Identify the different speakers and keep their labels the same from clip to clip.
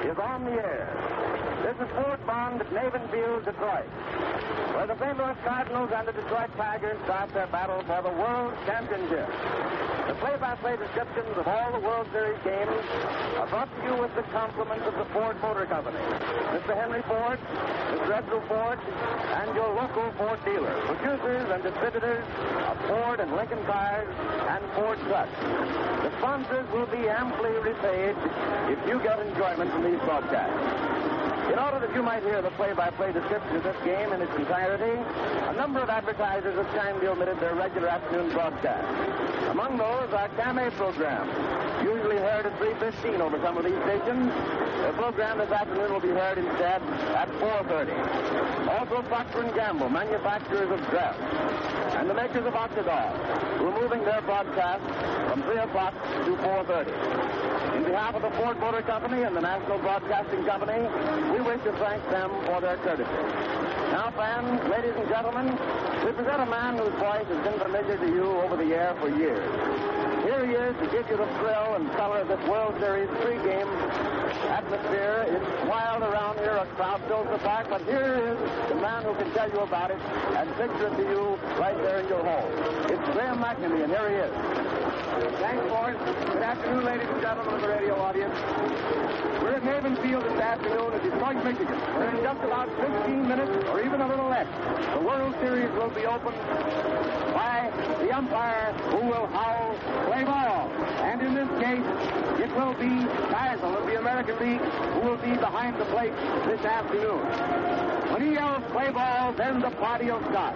Speaker 1: is on the air. This is Fort Bond at Navin Field, Detroit, where the St. Louis Cardinals and the Detroit Tigers start their battle for the World Championship. The play-by-play descriptions of all the World Series games are brought to you with the compliments of the Ford Motor Company, Mr. Henry Ford, Mr. Edgar Ford, and your local Ford dealer, producers and distributors of Ford and Lincoln cars and Ford trucks. The sponsors will be amply repaid if you get enjoyment from these broadcasts. In order that you might hear the play-by-play description of this game in its entirety, a number of advertisers have kindly omitted their regular afternoon broadcast. Among those are Camé programs, usually heard at 3:15 over some of these stations. The program this afternoon will be heard instead at 4:30. Also, Procter & Gamble, manufacturers of Dress, and the makers of Octodol, who are moving their broadcast from 3 o'clock to 4:30. In behalf of the Ford Motor Company and the National Broadcasting Company, we wish to thank them for their courtesy. Now, fans, ladies and gentlemen, we present a man whose voice has been familiar to you over the air for years. Here he is to give you the thrill and color of this World Series pregame atmosphere. It's wild around here. A crowd fills the park, but here is the man who can tell you about it and picture it to you right there in your home. It's Graham McNamee, and here he is. Thanks, Ford. Good afternoon, ladies and gentlemen of the radio audience. We're at Navin Field this afternoon in Detroit, Michigan. Where in just about 15 minutes, or even a little less, the World Series will be opened by the umpire who will howl, play ball. And in this case, it will be Basil of the American League who will be behind the plate this afternoon. When he yells play ball, then the party will start.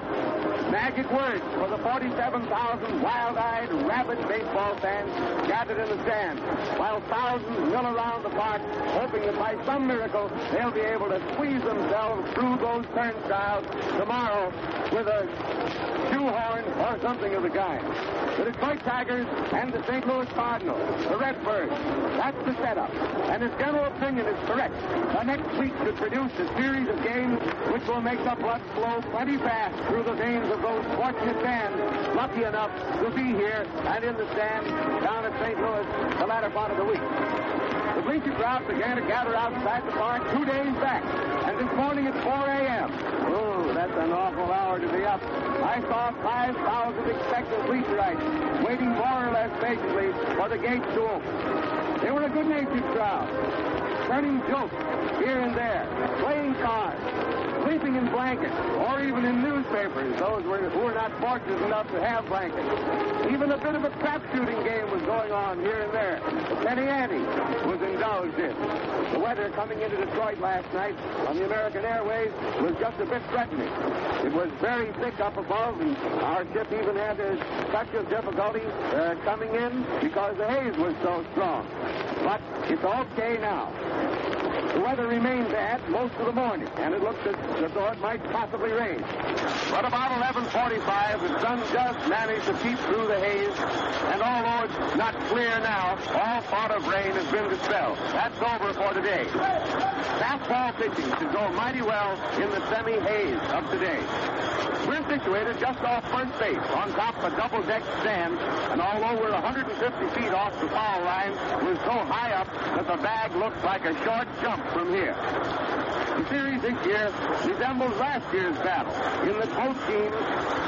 Speaker 1: Magic words for the 47,000 wild-eyed, rabid baseball fans gathered in the stands, while thousands mill around the park, hoping that by some miracle they'll be able to squeeze themselves through those turnstiles tomorrow with a shoehorn or something of the kind. The Detroit Tigers and the St. Louis Cardinals, the Redbirds, that's the setup. And his general opinion is correct. The next week should produce a series of games which will make the blood flow plenty fast through the veins of those fortunate fans lucky enough to be here and in the stands down at St. Louis the latter part of the week. The bleacher crowd began to gather outside the park 2 days back, and this morning at 4 a.m. Oh, that's an awful hour to be up. I saw 5,000 expectant bleacherites waiting more or less patiently for the gates to open. They were a good-natured crowd, turning jokes here and there, playing cards, sleeping in blankets, or even in newspapers, those who were not fortunate enough to have blankets. Even a bit of a trap shooting game was going on here and there. The penny ante was indulged in. The weather coming into Detroit last night on the American Airways was just a bit threatening. It was very thick up above, and our ship even had a touch of difficulty coming in because the haze was so strong. But it's okay now. The weather remained bad most of the morning, and it looked as though it might possibly rain. But about 11:45, the sun just managed to peep through the haze, and although it's not clear now, all thought of rain has been dispelled. That's over for today. Fastball pitching should go mighty well in the semi-haze of today. We're situated just off first base, on top of a double-deck stand, and although we're 150 feet off the foul line, we're so high up that the bag looks like a short jump from here. The series this year resembles last year's battle, in that both teams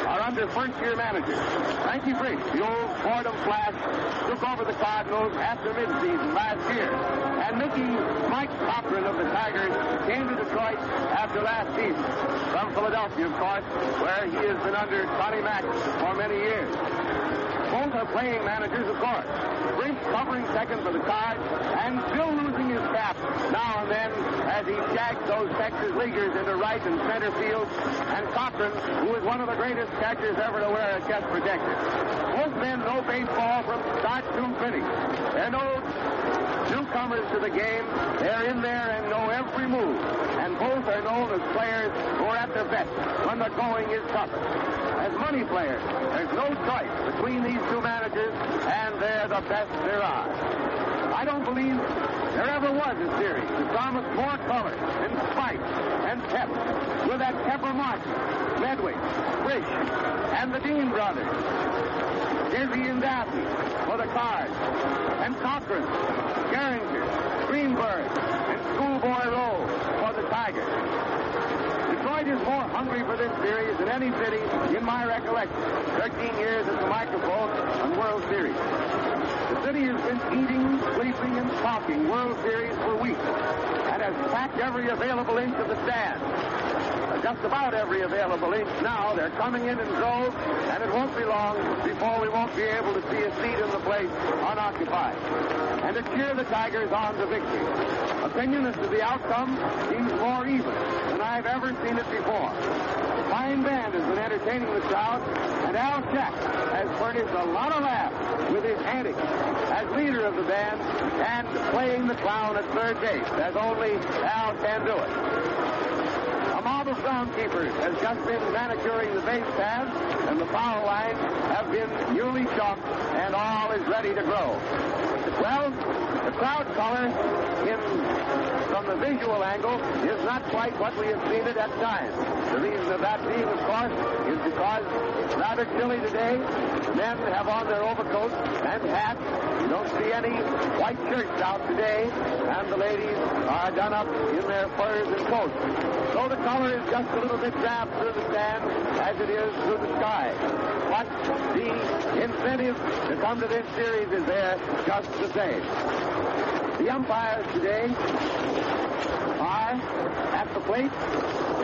Speaker 1: are under first-year managers. Frankie Frisch, the old Fordham Flash, took over the Cardinals after midseason last year. And Mike Cochran of the Tigers came to Detroit after last season, from Philadelphia, of course, where he has been under Connie Mack for many years. Both are playing managers, of course. Frisch covering second for the Cards and still losing his cap now and then as he shags those Texas leaguers into right and center field. And Cochran, who is one of the greatest catchers ever to wear a chest protector. Both men know baseball from start to finish. They're no newcomers to the game. They're in there and know every move. And both are known as players who are at their best when the going is toughest. As money players, there's no choice between these two managers, and they're the best there are. I don't believe there ever was a series that promised more color and spice and pep with that Pepper Martin, Medwick, Frisch, and the Dean brothers, Dizzy and Daffy for the Cards, and Cochran, Gehringer, Greenberg, and Schoolboy Rowe for the Tigers. Detroit is more hungry for this series than any city in my recollection. 13 years as a microphone on World Series. The city has been eating, sleeping, and talking World Series for weeks and has packed every available inch of the stand. Just about every available inch now. They're coming in droves, and it won't be long before we won't be able to see a seat in the place unoccupied. And to cheer the Tigers on to victory. Opinion as to the outcome seems more even than I've ever seen it before. A fine band has been entertaining the crowd, and Al Check has furnished a lot of laughs with his antics as leader of the band and playing the clown at third base, as only Al can do it. A mob of groundskeepers has just been manicuring the base paths, and the foul lines have been newly chalked, and all is ready to grow. Well, the crowd color from the visual angle is not quite what we have seen it at times. The reason of that being, of course, is because it's rather chilly today. Men have on their overcoats and hats. You don't see any white shirts out today, and the ladies are done up in their furs and coats. So the color is just a little bit damp through the stand as it is through the sky. But the incentive to come to this series is there just the same. The umpires today are at the plate,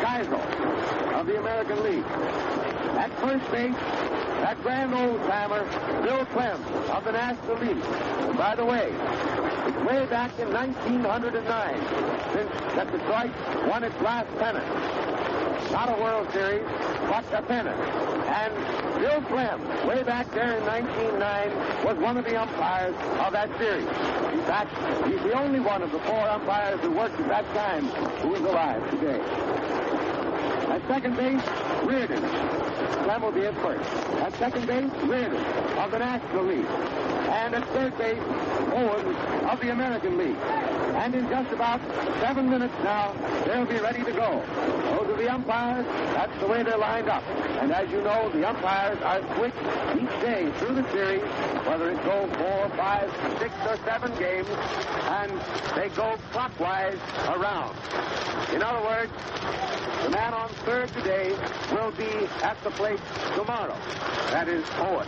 Speaker 1: Geisel of the American League. At first base, that grand old-timer, Bill Clem of the National League. And by the way, it's way back in 1909 since that Detroit won its last pennant. Not a World Series, but a pennant. And Bill Clem, way back there in 1909, was one of the umpires of that series. In fact, he's the only one of the four umpires who worked at that time who is alive today. At second base, Reardon. Clem will be at first. At second base, Reardon of the National League. And at third base, Owens of the American League. And in just about 7 minutes now, they'll be ready to go. Those are the umpires. That's the way they're lined up. And as you know, the umpires are switched each day through the series, whether it go 4, 5, 6, or 7 games, and they go clockwise around. In other words, the man on third today will be at the plate tomorrow. That is Owen.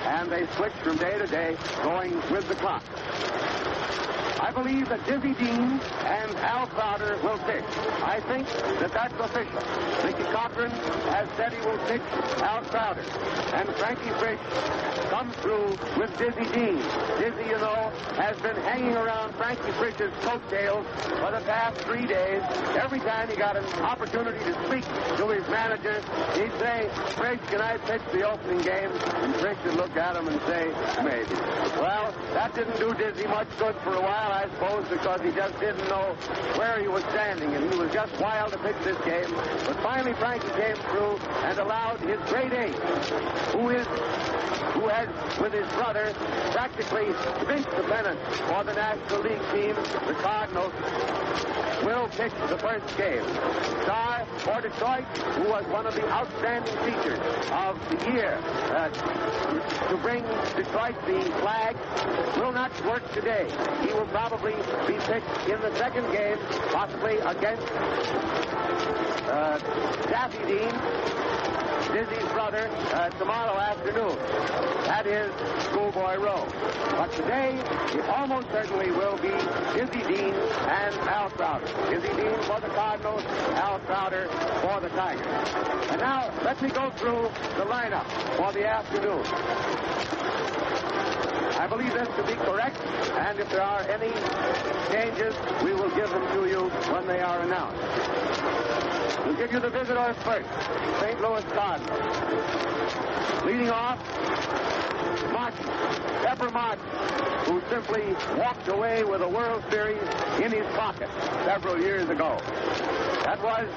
Speaker 1: And they switch from day to day, going with the clock. I believe that Dizzy Dean and Al Crowder will pitch. I think that that's official. Mickey Cochran has said he will pitch Al Crowder. And Frankie Frisch comes through with Dizzy Dean. Dizzy, you know, has been hanging around Frankie Frisch's coattails for the past 3 days. Every time he got an opportunity to speak to his manager, he'd say, Frisch, can I pitch the opening game? And Frisch would look at him and say, maybe. Well, that didn't do Dizzy much good for a while, I suppose, because he just didn't know where he was standing, and he was just wild to pitch this game. But finally, Frankie came through and allowed his great ace, who has, with his brother, practically clinched the pennant for the National League team, the Cardinals, will pitch the first game. Star for Detroit, who was one of the outstanding features of the year to bring Detroit the flag, will not work today. He will probably be pitched in the second game, possibly against Daffy Dean, Dizzy's brother, tomorrow afternoon. That is Schoolboy Rowe. But today, it almost certainly will be Dizzy Dean and Al Crowder. Dizzy Dean for the Cardinals, Al Crowder for the Tigers. And now, let me go through the lineup for the afternoon. I believe this to be correct, and if there are any changes, we will give them to you when they are announced. We'll give you the visitors first. St. Louis Cardinals. Leading off, Martin, Pepper Martin, who simply walked away with a World Series in his pocket several years ago. That was,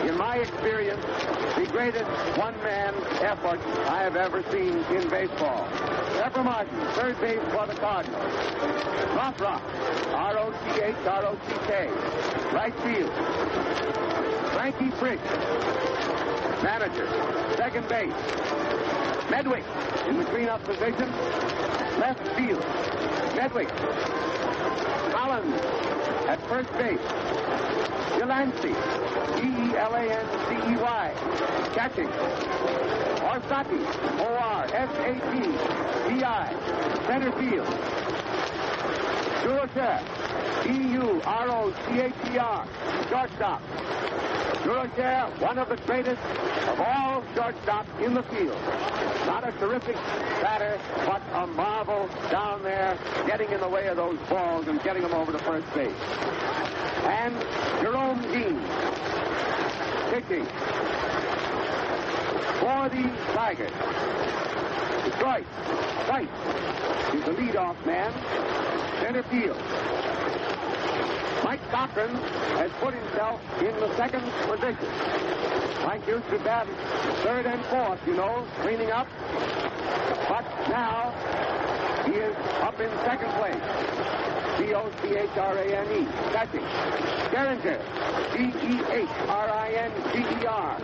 Speaker 1: in my experience, the greatest one-man effort I have ever seen in baseball. Pepper Martin, third base for the Cardinals. Rothrock, R-O-T-H-R-O-C-K, right field. Frankie Frisch, manager, second base. Medwick in the cleanup position, left field. Medwick. Collins at first base. Delancey. Delancey. Catching. Orsatti. Orsatti. Center field. Durocher. Durocher. Shortstop. Durocher, one of the greatest of all shortstops in the field. Not a terrific batter, but a marvel down there, getting in the way of those balls and getting them over to first base. And Jerome Dean, pitching for the Tigers. Detroit, White is the leadoff man. Center field. Mike Cochran has put himself in the second position. Mike used to bat third and fourth, cleaning up. But now he is up in second place. Cochrane, catching. Geringer, Dehringer.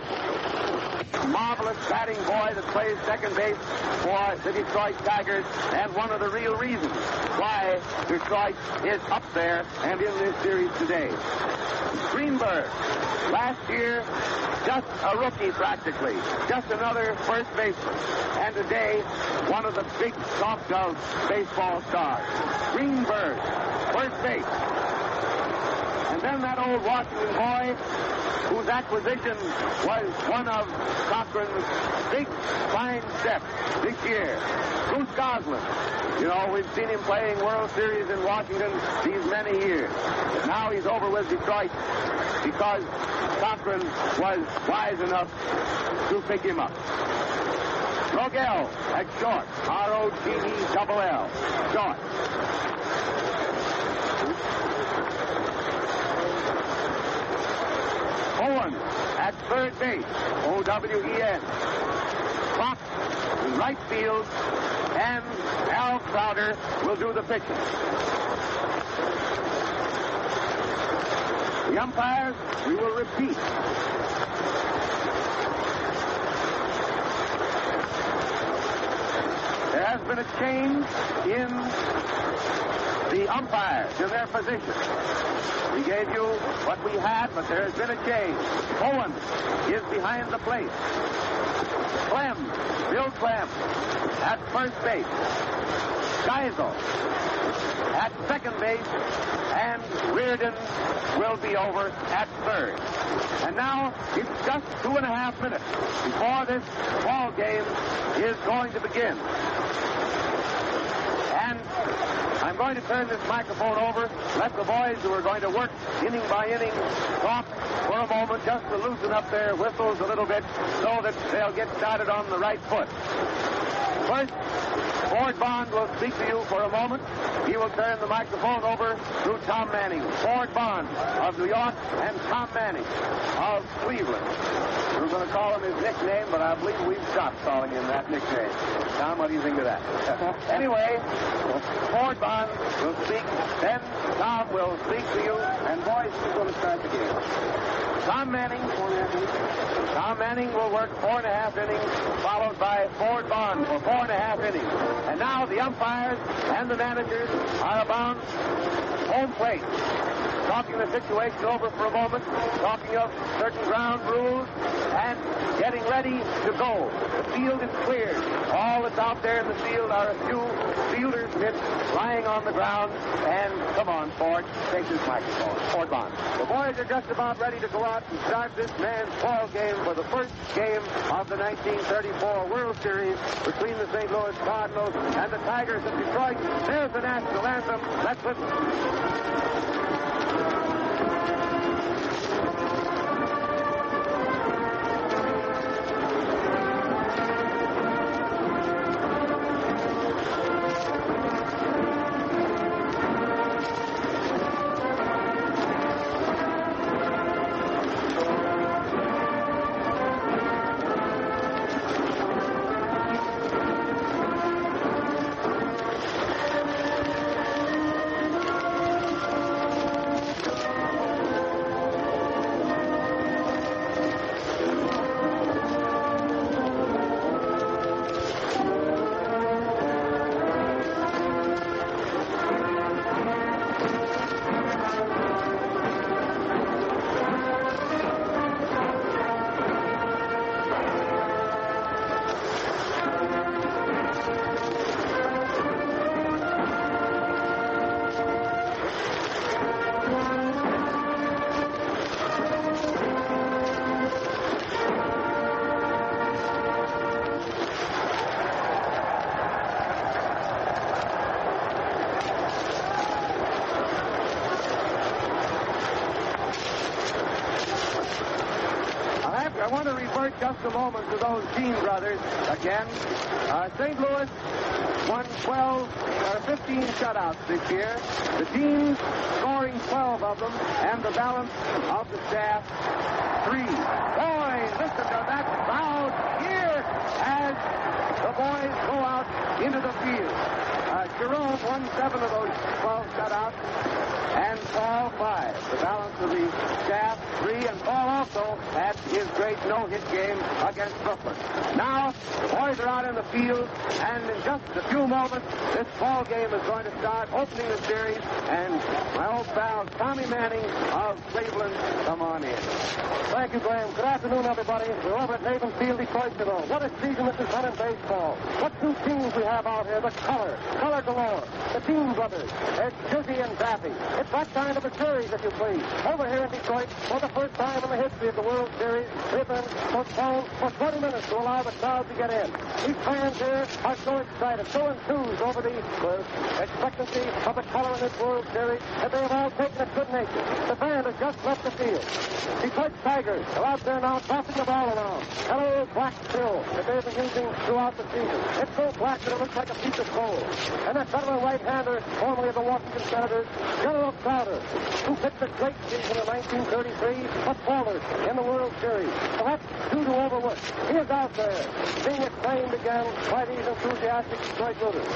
Speaker 1: Marvelous batting boy that plays second base for the Detroit Tigers, and one of the real reasons why Detroit is up there and in this series today. Greenberg, last year, just a rookie practically, just another first baseman, and today, one of the big talked of baseball stars. Greenberg, first base. And then that old Washington boy, whose acquisition was one of Cochran's big, fine steps this year, Bruce Goslin. We've seen him playing World Series in Washington these many years. Now he's over with Detroit because Cochran was wise enough to pick him up. Rogel at short. Rogell. Short. Owen at third base. Owen. Fox in right field. And Al Crowder will do the pitching. The umpires, we will repeat. There has been a change in the umpires in their position. We gave you what we had, but there has been a change. Owen is behind the plate. Bill Clem at first base. Geisel at second base, and Reardon will be over at third. And now it's just 2.5 minutes before this ball game is going to begin. And I'm going to turn this microphone over, let the boys who are going to work inning by inning talk for a moment just to loosen up their whistles a little bit so that they'll get started on the right foot. First, Ford Bond will speak to you for a moment. He will turn the microphone over to Tom Manning. Ford Bond of New York and Tom Manning of Cleveland. We're going to call him his nickname, but I believe we've stopped calling him that nickname. Tom, what do you think of that? Anyway, Ford Bond will speak, then Tom will speak to you, and boys, who's going to start the game? Tom Manning, 4.5 innings. Tom Manning will work 4.5 innings, followed by Ford Bond for 4.5 innings. And now the umpires and the managers are about home plate. Talking the situation over for a moment, talking of certain ground rules, and getting ready to go. The field is cleared. All that's out there in the field are a few fielders' mitts lying on the ground. And come on, Ford, take this microphone. Ford Bond. The boys are just about ready to go out and start this man's ball game for the first game of the 1934 World Series between the St. Louis Cardinals and the Tigers of Detroit. There's the national anthem. Let's listen. were just a moment to those Dean brothers. Again, St. Louis won 15 shutouts this year. The Deans scoring 12 of them, and the balance of the staff 3. Boy, listen to that loud cheer as the boys go out into the field. Jerome won 7 of those 12 shutouts, and Paul 5. The balance of the staff 3, and Paul also had his great no-hit game against Brooklyn. Now, the boys are out in the field, and in just a few moments, this ball game is going to start, opening the series, and my old pal Tommy Manning of Cleveland, come on in.
Speaker 2: Thank you, Graham. Good afternoon, everybody. We're over at Navin Field, Detroit, today. What a season this has been in baseball. What 2 teams we have out here, the color galore. The Dean brothers, it's Dizzy and Daffy. It's that kind of a series, if you please. Over here in Detroit, for the first time in the history of the World Series, we've been postponed for 20 minutes to allow the crowd to get in. These fans here are so excited, so enthused over the expectancy of the color in this World Series that they have all taken it good nature. The band has just left the field. Detroit Tigers are out there now tossing the ball around. Hello, black pill that they've been using throughout the season. It's so black that it looks like a piece of coal. And that veteran right-hander, formerly of the Washington Senators, General Crowder, who pitched a great season in 1933, but faltered in the World Series, perhaps due to overwork. He is out there, being acclaimed again by these enthusiastic Detroit rooters.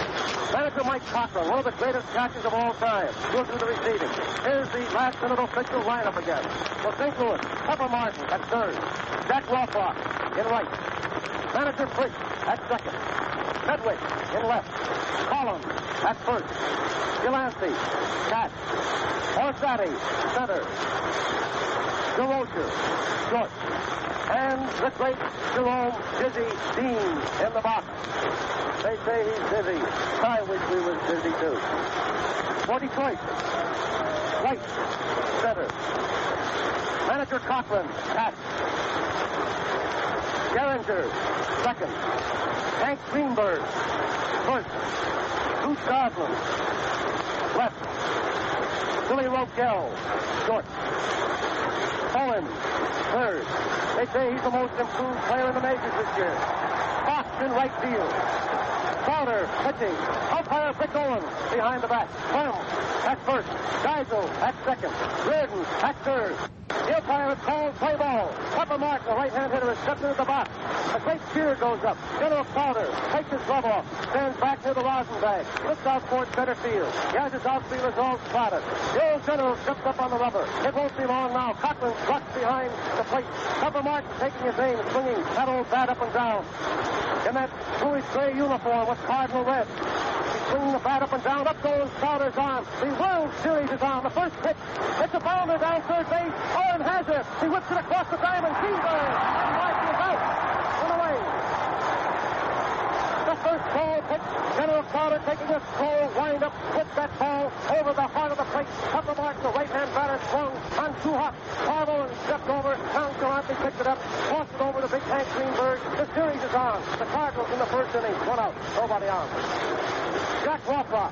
Speaker 2: Manager Mike Cochran, one of the greatest catchers of all time, goes to the receiving. Here's the last-minute official lineup again. For St. Louis, Pepper Martin at third, Jack Rothrock in right, Manager Frisch at second, Medwick in left, Collins at first, Delancey, catch, Orsatti, center, DeRocher, short, and the great Jerome Dizzy Dean in the box. They say he's busy. I wish we was busy too. For Detroit, White, center, Manager Cochran, catch, Geringer, second, Hank Greenberg, first, Bruce Gosling, left, Billy Rogel, short, Owen, third. They say he's the most improved player in the majors this year. Fox in right field. Crowder pitching. Umpire Vic Owen behind the bat. Clem at first. Geisel at second. Reardon at third. The umpire has called play ball. Pepper Martin, the right-hand hitter, is stepped into the box. A great cheer goes up. General Crowder takes his glove off. Stands back near the rosin bag. Looks out towards center field. He has his outfielders all spotted. The old General steps up on the rubber. It won't be long now. Cochran ducks behind the plate. Pepper Martin taking his aim, swinging that old bat up and down. In that bluish gray uniform with cardinal red. He's swinging the bat up and down. Up goes Crowder's arm. The World Series is on. The first pitch. It's a bounder down third base. Owen has it. He whips it across the diamond. Greenberg. And Martin is out. And away. The first ball pitch. General Crowder taking a slow wind-up. Puts that ball over the heart of the plate. Pepper Martin, the right-hand batter, swung on 2 hops. Carl Owen stepped over. Nonchalantly picked it up. Tossed it over to big Hank Greenberg. The series is on. The Cardinals in the first inning. 1 out. Nobody on. Jack Rothrock,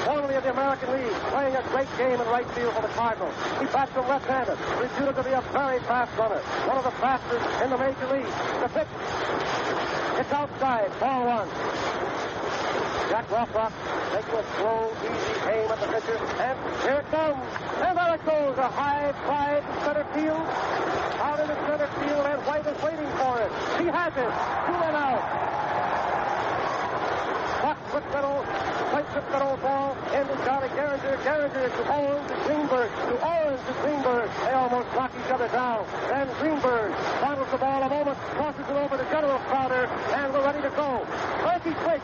Speaker 2: formerly of the American League, playing a great game in right field for the Cardinals. He bats from left-handed, reputed to be a very fast runner, one of the fastest in the major league. The pitch, it's outside, ball 1. Jack Rothrock making a slow, easy aim at the pitcher, and here it comes. And there it goes, a high fly to center field. Out in the center field, and White is waiting for it. He has it. 2 and out. Plates the middle ball into Johnny Geringer. Geringer to Owens to Greenberg. To Owens to Greenberg. They almost knock each other down. Then Greenberg bottles the ball a moment, tosses it over to General Crowder, and we're ready to go. Frankie Fish,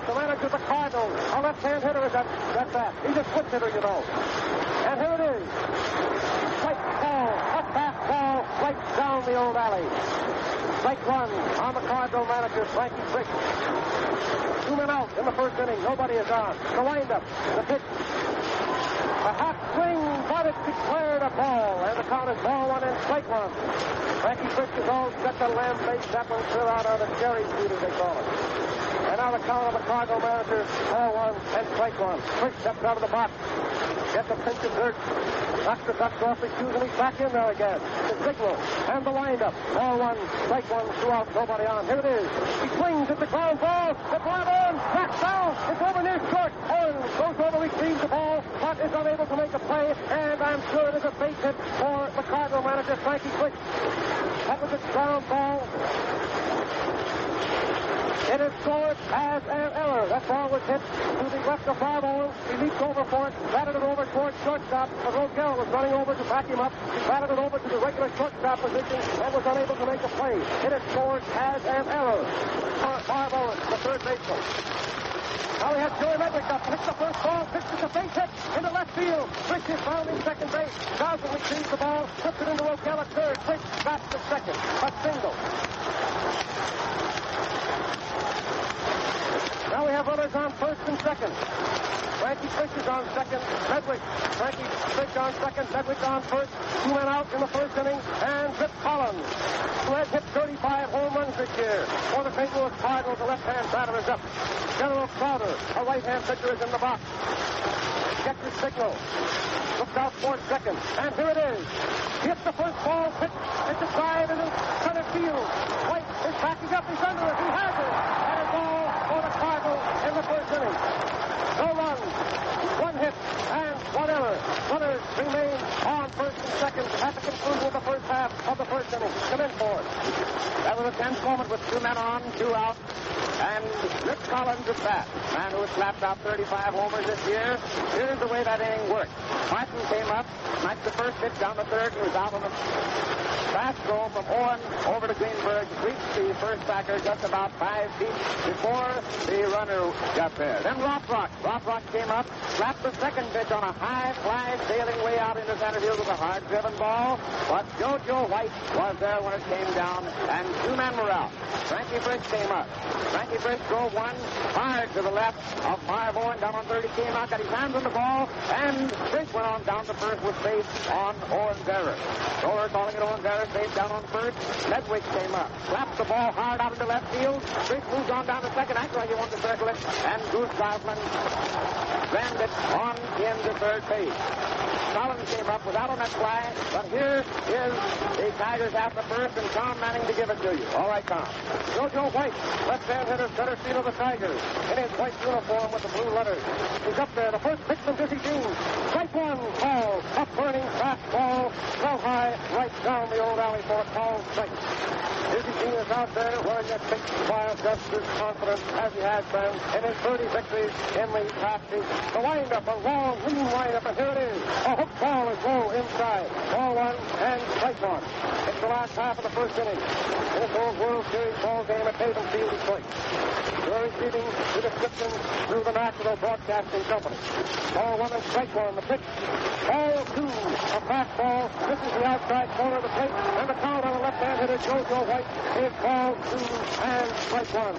Speaker 2: the manager of the Cardinals. A left-hand hitter is that bat. He's a switch hitter, you know. And here it is. Strike ball, a fast ball right down the old alley. Strike 1 on the Cardinal manager, Frankie Fish. 2 men out in the first inning. Nobody is on. The windup, the pitch. A half swing, but it's declared a ball. And the count is ball 1 and strike 1. Frankie Fish is all set to lamb-faced apple fill out on the cherry shoot, as they call it. And now the count of the Cardinal manager. Ball one and strike one. First steps out of the box. Gets a pinch of dirt. Knocks the ducks off his shoes, and he's back in there again. The signal and the windup. Ball one, strike one, two out, nobody on. Here it is. He swings at the ground ball. The glove on, backs down. It's over near short. Owens goes over, retrieves the ball, but is unable to make a play, and I'm sure it is a base hit for the Cardinal manager, Frankie Quick. That was a ground ball. It is scored as an error. That ball was hit to the left of Bob Owens. He leaped over for it, batted it over towards shortstop. But Rogel was running over to back him up. He batted it over to the regular shortstop position and was unable to make a play. It is scored as an error for Bob Owens, the third baseman. Now we have Joey Medwick up. Hits the first ball, pitches a base hit into left field. Frisch is rounding second base. Dawson retrieves the ball, puts it into Rogel at third. Frisch bats to second. A single. Now we have runners on first and second. Frankie Frisch is on second. Medwick. Frankie Frisch on second. Medwick on first. Two men out in the first inning. And Rip Collins, who has hit 35 home runs this year. For the St. Louis Cardinals, the left-hand batter is up. General Crowder, a right-hand pitcher, is in the box. Gets his signal. Looks out for second. And here it is. He hits the first ball. It's a drive into center field. White is backing up. He's under it. He has it. And a ball for the Cardinals in the first inning. No runs, one hit, and one error. Runners remain on first and second at the conclusion of the first half of the first inning. Come in for it.
Speaker 1: That was a tense moment with two men on, two out. And Rip Collins is back. Man who has slapped out 35 homers this year. Here's the way that inning worked. Martin came up, knocked the first pitch down the third, and was out on the fast throw from Owen over to Greenberg. Reached the first backer just about 5 feet before the runner got there. Then Rothrock came up, slapped the second pitch on a high fly, sailing way out into center field with a hard-driven ball. But JoJo White was there when it came down, and two men were out. Frankie Frisch came up. Frankie Frisch drove one hard to the left of Marv Owen. Down on third, he came out, got his hands on the ball, and Frisch went on down to first with base on Owen's error. Storer calling it Owen's error, base down on first. Medwick came up, slapped the ball hard out into left field. Frisch moves on down to second. Actually, he wants to circle it, and Goose Goslin rammed it on into third base. Collins came up without on that fly, but here is the Tigers after first, and Tom Manning to give it to you. All right, Tom.
Speaker 2: JoJo White, left-hand hitter, center field of the Tigers, in his white uniform with the blue letters. He's up there. The first pitch from Dizzy Dean. Strike one, ball, up burning fastball, well high, right down the old alley for a call strike. Dizzy Dean is out there wearing that big smile, just as confident as he has been in his 30 victories in the past week. The windup, a long, lean windup, and here it is. A hook ball is low inside. Ball one and strike one. It's the last half of the first inning. In this old World Series ball game at Navin Field, Detroit. You're receiving the description through the National Broadcasting Company. Ball one and strike one. The pitch. Ball two. A fastball. This is the outside corner of the plate. And the count on the left-hand hitter, JoJo White, is ball two and strike one.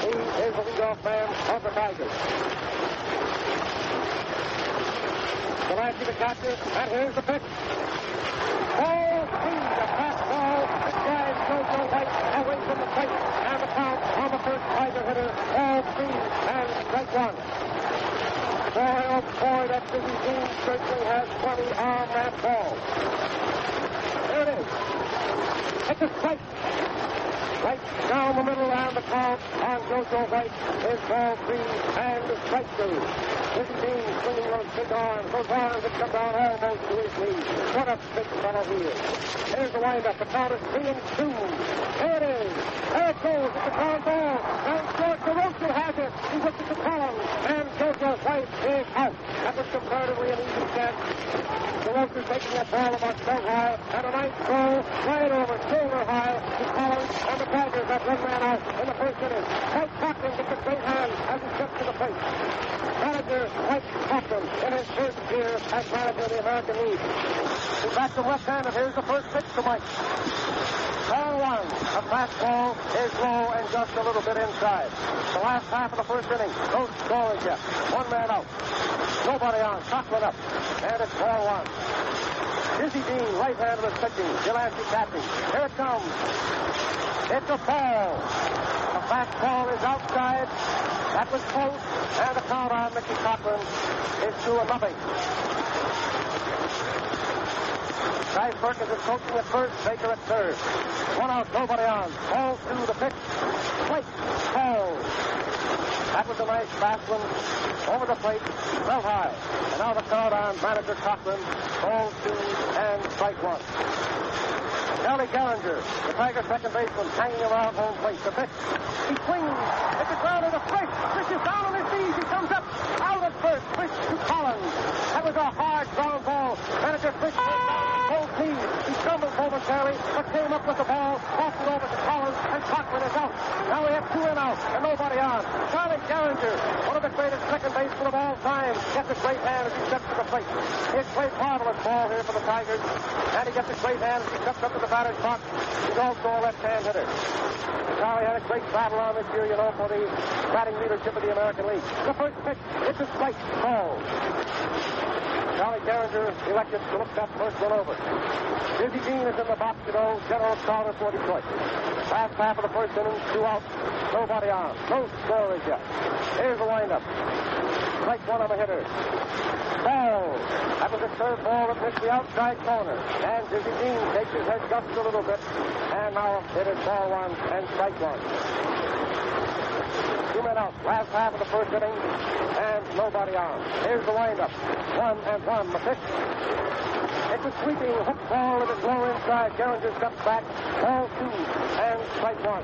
Speaker 2: He is the leadoff man of the Tigers. Delancey the catcher, and here's the pitch. Ball three, a fastball. It drives JoJo White away from the plate. And the count on the first Tiger hitter, ball three and strike one. Boy, oh boy, that Dizzy Dean certainly has plenty on that ball. There it is. It's a strike. Right down the middle, and the count on JoJo White is ball three and strike two. Dizzy Dean swinging those big arms that come down almost to his knees. What a big fellow he is. Here's the windup. The count is 3-2. There it is. There it goes. It's a ground ball. Down short. DeRosa has it. He looks at the column, and JoJo White is out. That was comparatively an easy catch. DeRosa taking that ball about so high, and a nice throw right over shoulder high to Collins, and the Tigers have one man out in the first inning. White Cochran gets a great hand as he steps to the plate. Manager White Cochran in his first year as manager of the American League. He backs him left-handed. Here's the first pitch to Mike. Ball one. A fastball is low and just a little bit inside. The last half of the first inning. No scoring yet. One man out. Nobody on. Cochran up. And it's ball one. Dizzy Dean, right-handed is pitching. Delancey catching. Here it comes. It's a ball. A Fastball is outside. That was close. And the count on Mickey Cochran is 2-0. Guy Perkins is coaching at first, Baker at third. One out, nobody on. Ball to the pitch. Plate. Ball. That was a nice fast one. Over the plate. Well high. And now the count on manager Cochran. Ball 2 and strike 1. Charlie Gallagher, the Tiger second baseman, hanging around home plate. The pitch. He swings. It's a ground to the first. Fish is down on his knees. He comes up. Out at first. Fish to Collins. That was a hard ground ball. Manager Fish goes down. Both knees. He stumbled momentarily, but came up with the ball. Passed it over to Collins, and Cochran is out. Now we have 2 in out, and nobody on. Charlie Gallagher, one of the greatest second basemen of all time, gets a great hand as he steps to the plate. He plays marvelous ball here for the Tigers, and he gets a great hand as he steps up to the batter's box. He's also a left-hand hitter. Charlie had a great battle on this year, for the batting leadership of the American League. The first pitch, it's a strike, ball. Charlie Gallagher elected to look that first one over. Dizzy Dean is in the box, General starter for Detroit. Last half of the first inning, 2 out, nobody on. No score as yet. Here's the windup. Strike 1 on the hitter. Ball. That was a third ball that missed the outside corner. And Dizzy Dean takes his head just a little bit. And now it is ball 1 and strike 1. 2 men out. Last half of the first inning. And nobody on. Here's the windup. 1-1. The pitch. It's a sweeping hook ball that is low inside. Gallagher steps back. Ball 2 and strike 1.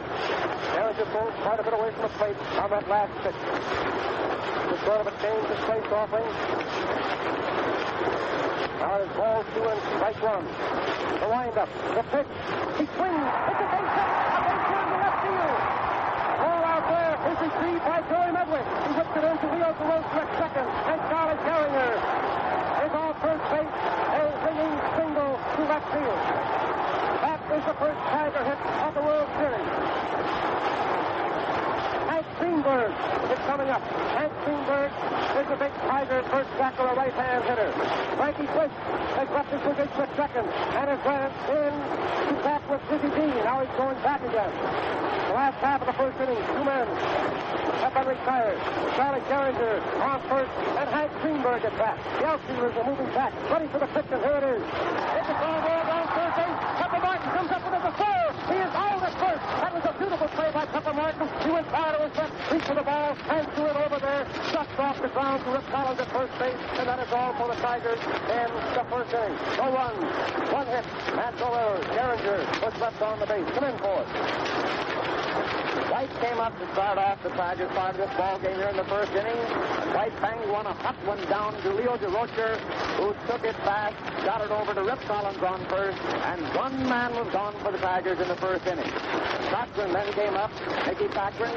Speaker 2: Gallagher pulls quite a bit away from the plate on that last pitch. It's sort of a change of place offering. Now it's ball 2 and strike 1. The windup. The pitch. He swings. It's a base hit. A base hit in the left field. Ball out there is retrieved by Joey Medwick. He whips it into Leo Carrozza at second. And Charlie Gallagher is on first base. A ringing single to left field. That is the first Tiger hit of the World Series. Hank Greenberg is coming up. Hank Greenberg is a big Tiger first back or a right-hand hitter. Frankie Twist has left his position at second and has ran in to back with Dizzy Dean. Now he's going back again. The last half of the first inning, 2 men have been retired. Charlie Gallagher on first, and Hank Greenberg at bat. The outfielders are moving back, ready for the pitch, and here it is. It's a ball ball down third base. Pepper Martin comes up with a throw. He is out at first. That was a beautiful play by Pepper Martin. He went far to his left, reached for the ball, and threw it over there, just off the ground to Rip Collins at first base, and that is all for the Tigers in the first inning. No runs, 1 hit, and no errors. Gallagher was left on the base. Come in for it. White came up to start off the Tigers part of this ball game here in the first inning. White banged a hot one down to Leo DeRocher, who took it fast, got it over to Rip Collins on first, and 1 man was gone for the Tigers in the first inning. Cochran then came up. Mickey Cochran.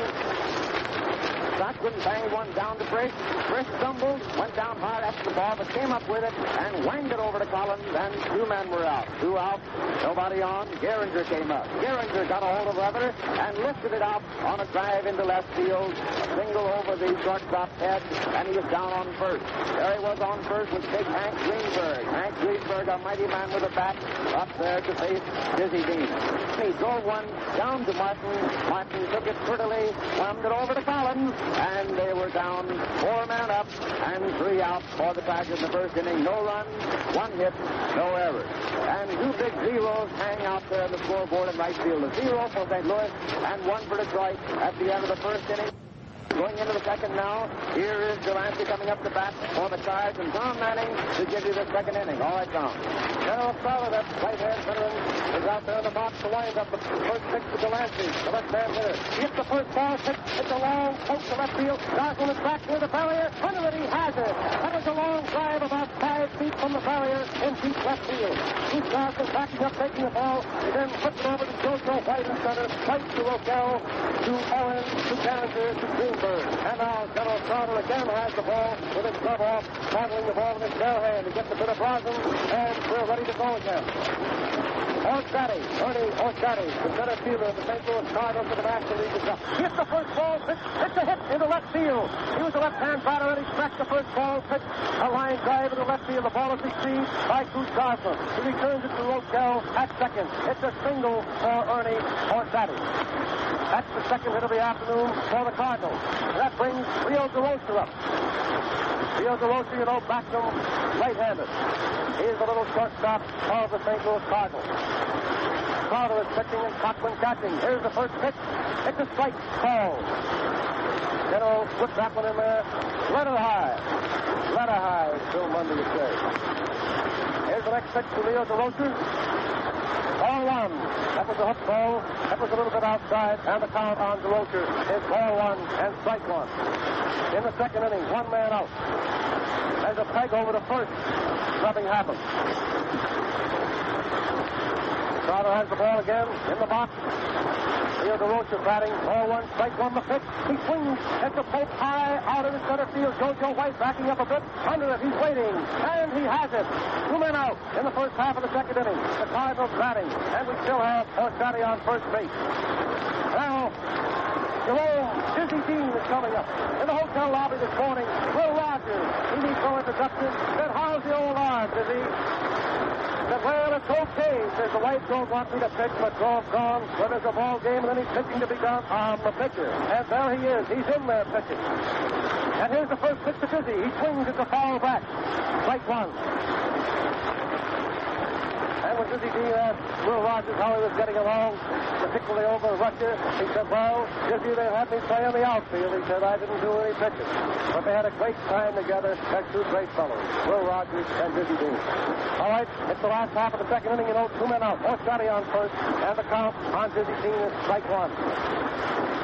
Speaker 2: Cochran banged one down to Frisch. Frisch stumbled, went down hard after the ball, but came up with it and wanged it over to Collins, and 2 men were out. 2 out, nobody on. Gehringer came up. Gehringer got a hold of Lever and lifted it out on a drive into left field. A single over the shortstop's head, and he was down on first. There he was on first with big Hank Greenberg. Hank Greenberg, a mighty man with a bat, up there to face Dizzy Dean. He drove one down to Martin. Martin took it prettily, slammed it over to Collins, and they were down 4 men up and 3 out for the Tigers in the first inning. No runs, 1 hit, no errors. And 2 big zeros hang out there on the scoreboard in right field. A 0 for St. Louis and 1 for Detroit at the end of the first inning. Going into the second now, here is Delancey coming up to bat for the Cards, and Tom Manning to give you the second inning. All right, Tom.
Speaker 3: General Starler, that right-hand veteran, is out there in the box to wind up the first pitch to Delancey, the left-hand hitter. He hits the first ball, it's a long poke to left field. Gosselin is back near the barrier. Under it, he has it. That was a long drive about 5 feet from the barrier in deep left field. Keith Gosselin backing up, taking the ball, and then flips it over to JoJo White in center. White to Roquel, to Owen, to Gallagher, to Greenberg. And now General Starler again has the ball with his glove off, handling the ball in his bare hand. He gets a bit of rosin, and we're ready to go again. Ernie Orsatti, the center fielder of the St. Louis Cardinals for the National League, is up. Hits the first ball, pitch. It's a hit into left field. He was a left-hand batter, and he struck the first ball, pitch. A line drive into left field. The
Speaker 2: ball is received by Coach Garson. He returns it to Rochelle at second. It's a single for Ernie Orsatti. That's the second hit of the afternoon for the Cardinals. That brings Rio DeRosa up. Rio DeRosa, you know, backs him right-handed. Here's the little shortstop of the St. Louis Cardinals. Crowder is pitching and Cochran catching. Here's the first pitch. It's a strike call. General put that one in there. Let her high. Let her high, as Bill Mundy would say. Here's the next pitch to Rio DeRosa. Ball one. That was a hook ball. That was a little bit outside. And the count on DeRosa is ball one and strike one. In the second inning, one man out. There's a peg over to first. Nothing happens. Crowder has the ball again in the box. Rio DeRosa batting. Ball one, strike one, the pitch. He swings at the poke high out of the center field. Jojo White backing up a bit. Under it, he's waiting. And he has it. Two men out in the first half of the second inning. The Cardinals batting. And we still have Orsatti on first base. Now, Jerome Dizzy Dean is coming up. In the hotel lobby this morning, Will Rogers. He needs no introduction. Said, how's the old arm, Dizzy? Said, well, it's okay. Says, the wife don't want me to pitch, but Grove's gone. When there's a ball game, and then he's pitching to be done. I'm the pitcher. And there he is. He's in there pitching. And here's the first pitch to Dizzy. He swings at the foul back. Strike one. And when Dizzy Dean asked Will Rogers how he was getting along, particularly over Russia, he said, well, Dizzy, they had me play on the outfield. He said, I didn't do any pitching. But they had a great time together. They're two great fellows, Will Rogers and Dizzy Dean. All right, it's the last half of the second inning. You know, two men out. Orsatti on first, and the count on Dizzy Dean is strike one.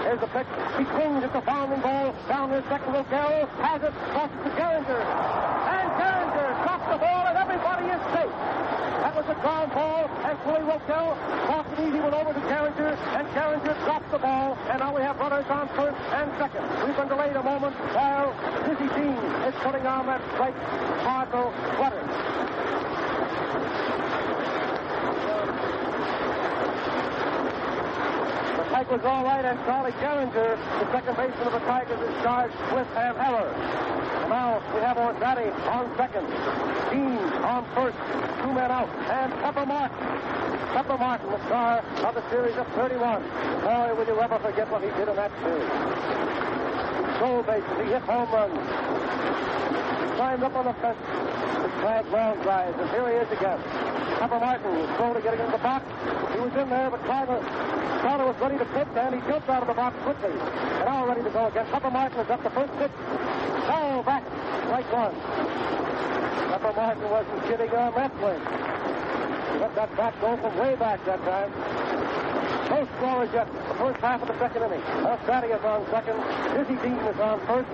Speaker 2: Here's the pitch. He swings at the bounding ball. Down near second row. Garrow has it. Crosses to Geringer. And Geringer drops the ball, and everybody is safe. That was a ground ball, and Willie Rochelle tossed an easy one over to Geringer, and Geringer drops the ball, and now we have runners on first and second. We've been delayed a moment while Dizzy Dean is putting on that strike Cardinal sweater. The peg was all right, and Charlie Geringer, the second baseman of the Tigers, is charged with an error. Now we have Orsatti on second. Dean on first. Two men out. And Pepper Martin. Pepper Martin, the star of the series of 31. Boy, will you ever forget what he did in that series. He stole bases. He hit home runs. He climbed up on the fence. He flagged ground drives. And here he is again. Pepper Martin was slowly getting into the box. He was in there, but Crowder was ready to pitch, and he jumped out of the box quickly. And all ready to go again. Pepper Martin is up the first pitch. Foul back. Strike one. Pepper Martin wasn't kidding on that play. He let that bat go from way back that time. No scorers yet. The first half of the second inning. Orsatti is on second. Dizzy Dean is on first.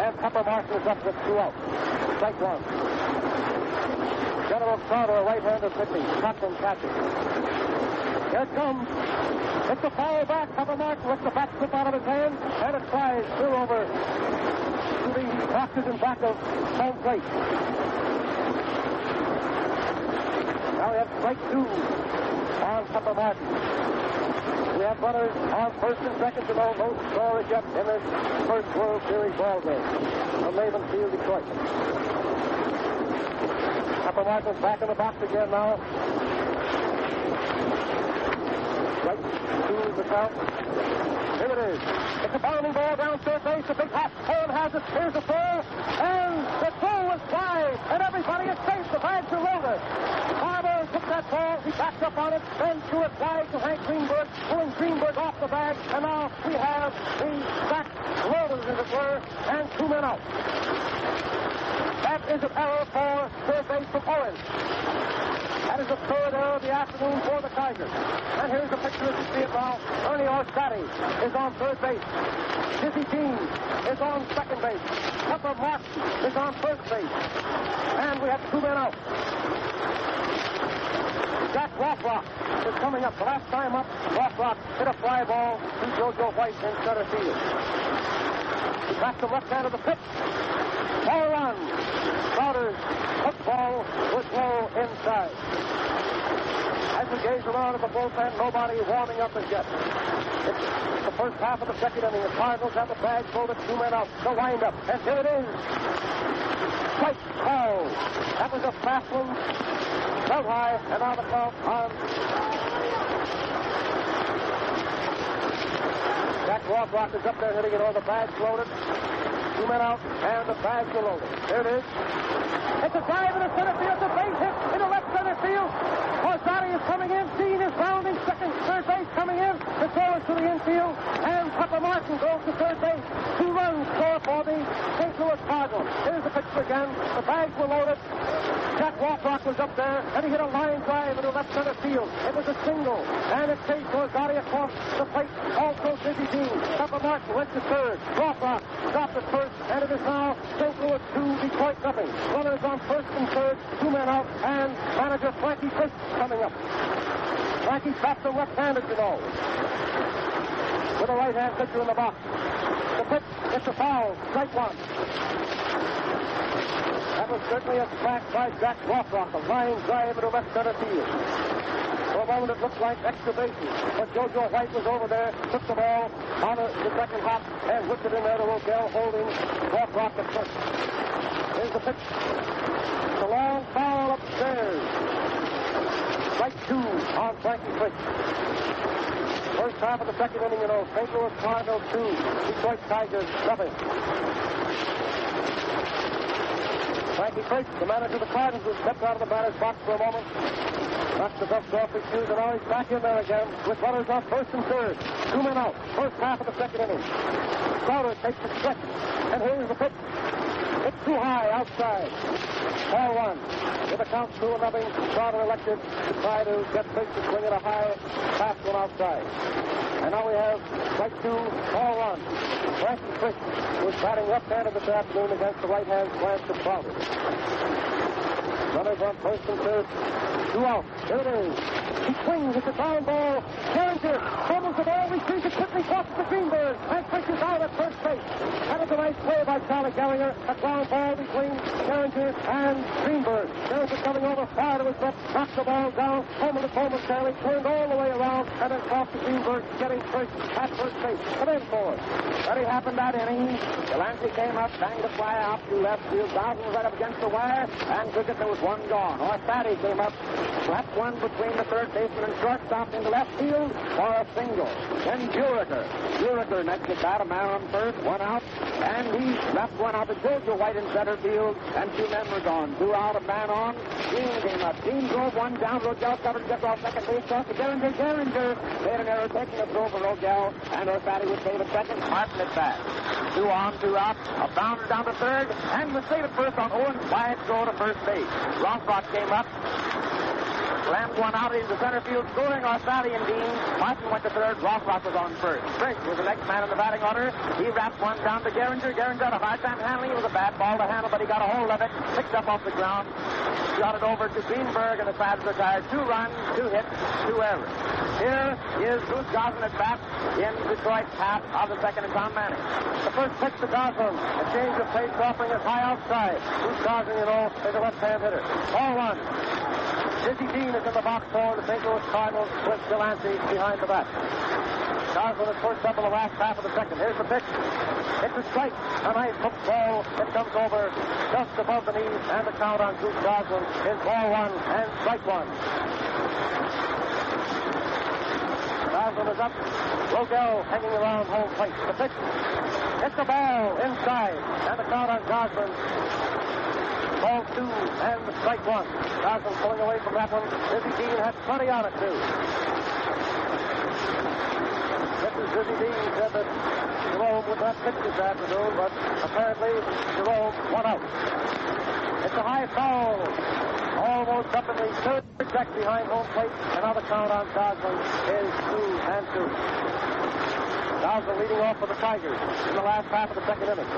Speaker 2: And Pepper Martin is up with two out. Strike one. General Crowder, right-hander pitching. Cochran catching. Here it comes. It's a foul back. Pepper Martin lets the bat slip out of his hand, and it flies through over to the boxes in back of home plate. Now we have strike two on Pepper Martin. We have runners on first and second to no scorers yet in this first World Series ball game from Navin Field, Detroit. Pepper Martin's back in the box again now. Right to the count. Here it is. It's a bounding ball down third base. The big hop. Horn has it. Here's the throw. And the throw is fly. And everybody is safe. The bags are loaded. Barber took that ball. He backed up on it. Then threw it wide to Hank Greenberg. Pulling Greenberg off the bag. And now we have the back loaded, as it were. And two men out. That is an error for third base from Orange. That is the third error of the afternoon for the Tigers. And here's the picture as you see it now. Ernie Orsatti is on third base. Dizzy Dean is on second base. Pepper Martin is on first base. And we have two men out. Jack Rothrock is coming up. The last time up, Rothrock hit a fly ball to Jojo White in center field. He backs the left hand of the pitch. Ball run. Crowder's hook ball was low inside. As we gaze around at the bullpen, nobody warming up as yet. It's the first half of the second inning. The Cardinals have the bag loaded, 2 men out. The windup, and here it is. Strike call. That was a fast one. Held high, and now the count on. Jack Rothrock is up there hitting it all. The bag's loaded. 2 men out, and the bags are loaded. There it is. It's a drive in the center field. It's a base hit in the left center field. Orsatti is coming in. Dean is rounding second. Third base coming in. The throw is to the infield. And Papa Martin goes to third base. 2 runs score for the St. Louis Cardinals. Here's the picture again. The bags were loaded. Jack Rothrock was up there, and he hit a line drive into left center field. It was a single, and it chased Orsatti across the plate. Also Dizzy Dean. Papa Martin went to third. Rothrock stopped at first, and it is now St. Louis 2, Detroit nothing. Runners on first and third, 2 men out, and manager Frankie Fisk coming up. Frankie stops him left-handed, you know, with a right-hand pitcher in the box. The pitch, it's a foul, strike 1. That was certainly a smack by Jack Rothrock, a line drive into left center field. For a moment it looked like extra bases, but JoJo White was over there, took the ball on the second hop, and whipped it in there to Rogel, holding Rothrock at first. Here's the pitch. It's a long foul upstairs. Strike 2 on Frankie Fisk. First half of the second inning, you know, St. Louis Cardinals 2, Detroit Tigers nothing. Frankie Fisk, the manager of the Cardinals, who stepped out of the batter's box for a moment, knocked the dust off his shoes, and now he's back in there again with runners on first and third. 2 men out. First half of the second inning. Crowder takes the stretch, and here's the pitch. It's too high outside. Ball 1. With a count 2-0, Crowder elected to try to get Fisk to swing at a high, fast one outside. And now we have strike 2, ball 1. Frankie Fisk was batting left-handed this afternoon against the right-hand slant of Crowder. Runners on first and third. 2 out. Here it is. He swings at the ground ball. Geringer fumbles the ball, retrieves it quickly, crosses the Greenberg, and pushes out at first base. That is a nice play by Charlie Geringer. A ground ball between Geringer and Greenberg. Geringer coming over far to his left, knocked the ball down, home of the momentarily, turned all the way around, and then crossed to Greenberg, getting first at first base. Come in for it.
Speaker 1: But it happened that inning. Delancey came up, banged the fly out to left field. Dawson was right up against the wire, and cricket, there was 1 gone. Orsatti came up, slapped one between the third baseman and shortstop into left field for a single. Then Juriker next at bat, a man on first, 1 out, and he left 1 out to JoJo White in center field, and 2 men were gone. 2 out, a man on. Dean came up. Dean drove 1 down. Rogel covered just off second base, off to Geringer. Geringer made an error, taking a throw for Rogel, and Orsatti was saved at second. Martin at bat. 2 on, 2 out. A bounder down to third, and was saved at first on Owen's wide throw to first base. Rothrock came up, slammed 1 out into center field, scoring Orsatti and Dean. Martin went to third. Rothrock was on first. Briggs was the next man in the batting order. He wrapped 1 down to Geringer. Geringer had a hard time handling it. It was a bad ball to handle, but he got a hold of it, picked up off the ground, shot it over to Greenberg, and the Pirates retired. 2 runs, 2 hits, 2 errors. Here is Bruce Gosselin at bat in Detroit's half of the second, and Tom Manning.
Speaker 2: The first pitch to Gosselin. A change of pace, offering it high outside. Bruce Gosselin, you know, is a left-hand hitter. Ball 1. Dizzy Dean is in the box for the St. Louis Cardinals with Delancey behind the bat. Gosselin is first up in the last half of the second. Here's the pitch. It's a strike. A nice hook ball. It comes over just above the knees, and the count on Bruce Gosselin is ball 1 and strike 1. Gosselin is up. Rogel hanging around home plate. The pitch. It's the ball inside, and the count on Gosselin. Ball 2 and strike 1. Gosselin pulling away from that one. Dizzy Dean had plenty on it, too. Dizzy Dean said that Jerome would not pitch this afternoon, but apparently Jerome 1 out. It's a high foul. Almost up in the third deck behind home plate, and now the count on Gosselin is 2-2. Gosselin leading off for the Tigers in the last half of the second inning.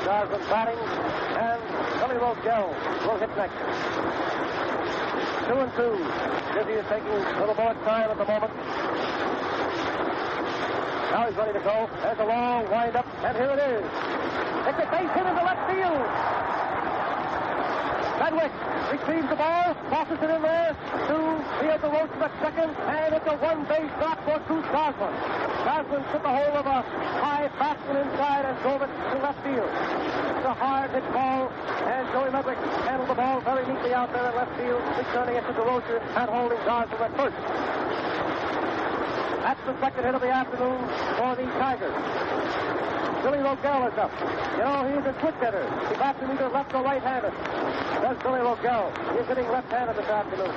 Speaker 2: Gosselin batting, and Billy Rogel will hit next. 2-2. Dizzy is taking a little more time at the moment. Now he's ready to go. There's a long wind-up, and here it is. It's a base hit into left field. Sedgwick retrieves the ball, tosses it in there to Field the Roach at second, and it's a one-base knock for Cruz Goslin. Goslin took a hold of a high fastball inside and drove it to left field. It's a hard hit ball, and Joey Medwick handled the ball very neatly out there in left field, returning it to DeRocher and holding Goslin at first. That's the second hit of the afternoon for the Tigers. Billy Rogel is up. You know, he's a quick hitter. He bats him either left or right-handed. That's Billy Rogel. He's hitting left-handed this afternoon.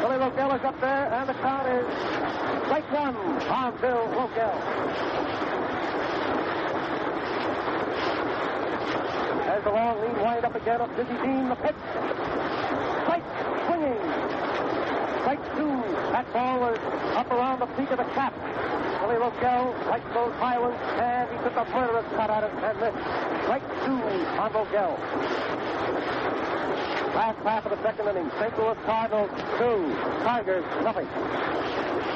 Speaker 2: Billy Rogel is up there, and the count is strike one on Bill Rogel. There's the long lean wind-up again of Dizzy Dean. The pitch. Strike, swinging. Strike two. That ball was up around the peak of the cap. Billy Rogel liked those high ones, and he took a murderous cut at it and missed. Strike two on Rogel. Last half of the second inning. St. Louis Cardinals 2, Tigers nothing.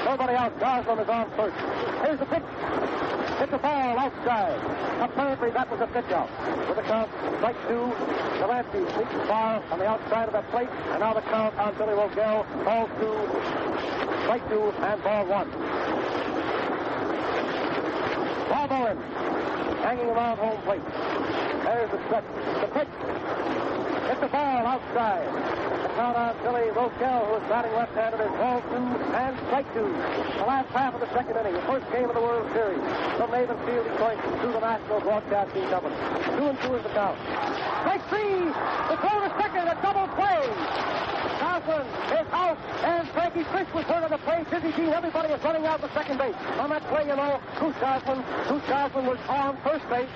Speaker 2: Nobody out. Goslin is on first. Here's the pitch. It's a ball outside. Apparently that was a pitch out. With the count, strike two. Delancey sneaks far on the outside of that plate. And now the count on Billy Rogel. Ball two, strike two, and ball one. Bob Owen hanging around home plate. There's the stretch. The pitch. It's a ball outside. The count on Billy Rogel, who is batting left-handed, is ball two and strike two. The last half of the second inning, the first game of the World Series. From Navin Field, Detroit, to the National Broadcasting Company. 2-2 is the count. Strike three. The throw to second, a double play. Goslin is out, and Frankie Fish was hurt on the play. Dizzy Dean, everybody is running out to second base. On that play, you know, Cruz Goslin was on first base.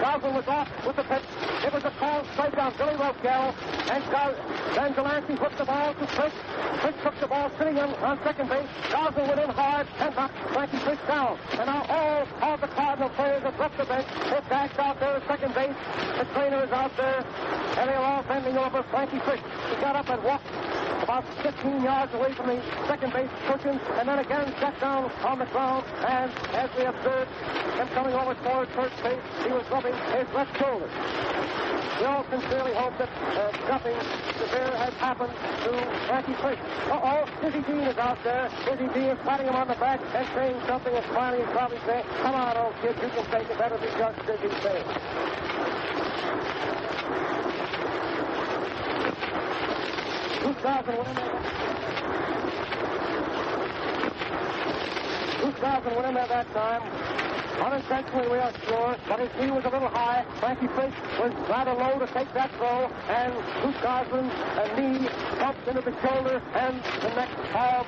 Speaker 2: Goslin was off with the pitch. It was a called strike on Billy Rogel, and then Delancey hooked the ball to Fish. Fish took the ball sitting on second base. Goslin went in hard and knocked Frankie Fish down. And now all of the Cardinal players have left the bench. They've dashed out there at second base. The trainer is out there, and they're all bending over Frankie Fish. He got up and walked about 15 yards away from the second base cushion, and then again sat down on the ground, and as we observed him coming over toward first base, he was rubbing his left shoulder. We all sincerely hope that nothing severe has happened to Frankie Fish. Dizzy Dean is out there. Dizzy Dean is patting him on the back and saying something, and finally he's probably saying, "Come on, old kid, you can take it. That'll be just Dizzy saying." Cruz Goslin went in there that time. Unintentionally, we are sure, but his knee was a little high. Frankie Fish was rather low to take that throw, and Cruz Goslin's knee bumped into the shoulder and the neck of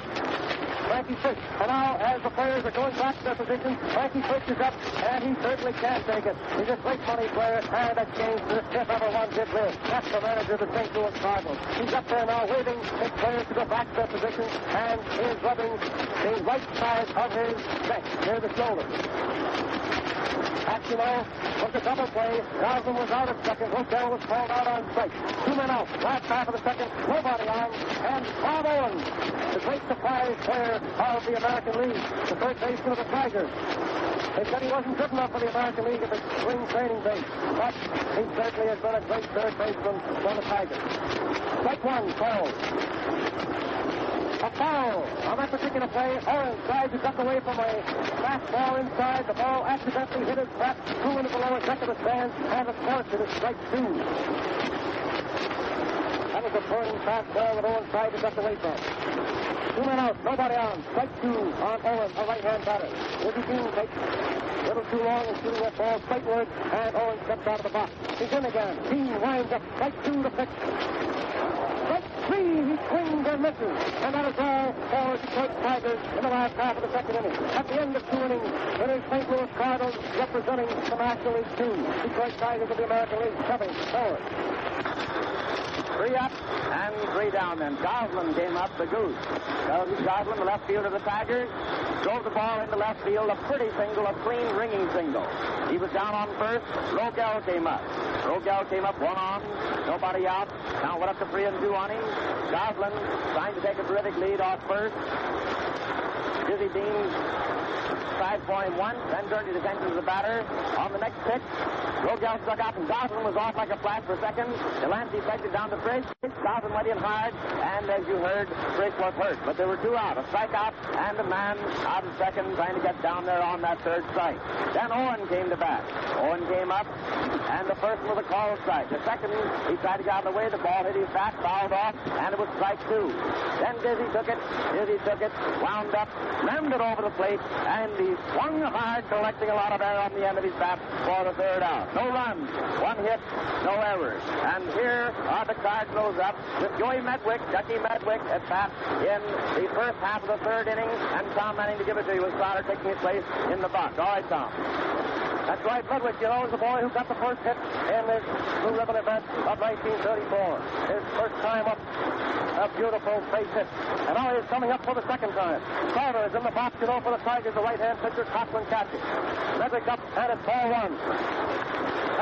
Speaker 2: Frankie Fish. And now, as the players are going back to their positions, Frankie Fish is up, and he certainly can't take it. He's a great money player, and a gangster, if ever one did live. That's the manager of the St. Louis Cardinals. He's up there now waiting his players to go back to their positions, and he is rubbing the right side of his neck near the shoulder. That, you know, was a double play. Goslin was out at second. Rogel was called out on strike. 2 men out. Last half of the second. Nobody on. And Bob Owen, the great surprise player of the American League, the third baseman of the Tigers. They said he wasn't good enough for the American League at the spring training base, but he certainly has been a great third baseman for the Tigers. Strike one called. A foul on that particular play. Owen tries to duck away from a fastball inside. The ball accidentally hit his bat, threw into the lower deck of the stands, and of course it is strike two. That was a burning fastball that Owen tried to duck away from. 2 men out, nobody on. Strike two on Owen, a right-hand batter. Dizzy Dean takes a little too long and shooting that ball straightward, and Owen steps out of the box. He's in again. Dean winds up. Strike two to pitch. Strike three, he swings and misses. And that is all for Detroit Tigers in the last half of the second inning. At the end of 2 innings, it is St. Louis Cardinals representing the National League 2. Detroit Tigers of the American League 7 forward.
Speaker 1: 3 up and 3 down then. Goslin came up, the goose. Goslin, the left fielder of the Tigers, drove the ball into left field, a pretty single, a clean, ringing single. He was down on first. Rogel came up. Rogel came up, 1 on, nobody out. Now went up to 3-2 on him. Goslin trying to take a terrific lead off first. Dizzy Dean tried for him once, then turned his attention to the batter. On the next pitch, Rogel struck out, and Goslin was off like a flash for second. Delancey flexed it down to Frisch. Goslin went in hard, and as you heard, Frisch was hurt. But there were two out, a strikeout, and a man out of second trying to get down there on that third strike. Then Owen came to bat. Owen came up, and the first was a called strike. The second, he tried to get out of the way. The ball hit his bat, fouled off, and it was strike two. Then Dizzy took it, wound up, rammed it over the plate, and he swung hard, collecting a lot of air on the end of his bat for the third out. No runs, one hit, no errors. And here are the Cardinals up with Joey Medwick, Ducky Medwick at bat in the first half of the third inning, and Tom Manning to give it to you with Stoddard taking his place in the box. All right, Tom.
Speaker 2: That's right, Medwick, you know, is the boy who got the first hit in this Blue Ribbon event of 1934. His first time up, a beautiful base hit. And now he's coming up for the second time. Carter is in the box, you know, for the Tigers, the right-hand pitcher, Cochran catches. Medwick up, and it's ball one.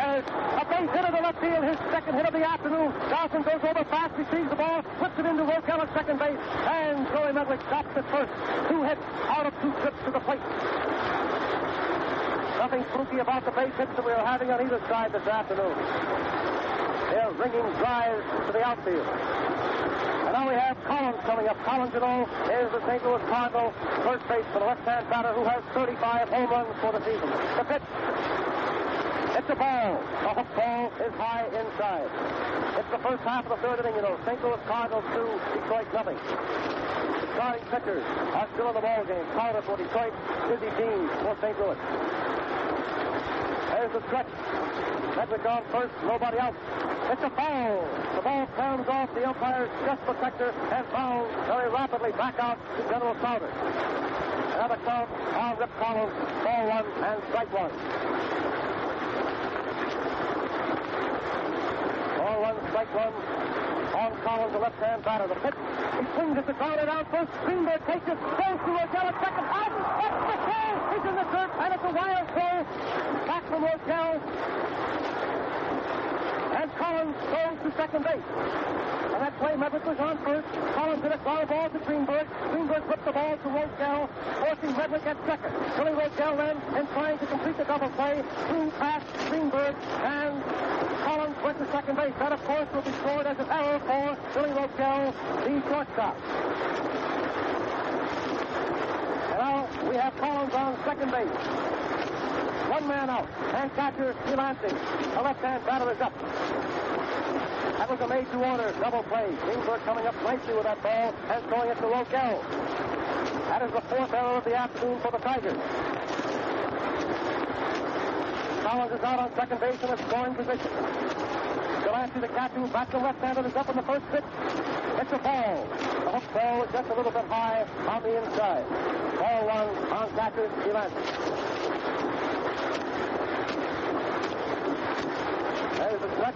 Speaker 2: There's a base hit of the left field, his second hit of the afternoon. Dawson goes over fast, receives the ball, puts it into Rogel at second base, and Joey Medwick stops at first. Two hits out of two trips to the plate. Nothing spooky about the base hits that we are having on either side this afternoon. They're ringing drives to the outfield. And now we have Collins coming up. Collins, you know, is the St. Louis Cardinals first baseman, the left-hand batter who has 35 home runs for the season. The pitch. It's a ball. The hook ball is high inside. It's the first half of the third inning, you know. St. Louis Cardinals 2, Detroit nothing. The starting pitchers are still in the ball game. Carter for Detroit, Dizzy Dean for St. Louis. There's the stretch. Medwick on first, nobody out. It's a foul. The ball comes off the umpire's chest protector and bounds very rapidly back out to General Crowder. Another count on Rip Collins, ball one and strike one. Ball one, strike one on Collins, the left-hand batter. The pitch. He swings at the Crowder down first. Greenberg takes it, goes to Rogel at second. Out! It's the throw! He's in the dirt, and it's a wild throw. Back from Rogel. And Collins goes to second base. And that play, Medwick was on first. Collins hit a ground ball to Greenberg. Greenberg flipped the ball to Rogel, forcing Medwick at second. Killing Rogel then, and trying to complete the double play. Threw past Greenberg, and Collins went to second base. That, of course, will be scored as an error for Billy Rogel, the shortstop. And now we have Collins on second base. One man out, and catcher Delancey. The left-hand batter is up. That was a made-to-order double play. Greenberg coming up nicely with that ball and throwing it to Rogel. That is the fourth error of the afternoon for the Tigers. Collins is out on second base in a scoring position. Delancey, the catcher, back to left-hander, is up in the first pitch. It's a ball. The hook ball is just a little bit high on the inside. Ball one on catcher Delancey. There's the stretch.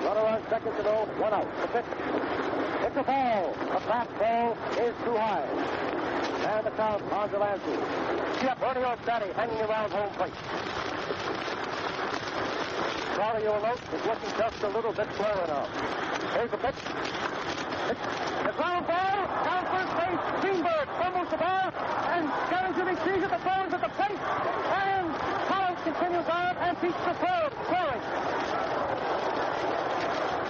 Speaker 2: Runner on second to go, one out. The pitch. It's a ball. The fastball is too high. And the count on Delancey. Chip, Ernie O'Stady hanging around home plate. Crowder, you'll note, is looking just a little bit slower now. Here's the pitch. The ground ball, down first base. Greenberg fumbles the ball, and Carringer receives it, the throw is at the plate, and Collins continues on and beats the throw, scoring.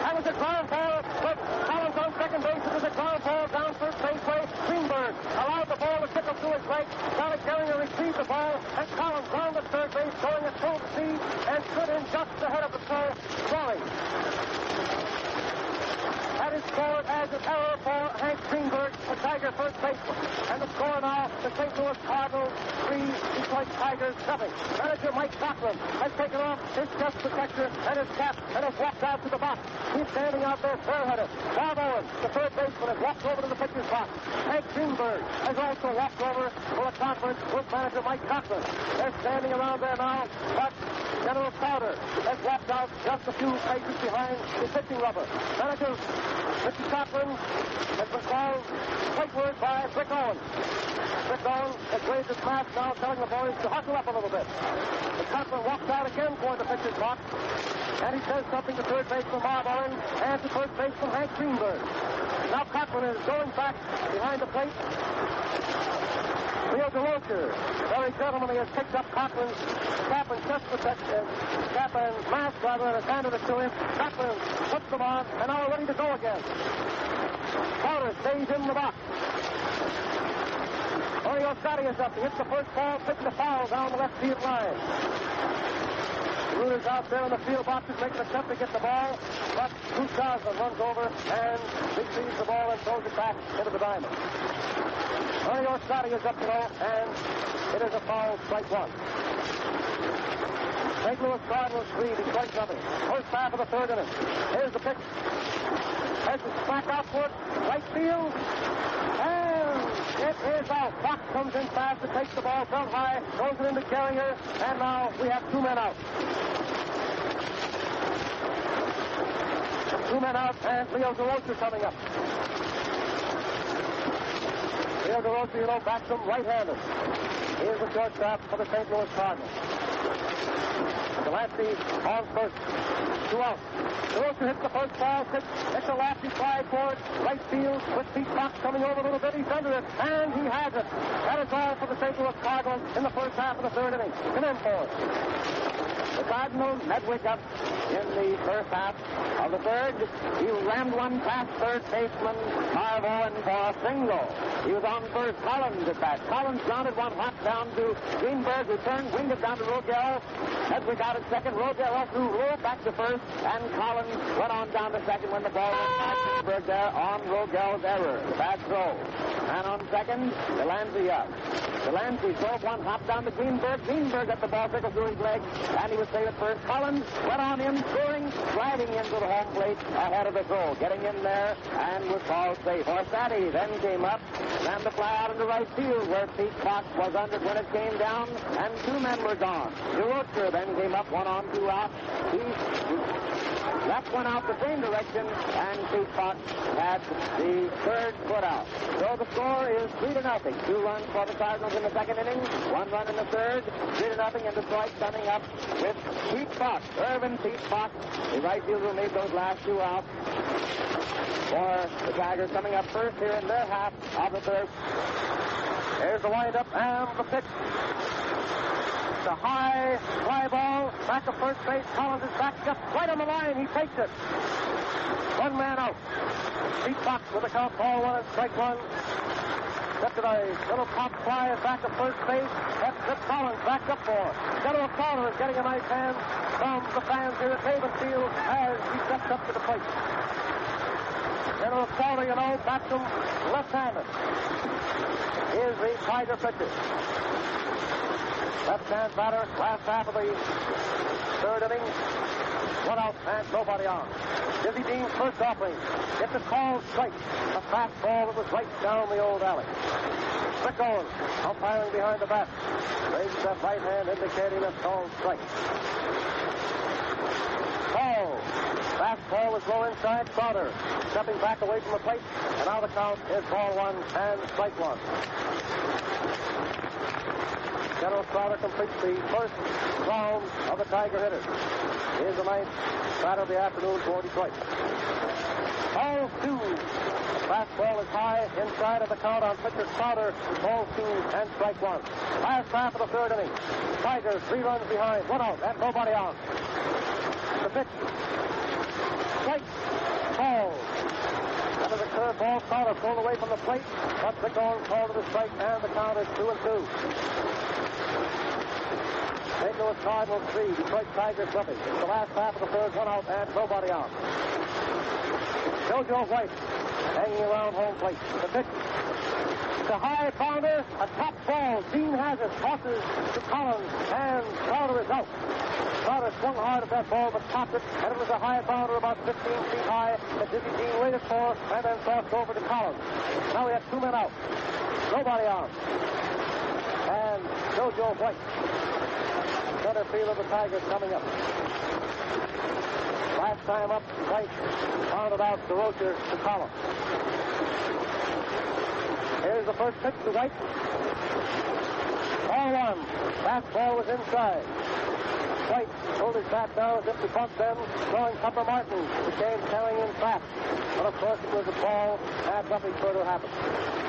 Speaker 2: That was a ground ball, but Collins on second base. It was a ground ball down first baseway. Greenberg allowed the ball to trickle through his leg. Charlie Carringer retrieved the ball, and Collins round the third base, going at full speed, and stood in just ahead of the throw, scoring. That is scored as an error for Hank Greenberg, the Tiger first baseman. And the score now, the St. Louis Cardinals 3, Detroit Tigers 7. Manager Mike Cochran has taken off his chest protector and his cap and has walked out to the box. He's standing out there bareheaded. Bob Owen, the third baseman, has walked over to the pitcher's box. Hank Greenberg has also walked over for a conference with manager Mike Cochran. They're standing around there now, but General Crowder has walked out just a few paces behind the pitching rubber. Manager Mr. Cochran has been called plateward by Brick Owen. Brick Owen has raised his mask now, telling the boys to hustle up a little bit. The Cochran walks out again toward the pitcher's box, and he says something to third baseman Bob Owen and to first baseman Hank Greenberg. Now Cochran is going back behind the plate. Field to Rocher. Very gentlemanly has picked up Cochran's cap and chest protection. Cap and mask, rather, and has handed it to him. Cochran puts them on, and now ready to go again. Carter stays in the box. Oreo Scotty is up. He hits the first ball, pitches a foul down the left field line. Ruder's out there in the field boxes making an attempt to get the ball, but Gustafson runs over and receives the ball and throws it back into the diamond. Oreo Scotty is up below, and it is a foul, strike one. St. Louis Cardinals 3, Detroit nothing. First half of the third inning. Here's the pitch. Here's the smack outward, right field, and it is out. Fox comes in fast to take the ball, felt high, throws it into Carrier, and now we have two men out. Two men out, and Leo DeRocher coming up. Leo DeRocher, you know, backs him right-handed. Here's the shortstop for the St. Louis Cardinals. Delancey on first. Two out. DeRocher hits the first ball, hits a lefty fly toward right field with Pete Fox coming over a little bit. He's under it, and he has it. That is all for the St. Louis Cardinals in the first half of the third inning. Come in for it. The Cardinals, Medwick up in the first half of the third. He rammed one past third baseman Marvo and for a single. He was on first. Collins at bat. Collins grounded one hot down to Greenberg, who turned, winged it down to Rogel. Medwick out at second. Rogel threw Rowe back to first, and Collins went on down to second when the ball went by Greenberg there on Rogel's error. The bad throw. And on second, Delancey up. Delancey drove one hop down to Greenberg. Greenberg got the ball tickled through his leg, and he was safe at first. Collins went on in, scoring, sliding into the home plate ahead of the throw, getting in there, and was called safe. Orsatti then came up, ran the fly out into right field, where Pete Fox was under when it came down, and two men were gone. DeRocher then came up, 1 on, 2 out. He left one out the same direction, and Pete Fox had the third put out. So the score is 3-0. 2 runs for the Cardinals in the second inning, 1 run in the third, 3-0, and Detroit coming up with Pete Fox, Irvin Pete Fox, the right fielder who made those last 2 outs for the Tigers, coming up first here in their half of the third. Here's the windup and the pitch. It's a high fly ball, back to first base. Collins is back just right on the line. He takes it. 1 man out. Pete Fox with the count, ball 1 and strike 1. Lifted a little pop fly back to first base. That's Collins back up for. General Calder is getting a nice hand from the fans here at Navin Field as he steps up to the plate. General Calder, you know, bats him left-handed. Here's the Tiger pitcher. Left-hand batter, last half of the third inning. 1 out and nobody on. Dizzy Dean's first offering. It's a called strike. A fastball that was right down the old alley. Strickland umpiring behind the bat. Raises that right hand indicating a called strike. Call. Fastball is low inside. Crowder stepping back away from the plate. And now the count is ball 1 and strike 1. General Crowder completes the first round of the Tiger hitters. Here's the ninth batter of the afternoon for Detroit. Ball 2. Fastball is high inside of the count on pitcher Crowder. Ball 2 and strike 1. Last half of the third inning. Tigers 3 runs behind. 1 out and nobody on. The pitch. Strike. Ball. That is a curve ball. Crowder pulled away from the plate. But the goal called to the strike, and the count is 2-2. St. Louis Cardinals 3, Detroit Tigers nothing. It's the last half of the third, 1 out and nobody on. JoJo White hanging around home plate. The pitch. It's a high pounder, a top ball. Dean has it, tosses to Collins, and Crowder is out. Crowder swung hard at that ball, but popped it, and it was a high pounder about 15 feet high that Dizzy Dean waited for, and then tossed over to Collins. Now we have 2 men out. Nobody on. And JoJo White, center field of the Tigers, coming up. Last time up, White pounded out DeRocher to Collins. Here's the first pitch to White. Ball 1. Fastball was inside. White pulled his bat down as if to bunt them, throwing Papa Martin, who came carrying in fast. But of course it was a ball, and nothing further happened.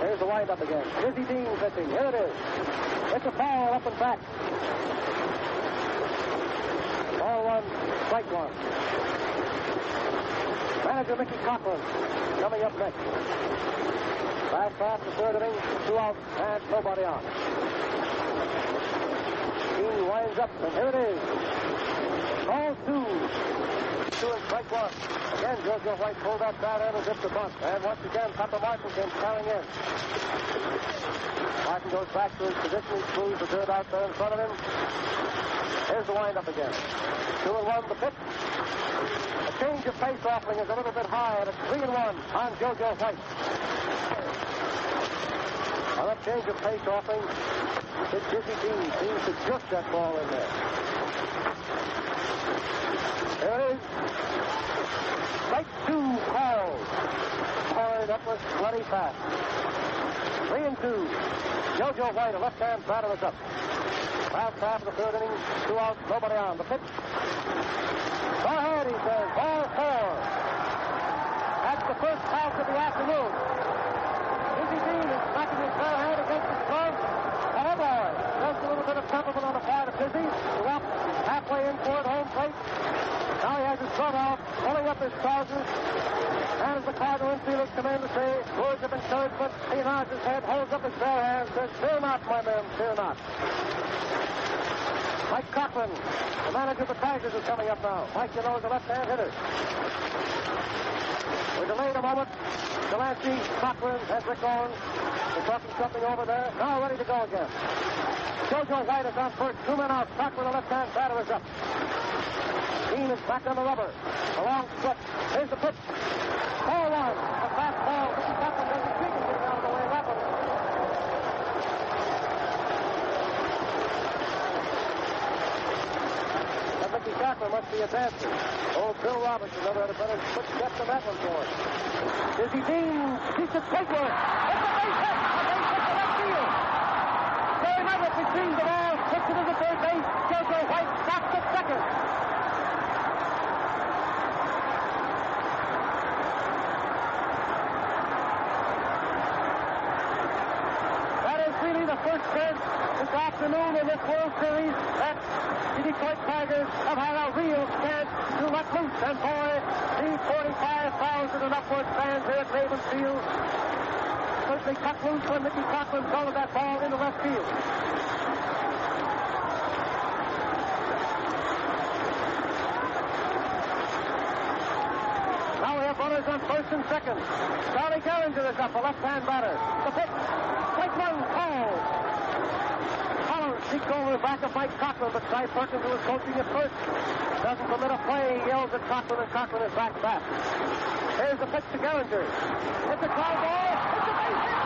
Speaker 2: Here's the windup again. Dizzy Dean pitching. Here it is. It's a foul up and back. Ball one, strike one. Manager Mickey Cochran coming up next. Last half the third inning, 2 out and nobody on. Dean winds up, and here it is. Ball 2. 2 and strike one. Again, Jojo White pulled that bat in as if to bunt. And once again, Papa Martin came carrying in. Martin goes back to his position. He screws the dirt out there in front of him. Here's the windup again. 2-1 the pitch. A change of pace offering is a little bit high, and it's 3-1 on Jojo White. On that change of pace offering, it's Dizzy Dean seems to juke that ball in there. There it is. Strike 2 called. Powered up was bloody fast. 3-2. Jojo White, a left-hand batter, is up. Last half of the third inning, 2 outs, nobody on. The pitch. Go ahead, he says. Ball 4. That's the first pass of the afternoon. Dizzy Dean is smacking his bare hand against his glove. Oh, boy. Just a little bit of temperament on the part of Dizzy. Up halfway in toward home plate. Now he has his glove out, pulling up his trousers. And as the Cardinal infielders come in to say words of encouragement, he nods his head, holds up his bare hand, says, "Fear not, my men, fear not." Mike Cochran, the manager of the Tigers, is coming up now. Mike, you know, is a left-hand hitter. We're delayed a moment. Delancey, Cochran, and Rick Owens. They're talking something over there. Now ready to go again. Jojo White is on first. 2 men out. Cochran, the left-hand batter, is up. Dean is back on the rubber. A long stretch. Here's the pitch. Ball 1. A fastball. Mickey Cochran doesn't see him get out of the way rapidly. Mickey Cochran must be a dancer. Old Bill Robertson never had a better quick step than that one for him. Dizzy Dean keeps it take one. It's a base hit. A base hit to left field. Terry Maverick retrieves the ball, puts it to the third base. Jojo White stops at second. That is really the first chance this afternoon in this World Series that the Detroit Tigers have had a real chance to let loose. And boy, the 45,000 and upward fans here at Navin Field certainly cut loose when Mickey Cochran thrown that ball into left field. Now we have runners on first and second. Charlie Gehringer is up, a left-hand batter. The pitch, strike 1 called. Seeks over the back of Mike Cochran, but Cy Perkins, who was coaching at first, doesn't permit a play. He yells at Cochran, and Cochran is back fast. Here's the pitch to Gehringer. It's a foul ball. It's a base hit.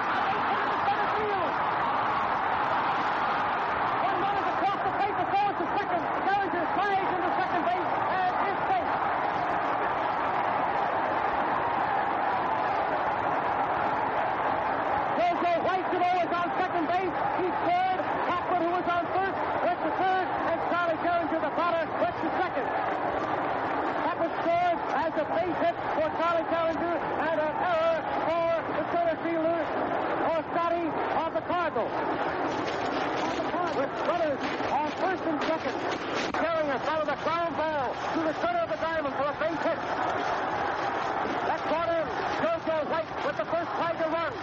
Speaker 2: Center field. One run is across the plate to forward to second. Gehringer slides into second base and is safe. Jojo White, you know, is on second base. He scored. Cochran, who was on first, went to third, and Charlie Gehringer, the batter, went to second. That was scored as a base hit for Charlie Gehringer and an error for the center fielder, Orsatti of the Cardinals. With runners on first and second, Gehringer followed a ground ball to the center of the diamond for a base hit. That's brought in Jojo White with the first Tiger run.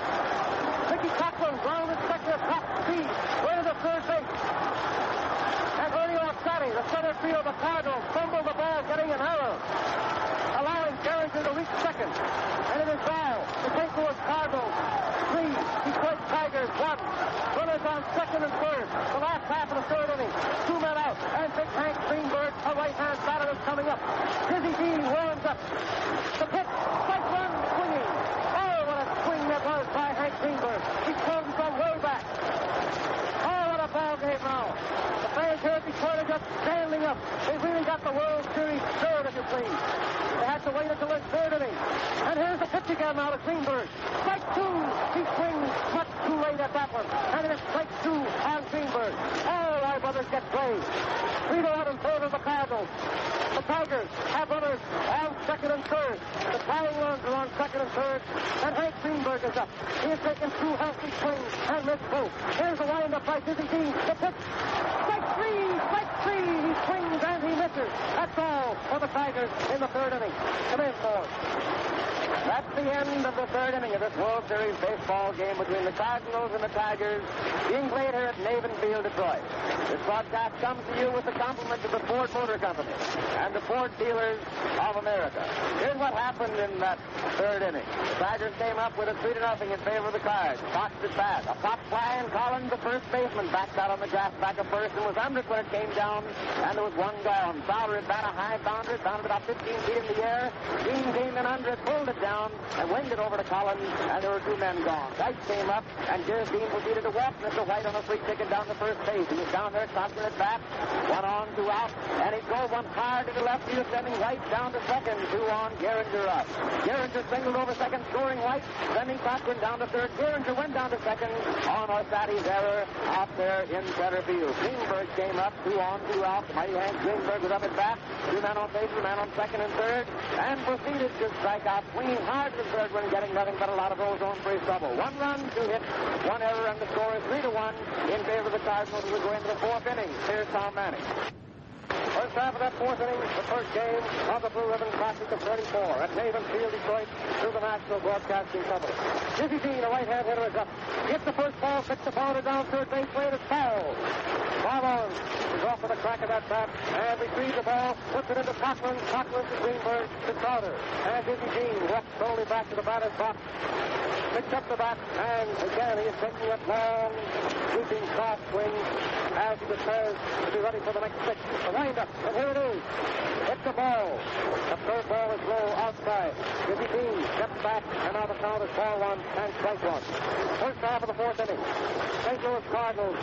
Speaker 2: Mickey Cochran grounded second, top speed, way to the third base. And Ernie Orsatti, the center field of the Cardinals, fumbled the ball, getting an error, allowing Gehringer to reach second. And it is foul. The St. Louis Cardinals 3, Detroit Tigers 1. Runners on second and third. The last half of the third inning. 2 men out. And Big Hank Greenberg, a right-hand batter, is coming up. Dizzy Dean warms up. The pitch, strike 1, swinging. Oh, what a swing that was by Hank Greenberg. He comes from way back. Oh, what a ball game now. The fans here at Detroit are just standing up. They've really got the World Series stirred, if you please. They had to wait until the third inning. And here's the pitch again now to Greenberg. Strike 2. He swings much too late at that one. And it is strike 2 on Greenberg. All right, brothers. Tigers get played. 3-1 in favor of the Cardinals. The Tigers have runners on second and third. The tying runs are on second and third. And Hank Greenberg is up. He has taken 2 healthy swings and missed both. Here's the windup by Dizzy Dean. The pitch. Strike three! He swings and he misses. That's all for the Tigers in the third inning. Come in, Ford.
Speaker 1: That's the end of the third inning of this World Series baseball game between the Cardinals and the Tigers, being played here at Navin Field, Detroit. This broadcast comes to you with the compliments of the Ford Motor Company and the Ford dealers of America. Here's what happened in that third inning. The Tigers came up with a 3-0 in favor of the Cards. Fox at bat. A pop fly, and Collins, the first baseman, backed out on the grass back of first and was under when it came down, and there was one gone. Fowler had bat a high boundary, bounded about 15 feet in the air. Dean came in under it, pulled it down, and winged it over to Collins, and there were 2 men gone. Dyke came up, and Dean proceeded to walk Mr. White on a free ticket down to first base. He was down there, Cochran at bat, 1 on, 2 out, and he drove one hard to the left field, sending White down to second, 2 on, Gehringer up. Gehringer singled over second, scoring White, sending Cochran down to third. Gehringer went down to second on Orsatti's error out there in center field. Greenberg came up, 2 on, 2 out. The mighty Hank Greenberg was up at bat, 2 men on base, 1 man on second and third, and proceeded to strike out, swinging hard to the third one, getting nothing but a lot of ozone for his double. 1 run, 2 hits, 1 error, and the score is 3-1 in favor of the Cardinals as we go into the 4th inning. Here's Tom Manning.
Speaker 2: First half of that 4th inning, the first game of the Blue Ribbon Classic of 34 at Navin Field, Detroit, through the National Broadcasting Company. Dizzy Dean, a right-hand hitter, is up. Hits the first ball, picks the ball down third base lane, it's foul. Marlon is off with a crack of that bat and retrieves the ball, puts it into Cochran. Cochran to Greenberg to Crowder. And Dizzy Dean walks slowly back to the batter's box. Picks up the bat, and again he is taking that long, sweeping cross swing as he prepares to be ready for the next pitch. The windup, and here it is. Hits the ball. The third ball is low outside. Dizzy Dean steps back, and now the count is ball 1 and strike 1. First half of the 4th inning. St. Louis Cardinals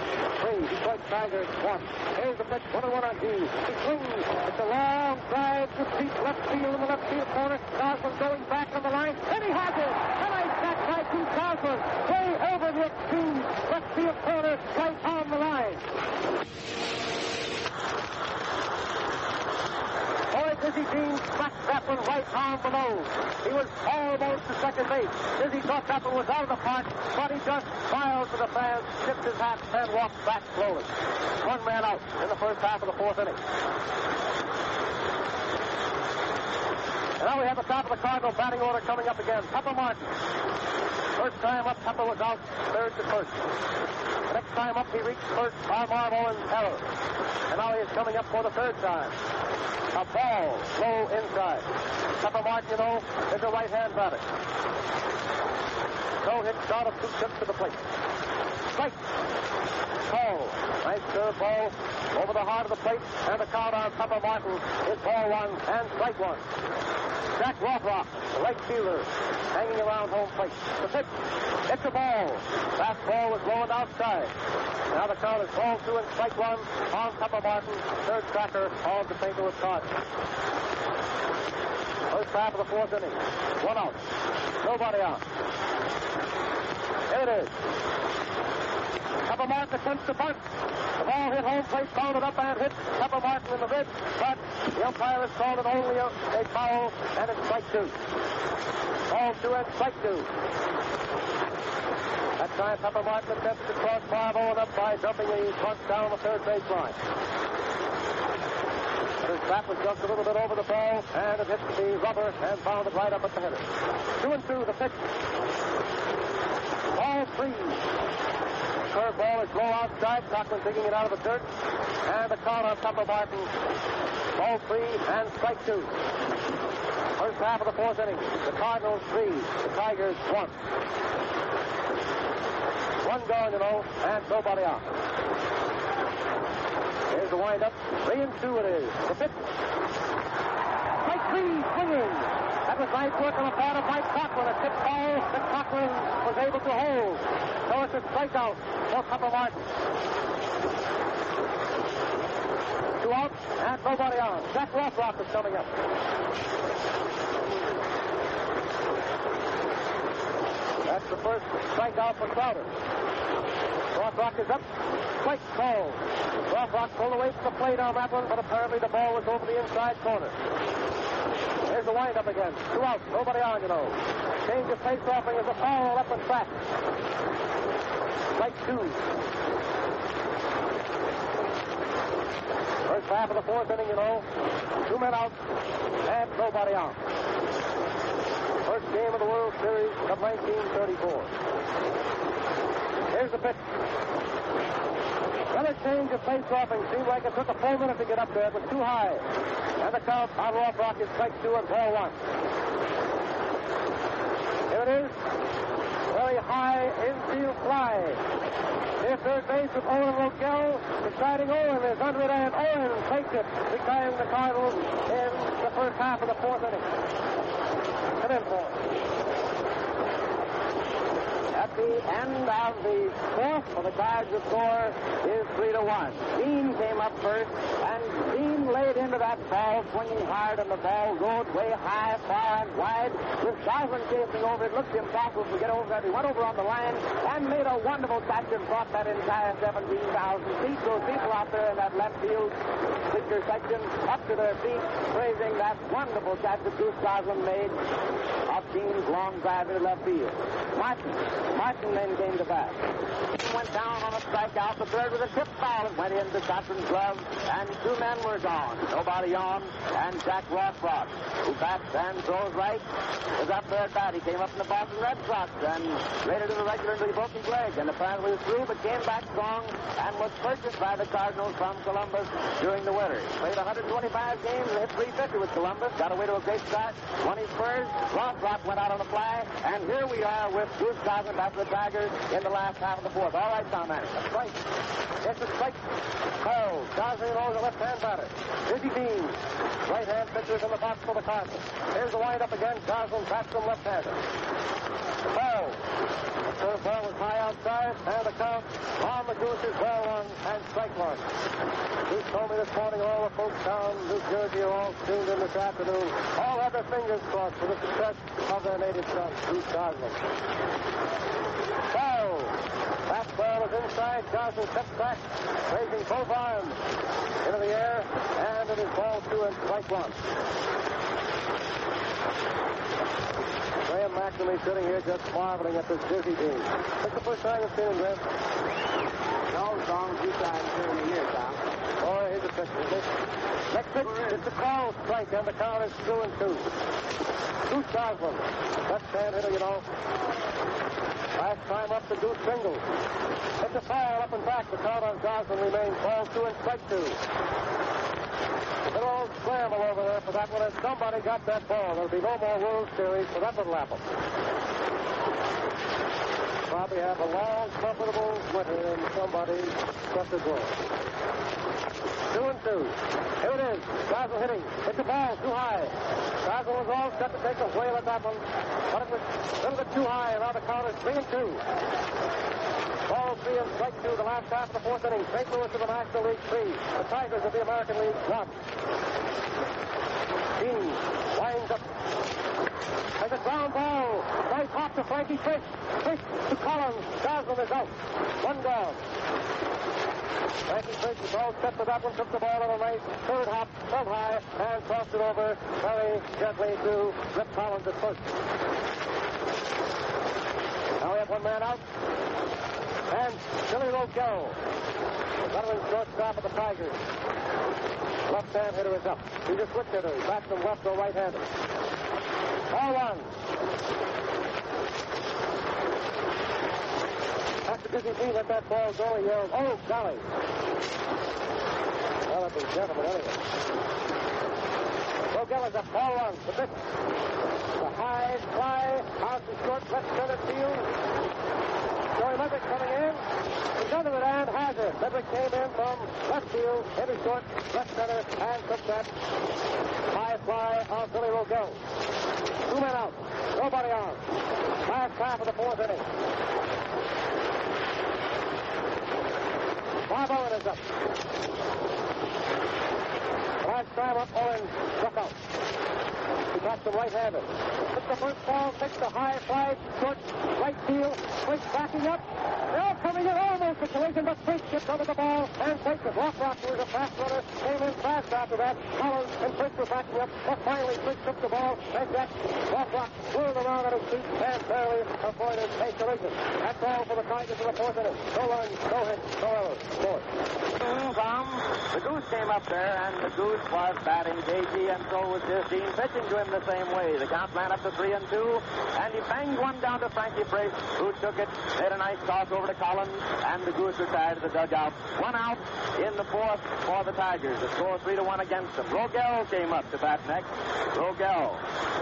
Speaker 2: 3, Detroit Tigers 1. Here's the pitch, 1-1 on Dean. He swings. It's a long drive to deep left field in the left field corner. Cosman going back on the line, and he has it. A nice catch by Keith Cosman. Way over the extreme left field corner, right on the line. Boy, Dizzy Dean smacked that one right on the nose. He was almost to second base. Dizzy thought that one was out of the park, but he just smiled to the fans, tipped his hat, and walked back slowly. 1 man out in the first half of the 4th inning. And now we have the top of the Cardinal batting order coming up again. Pepper Martin. First time up, Pepper was out, third to first. The next time up, he reached first by Marvel and error. And now he is coming up for the 3rd time. A ball low inside. Pepper Martin, you know, is a right-hand batter. No hit shot of 2 trips to the plate. Strike. Call. Nice curve ball over the heart of the plate, and the count on Pepper Martin is ball 1 and strike 1. Jack Rothrock, the right fielder, hanging around home plate. The pitch. It's a ball. Fastball was blowing outside. Now the count is ball 2 and strike 1 on Pepper Martin, 3rd tracker of the St. Louis Cardinals. First half of the 4th inning. 1 out. Nobody out. Here it is. Pepper Martin attempts to bunt. The ball hit home plate, bounded up and hit Pepper Martin in the ribs, but the umpire has called it only a foul, and it's strike 2. Ball 2 and strike 2. That time Pepper Martin attempted to cross 5-0 up by dumping a bunt down the third baseline. But his bat was just a little bit over the ball, and it hit the rubber and bounded right up at the header. 2-2, the pitch. Ball 3. Curveball is low outside. Cochran digging it out of the dirt. And the count on Pepper Martin. Ball 3 and strike 2. First half of the 4th inning. The Cardinals 3. The Tigers 1. 1 gone, you know, and nobody out. Here's the windup. 3-2 it is. The pitch. Strike 3, swinging. That was nice work on the part of Mike Cochran. A tip ball that Cochran was able to hold. So it's a strikeout for Pepper Martin. 2 out and nobody on. Jack Rothrock is coming up. That's the first strikeout for Crowder. Rothrock is up. Strike called. Rothrock pulled away from the plate on that one, but apparently the ball was over the inside corner. Here's the windup again. 2 outs. Nobody on, you know. Change of face offering is a foul up and back. Strike 2. First half of the fourth inning, you know. 2 men out and nobody on. First game of the World Series of 1934. Here's the pitch. Another change of face offering. Seemed like it took a full minute to get up there. It was too high. And the count on Rothrock is strike 2 and ball 1. Here it is. Very high infield fly. Near third base with Owen Rogel. Deciding Owen is under it, and Owen takes it, retiring the Cardinals in the first half of the fourth inning. An import.
Speaker 1: At the end of the fourth, for the Cards, the score is 3-1. Dean came up first, and Dean laid into that ball, swinging hard, and the ball rode way high, far, and wide. With Goslin chasing over, it looked impossible to get over that. He went over on the line and made a wonderful catch and brought that entire 17,000 feet. Those people out there in that left field picture section up to their feet, praising that wonderful catch that Bruce Goslin made off Dean's long drive into left field. Martin then came to bat. He went down on a strikeout. The third was a tip foul. It went into Cotton's glove, and 2 men were gone. Nobody on, and Jack Rothrock, who bats and throws right, was up there at bat. He came up in the Boston Red Sox and rated to the regular into the broken leg, and apparently was through, but came back strong and was purchased by the Cardinals from Columbus during the winter. Played 125 games and hit 350 with Columbus. Got away to a great start. Won his Spurs. Rothrock went out on the fly, and here we are with Bruce Goslin back to the Tigers in the last half of the fourth. All right, Tom Manning.
Speaker 2: A strike. It's a strike. Oh, Goslin owes a left-hand batter. Dizzy Dean. Right-hand pitchers in the box for the Cardinals. Here's the windup again. Goslin bats from left-hander. Oh. The curveball was high outside, and the count on the goose is ball 1 and strike 1. He told me this morning all the folks down New Jersey are all tuned in this afternoon. All have their fingers crossed for the success of their native son, Bruce Goslin. Foul. That ball is inside. Goslin steps back, raising both arms into the air, and it is ball 2 and strike 1. Graham McNamee sitting here just marveling at this Dizzy Dean. It's the first time you've seen him, Graham?
Speaker 1: No, it's long a few times during the year, Tom.
Speaker 2: Oh, here's a pitch. Next pitch, it's a call strike, and the count is 2-2. Bruce Goslin, left-hand hitter, you know. Last time up, the Deuce single. It's a foul up and back. The count on Goslin remains ball 2 and strike 2. Little old scramble over there for that one, and somebody got that ball. There'll be no more World Series for that little apple. Probably have a long, comfortable winter, and somebody struck the goal. 2-2. Here it is. Goslin hitting. It's a ball too high. Goslin was all set to take a whale at that one, but it was a little bit too high, and now the count is 3-2. Ball 3 and strike 2, the last half of the fourth inning. St. Louis of the National League 3. The Tigers of the American League 1. Dean winds up. There's a ground ball. Right hop to Frankie Fish. Fish to Collins. Goslin is out. 1 down. Frankie Fish is all set for that one. Took the ball on a nice third hop, held high, and tossed it over very gently to Rip Collins at first. Now we have 1 man out. And Billy Rogel, the veteran shortstop of the Tigers. Left-hand hitter is up. He's a switch hitter. He bats from left or right-handed. Ball 1. After Dizzy Dean let that ball go, he yelled, "Oh, golly." Well, it was gentlemen anyway. Rogel is up. Ball 1. The pitch. The high fly out to short left center field. Joey Medrick coming in. He's under it and has it. Medrick came in from left field, into short, left center, and took that high fly of Billy Rogel. 2 men out. Nobody on. Last half of the fourth inning. Bob Owen is up. Last time up, Owen struck out. He got them right-handed. Took the first ball, takes the high fly, short, right field. Quick backing up. They're all coming in almost a collision, but Frisch gets under the ball and takes it. Rothrock, who was a fast runner, came in fast after that. Collins and Frisch were backing up, but finally Frisch took the ball, and Jack Rothrock whirled around at his feet and barely avoided a collision. That's all for the Tigers in the fourth inning. No runs, no hits, no errors. Fourth.
Speaker 1: The Goose came up there, and the Goose was batting cagey, and so was Dean pitching to him the same way. The count ran up to 3-2, and he banged one down to Frankie Brace, who took it, made a nice toss over to Collins, and the Goose retired to the dugout. One out in the fourth for the Tigers. The score 3-1 against them. Rogel came up to bat next. Rogel,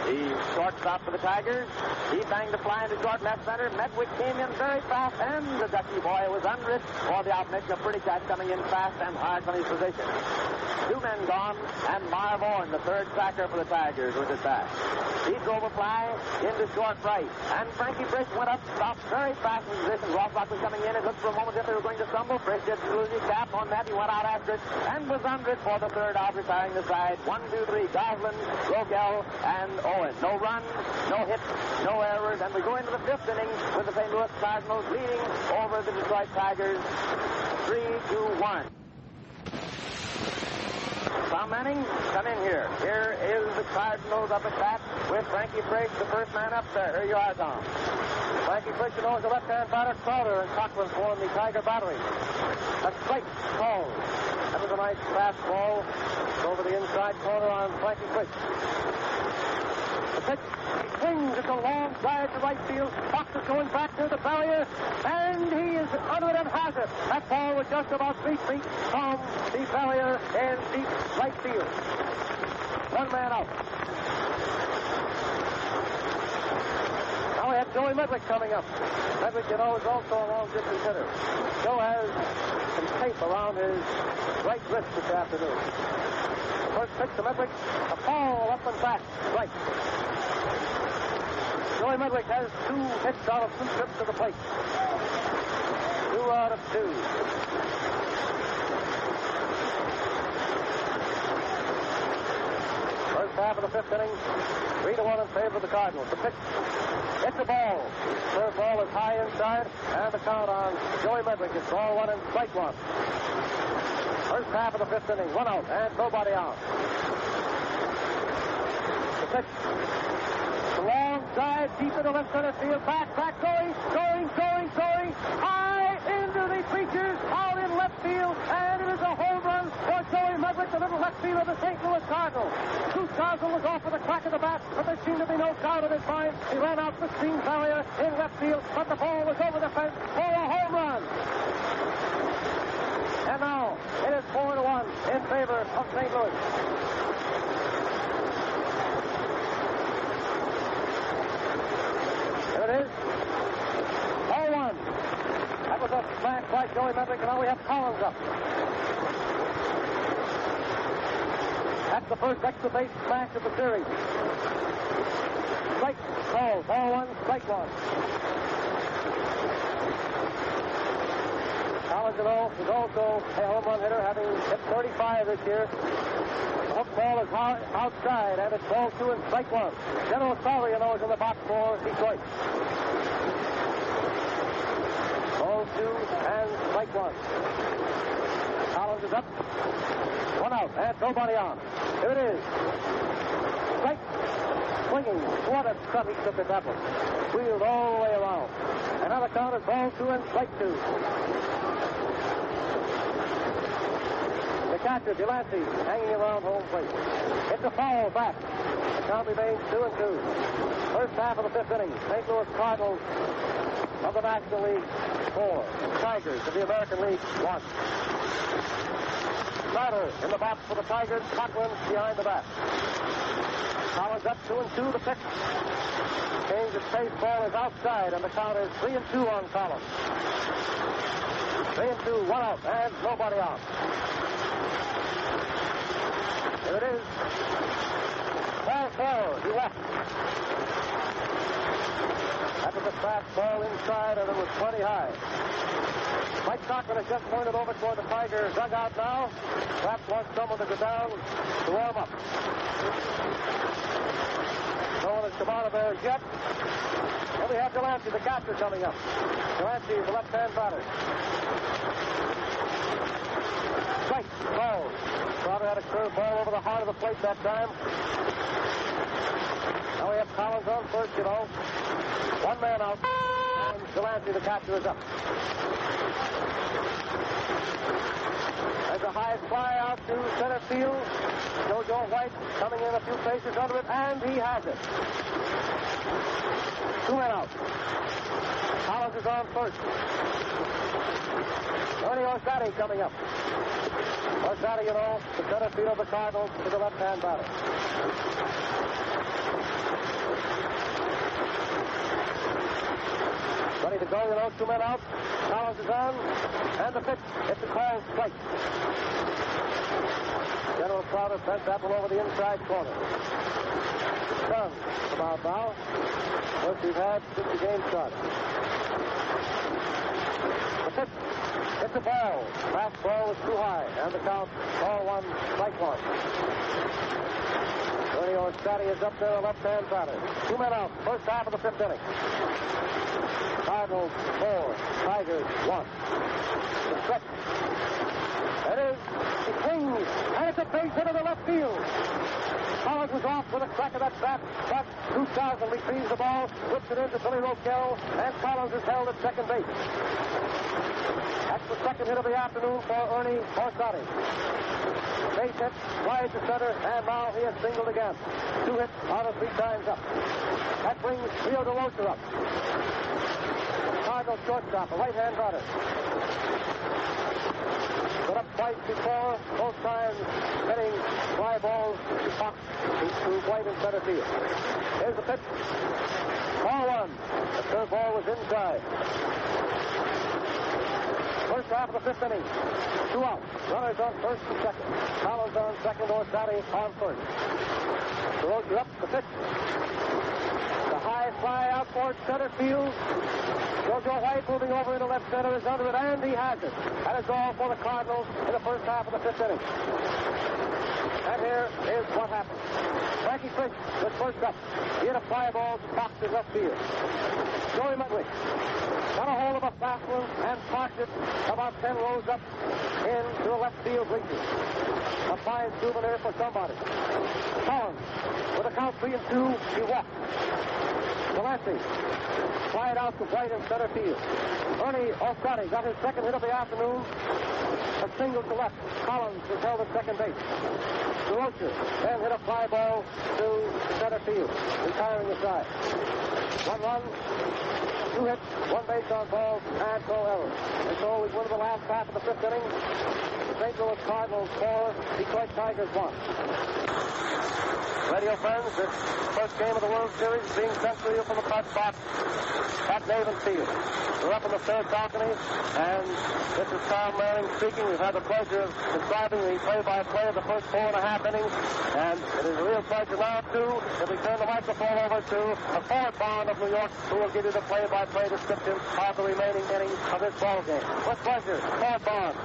Speaker 1: the shortstop for the Tigers. He banged the fly into short left center. Medwick came in very fast, and the Ducky boy was under it for the out, making a pretty catch, coming in fast and hard from his position. Two men gone, and Marv Owen, the third sacker for the Tigers, was at bat. He drove a fly into short right, and Frankie Frisch went up, stopped very fast in position. Rothrock was coming in. It looked for a moment as if they were going to stumble. Frisch did lose his cap on that. He went out after it and was under it for the third out, retiring the side. 1, 2, 3, Goslin, Rogel, and Owen. No runs, no hits, no errors, and we go into the fifth inning with the St. Louis Cardinals leading over the Detroit Tigers 3-1. Tom Manning, come in here. Here is the Cardinals up at bat with Frankie Frisch, the first man up there. Here you are, Tom.
Speaker 2: Frankie Frisch knows the left-hand batter, Crowder, and Cochran form the Tiger battery. A strike call. That was a nice fastball over the inside corner on Frankie Frisch. The pitch swings at the long drive to right field. Fox is going back to the barrier, and he is under it and has it. That ball was just about 3 feet from the barrier in deep right field. One man out. Now we have Joey Medwick coming up. Medwick, you know, is also a long-distance hitter. Joe has some tape around his right wrist this afternoon. First pitch to Medwick, a ball up and back, right. Joey Medwick has 2 hits out of 2 trips to the plate. 2 out of 2. First half of the fifth inning, 3-1 in favor of the Cardinals. The pitch, it's a ball. Third ball is high inside, and the count on Joey Medwick is ball 1 and strike 1. First half of the fifth inning, 1 out, and nobody out. The pitch. Long drive deep into left center field. Back, going. High into the bleachers, out in left field, and it is a home run for Joey Medwick, the little left fielder of the St. Louis Cardinals. Goose Goslin was off with a crack of the bat, but there seemed to be no doubt in his mind. He ran out the screen barrier in left field, but the ball was over the fence for a home run. And now it is 4-1 in favor of St. Louis. It is 0-1. That was a smash by Joey Medwick, and now we have Collins up. That's the first extra base smash of the series. Strike call, ball 1, strike 1. Collins, you know, is also a home run hitter, having hit 35 this year. The hook ball is outside, and it's ball 2 and strike 1. General Sauer, you know, is in the box for Detroit. Ball 2 and strike 1. Collins is up. 1 out, and nobody on. Here it is. Strike. Swinging. What a cut he took at that one. Wheeled all the way around. And now the count is ball 2 and strike 2. The catcher, Delancey, hanging around home plate. It's a foul back. The count remains 2-2. First half of the fifth inning. St. Louis Cardinals of the National League 4. Tigers of the American League 1. Snyder in the box for the Tigers. Cochran behind the bat. Collins up 2-2. The pitch. Change of pace. Ball is outside, and the count is 3-2 on Collins. 3-2. 1 out, and nobody out. Here it is. Ball, he left. That was a fast ball inside, and it was plenty high. Mike Cochran has just pointed over toward the Tiger dugout now. Perhaps wants someone to go down to warm up. No one has come out of there yet. Well, we have Delancey, the catcher, coming up. Delancey is the left-hand batter. Strike, ball. Crowder had a curve ball over the heart of the plate that time. Now we have Collins on first, you know. One man out. And Delancey, the catcher, is up. There's a high fly out to center field. JoJo White coming in a few paces under it, and he has it. 2 men out. Collins is on first. Ernie Orsatti coming up. Orsatti, you know, the center field of the Cardinals to the left-hand batter. Ready to go, you know, 2 men out. Collins is on, and the pitch. It's a called strike. General Crowder bent apple over the inside corner. Done about now. First we've had since the game started. The pitch. It's a ball. Fastball was too high, and the count, ball 1, strike 1. Ernie Orsatti is up there, a left-hand batter. 2 men out, first half of the 5th inning. Cardinals 4, Tigers 1. The stretch. It is. He swings, and it's a base hit to the left field. Collins was off with a crack of that bat, but 2000 retrieves the ball, whips it into Billy Roquel, and Collins is held at second base. That's the second hit of the afternoon for Ernie Orsatti. Base hit, wide to center, and now he has singled again. 2 hits out of 3 times up. That brings Rio DeLosa up. Cardinals shortstop, a right-hand batter. Put up twice before, both times hitting fly balls to Fox, to White in center field. Here's the pitch. Ball 1. The third ball was inside. First half of the 5th inning. 2 out. Runners on first and second. Collins on second, Orsatti on first. DeRosa up the pitch. The high fly out towards center field. JoJo White moving over into left center is under it, and he has it. That is all for the Cardinals in the first half of the 5th inning. And here is what happened. Frankie Fish was first up. He hit a fly ball to Fox in left field. Joey Mudwick got a hold of a fast one and parked it about 10 rows up into the left field bleachers. A fine souvenir for somebody. Collins, with a count 3 and 2, he walked. Delancey fly it out to White in center field. Ernie Orsatti got his second hit of the afternoon. A single to left. Collins was held at second base. DeRosa then hit a fly ball to center field, retiring the side. 1 run, 2 hits, 1 base on balls, and no errors. And so we win the last half of the 5th inning. The St. Louis Cardinals 4, Detroit Tigers 1. Radio friends, this first game of the World Series is being sent to you from the press box at Navin Field. We're up in the 3rd balcony, and this is Tom Manning speaking. We've had the pleasure of describing the play-by-play of the first 4.5 innings, and it is a real pleasure now, too, that we turn the microphone over to a forward bond of New York, who will give you the play-by-play description of the remaining innings of this ball game. With pleasure, forward bond.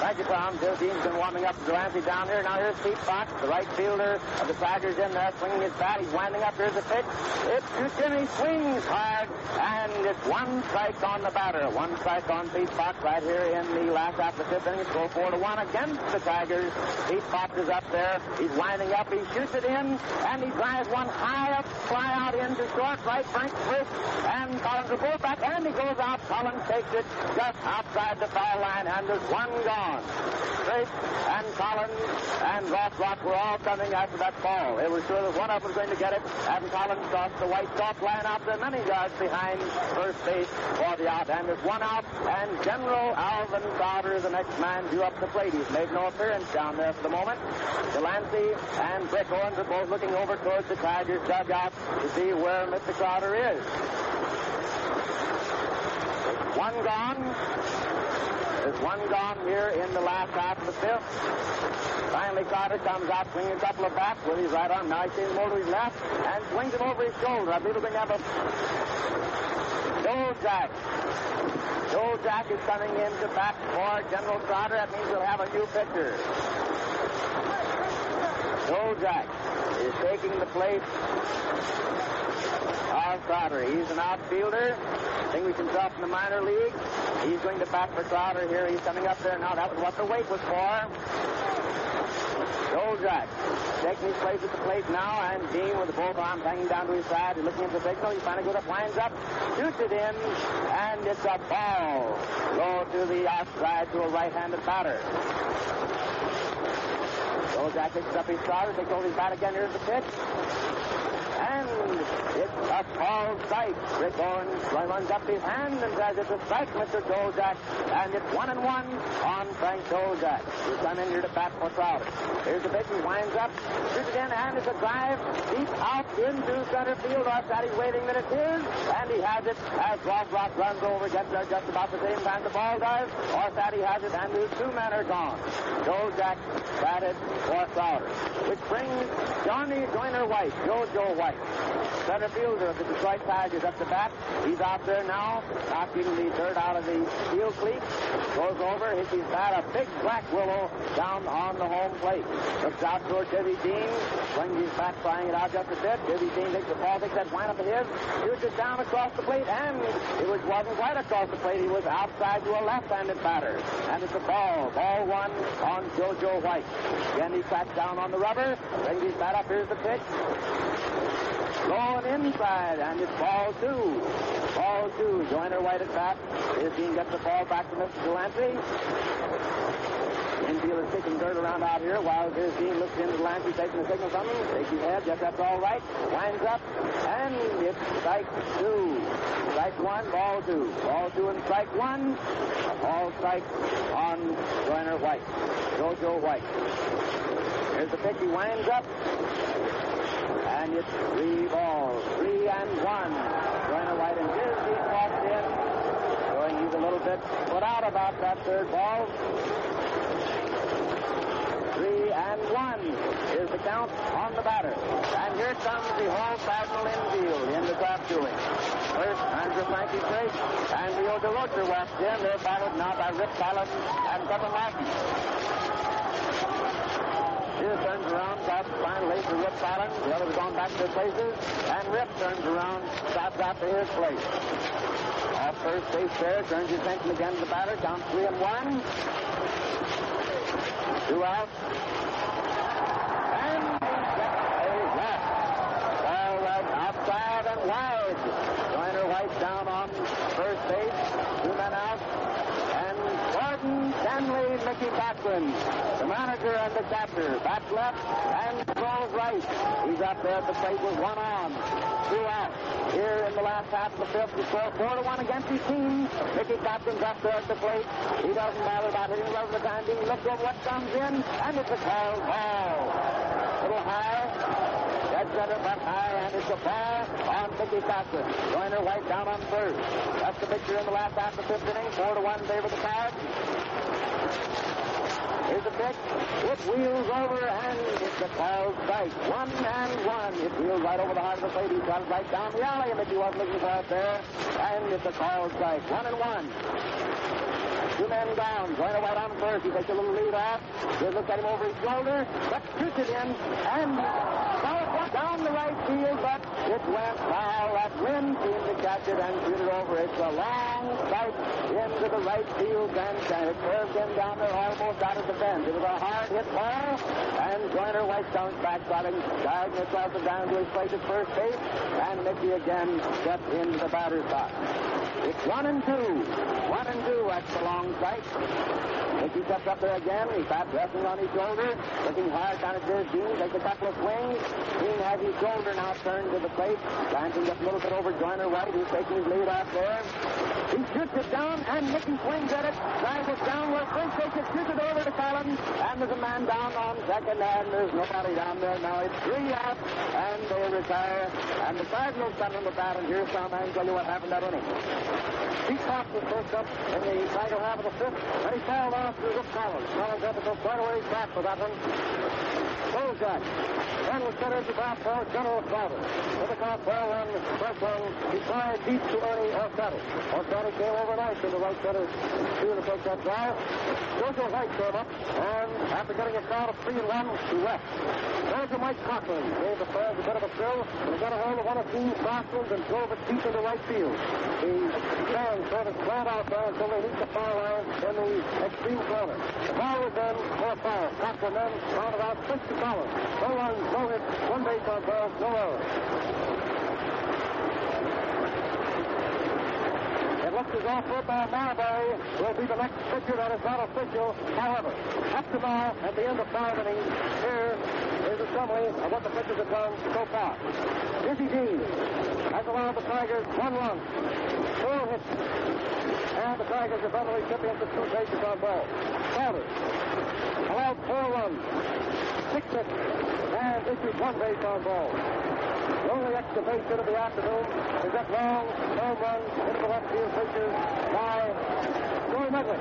Speaker 1: Thank you, Tom. Bill Dean's been warming up Delancey down here. Now here's Pete Fox, the right fielder of the Tigers, in there swinging his bat. He's winding up. Here's the pitch. It's to Jimmy. Swings hard, and it's 1 strike on the batter. 1 strike on Pete Fox right here in the last half of the 5th inning. It's 4-1 against the Tigers. Pete Fox is up there. He's winding up. He shoots it in, and he drives one high up, fly out into short right. Frank first, and Collins will go back, and he goes out. Collins takes it just outside the foul line, and there's 1 gone. Straight and Collins and Rothrock were all coming after that ball. They were sure that one of them was going to get it, and Collins tossed the white soft line out there many yards behind first base for the out. And there's 1 out, and General Alvin Crowder, the next man, due up the plate. He's made no appearance down there for the moment. Delancey and Brick Owens are both looking over towards the Tigers' dugout to see where Mr. Crowder is. 1 gone. There's 1 gone here in the last half of the 5th. Finally, Crowder comes out swinging a couple of bats with his right arm. Now he sees him over his left and swings it over his shoulder. I believe we're going to have a Joe Jack. Joe Jack is coming in to bat for General Sauter. That means we'll have a new pitcher. Joe Jack is taking the place of Sauter. He's an outfielder. Thing we can draw from the minor league. He's going to bat for Sauter here. He's coming up there now. That was what the wait was for. Joe Jack taking his place at the plate now, and Dean with the both arms hanging down to his side. He's looking at the signal. He's finally good up, winds up, shoots it in, and it's a ball. Low to the outside to a right-handed batter. Joe Jack picks up his starter, takes over his bat again. Here's the pitch. And it's a called strike. Rick Owens runs up his hand and says it's a strike, Mr. Joe Jack. And it's 1-1 on Frank Joe Jack, who's come in here to bat for Crowder. Here's the pitch. He winds up, shoots again, and it's a drive deep out into center field. Orstaddy's waiting that it's his, and he has it as Rob Rock runs over, gets there just about the same time the ball does. Orstaddy has it, and his two men are gone. Joe Jack batted for Crowder, which brings Johnny Joyner White, Joe White, center fielder of the Detroit Tigers, up to bat. He's out there now, knocking the dirt out of the field cleat. Goes over, hits his bat, a big black willow down on the home plate. Looks out toward Dizzy Dean, swings his bat, flying it out just a bit. Dizzy Dean takes the ball, takes that windup of his, shoots it down across the plate, and wasn't quite across the plate. He was outside to a left-handed batter. And it's a ball. Ball one on Joe White. Again, he cracks down on the rubber, brings his bat up. Here's the pitch. Going inside, and it's ball two. Ball two. Joyner White at bat. Dean gets the ball back to Mr. Delancey. Infield is kicking dirt around out here while Dean looks into Delancey, taking the signal from him. Shakes his head. Yes, that's all right. Winds up, and it's strike two. Strike one, ball two. Ball two and strike one. A ball strike on Joyner White. Joe White. Here's the pitch. He winds up. And it's 3 balls. 3-1. Joyner White and Dean walks in, showing he's a little bit put out about that third ball. 3-1 is the count on the batter. And here comes the whole Cardinal infield in the top doing. First, Andrew Frankie Drake and Leo DeRocher walks in. They're battled now by Rip Fallon and Kevin Martin. Here turns around, stops finally to Rip Fallon. The others have gone back to their places. And Rip turns around, stops out to his place. Off first base there, turns his attention again to the batter. Counts 3-1. 2 out. And a left. Ball right outside and wide. Joyner White down on first base. 2 men out. And Gordon Stanley Mickey Backlund, the manager and the catcher, bats left and throws right. He's up there at the plate with 1 on. 2 out. Here in the last half of the fifth, the score 4-1 against his team. Mickey Backlund's up there at the plate. He doesn't bother about hitting love the time being. Looks over what comes in, and it's a called ball. A little high. Dead center, but high, and it's a ball on Mickey Backlund. Joyner White down on first. That's the picture in the last half of the fifth inning. 4-1 in favor of the Cards. Here's the pitch. It wheels over, and it's a called strike. 1-1. It wheels right over the heart of the plate. He got it right down the alley, and he wasn't looking for it there. And it's a called strike. 1-1. 2 men down. Joyner White on first. He takes a little lead off. He looks at him over his shoulder, but shoots it in, and down the right field, but it went foul. That wind seemed to catch it and shoot it over. It's a long strike into the right field bench, and it curved in down there almost out of the fence. It was a hard hit ball, and Joyner White comes back, starting across the down to his place at first base, and Mickey again steps into the batter's box. It's 1-2. 1-2. That's the long strike. Mickey steps up there again. He's bat resting on his shoulder, looking hard down at Dean. Takes a couple of swings. Dean has his shoulder now turned to the plate. Glancing just a little bit over Joyner White, who's taking his lead out there. He shoots it down, and Mickey swings at it. Drives it downward. First takes it, shoots it over to Fallon. And there's a man down on second, and there's nobody down there now. It's 3 out, and they retire. And the Cardinals come in the bat, and here's some man tell you what happened that inning.
Speaker 2: He caught the first up in the final half of the fifth, and he fouled off to Rip Collins. Collins had to go quite a ways back for that one. Bozak. Then was centered to bat for General Slaughter. With the count 12-1, first one, he fired deep to Ernie Orsatti. Orsatti came over nice in the right center field to take that drive. Jojo White came up, and after getting a count of 3-1, he left. Manager Mike Cochran gave the fans a bit of a thrill, and he got a hold of one of Dean's Boston's and drove it deep into right field. The fans sort of spread out there until they reached the far line in the extreme corner. The ball was then for a foul. Cochran then rounded out 6 to Collins. No runs, no hits, 1 base on balls, no errors. It looks as though football Marbury will be the next pitcher that is not official. However, up to now, at the end of 5 innings, here is a summary of what the pitchers have done so far. Dizzy Dean has allowed the Tigers 1 run, 4 hits, and the Tigers have been the recipients of 2 bases on balls. Salters allowed 4 runs, 6 hits, and issued 1 base on balls. The only extra base hit of the afternoon is that long home run into the left field pitcher by Joey Medley.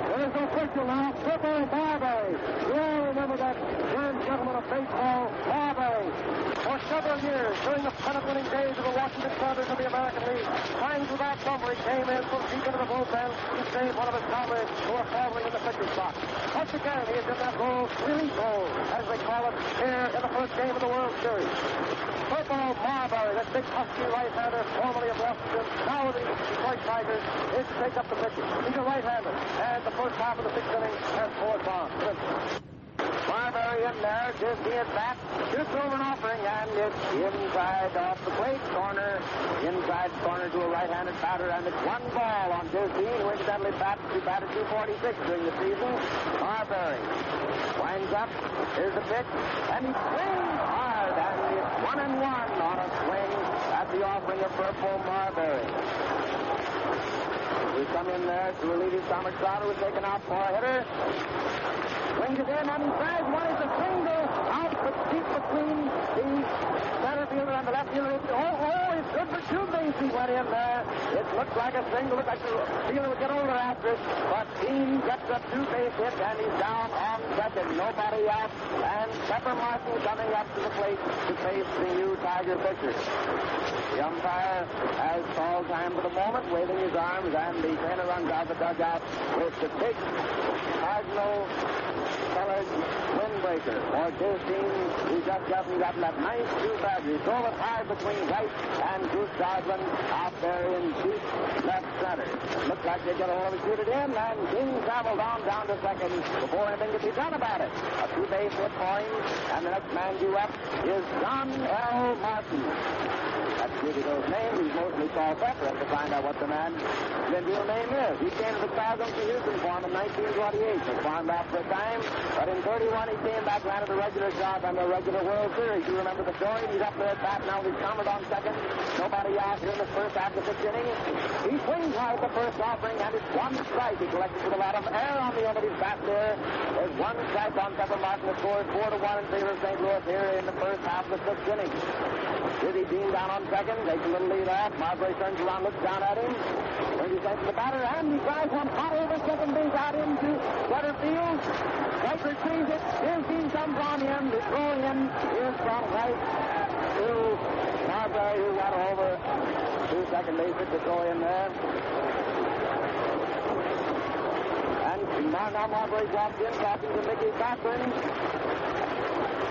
Speaker 2: There is no official now. Football Marbury. You all remember that grand gentleman of baseball, Marbury. For several years, during the pennant-winning days of the Washington Senators of the American League, times without number, he came in from deep into the bullpen to save one of his comrades who were falling in the pitcher's box. Once again, he is in that role, relief role, as they call it, here in the first game of the World Series. Football Marbury, that big husky right-hander, formerly of Washington, now with the Detroit Tigers, is to take up the pitching. He's a right-hander, and the first half of the 6th inning has 4 gone.
Speaker 1: Marbury in there, Disney at bat, shoots over an offering, and it's inside off the plate, corner, inside corner to a right-handed batter, and it's 1 ball on Disney, who incidentally batted 246 during the season. Marbury winds up, here's the pitch, and he swings hard, and it's 1-1 on a swing at the offering of Purple Marbury. We come in there to relieve his Thomas Crowder was taken out for a hitter. Swings it in, and he tries one. It's a single out the deep between the center fielder and the left fielder. It's good for 2 bases. He went in there. It looked like a single. Looked like the fielder would get over after it. But Dean gets a 2-base hit, and he's down on second. Nobody out. And Pepper Martin coming up to the plate to face the new Tiger pitcher. The umpire has called time for the moment, waving his arms, and the trainer runs out the dugout with the big Cardinal colored windbreaker. For his team, he just hasn't gotten that nice 2-bagger. He drove it hard between White and Bruce Godwin out there in deep left center. Looked like they got a hold of it, shoot it in, and King traveled on down to second before anything could be done about it. A 2-base hit for him, and the next man due up is John L. Martin. That's really those names. He's mostly called Pepper to find out what the man's real name is. He came to the Cardinals to Houston for him in 1928. He farmed off for a time, but in 31 he came back, landed a regular job on the regular World Series. You remember the story? He's up there at bat now. He's counted on second. Nobody out here in the first half of the 6th inning. He swings hard the first offering, and it's 1 strike. He collected with a lot of air on the end of his bat there. There's 1 strike on Pepper Martin. The score is 4-1 in favor of St. Louis here in the first half of the 6th inning. Dizzy Dean down on second, takes a little lead off. Marbury turns around, looks down at him. Brings his head to the batter, and he drives one hot over second base out into center field. White retrieves it. Here's Dean comes on in. The throw in is from White to Marbury, who got over to second base at the throw in there. And now Marbury drops in, talking to Mickey Cochran.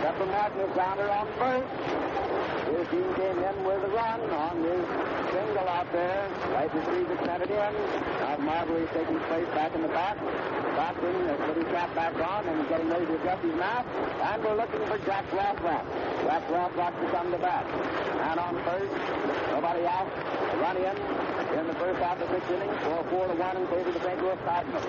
Speaker 1: Pepper Martin is down there on first. His team came in with a run on his single out there. White retrieves it, sent it in. Now Marbury is taking his place back in the box. Cochran has put his cap back on and he's getting ready to adjust his mouth. And we're looking for Jack Rothrock. Jack Rothrock to come to bat. And on first, nobody out. Run in the first half of the 6th inning. 4-1 in favor of the St. Louis Cardinals.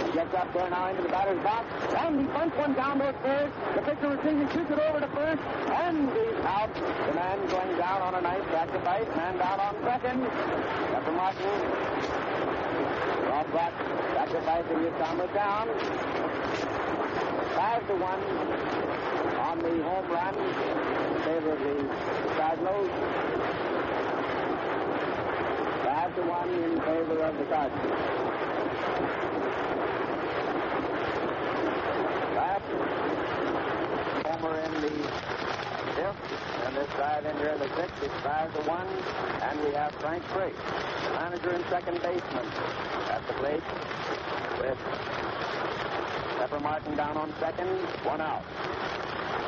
Speaker 1: He gets up there now into the batter's box. And he bunts one down to third. The pitcher receives, shoots it over to first. And he's out. The man going down on a nice sacrifice. Man down on second. Pepper Martin. Rothrock sacrificing his comrade down. 5-1 on the home run in favor of the Cardinals. 5-1 in favor of the Cardinals. right in here in the sixth. It's 5-1, and we have Frank Free, manager and second baseman, at the plate with Pepper Martin down on second, 1 out.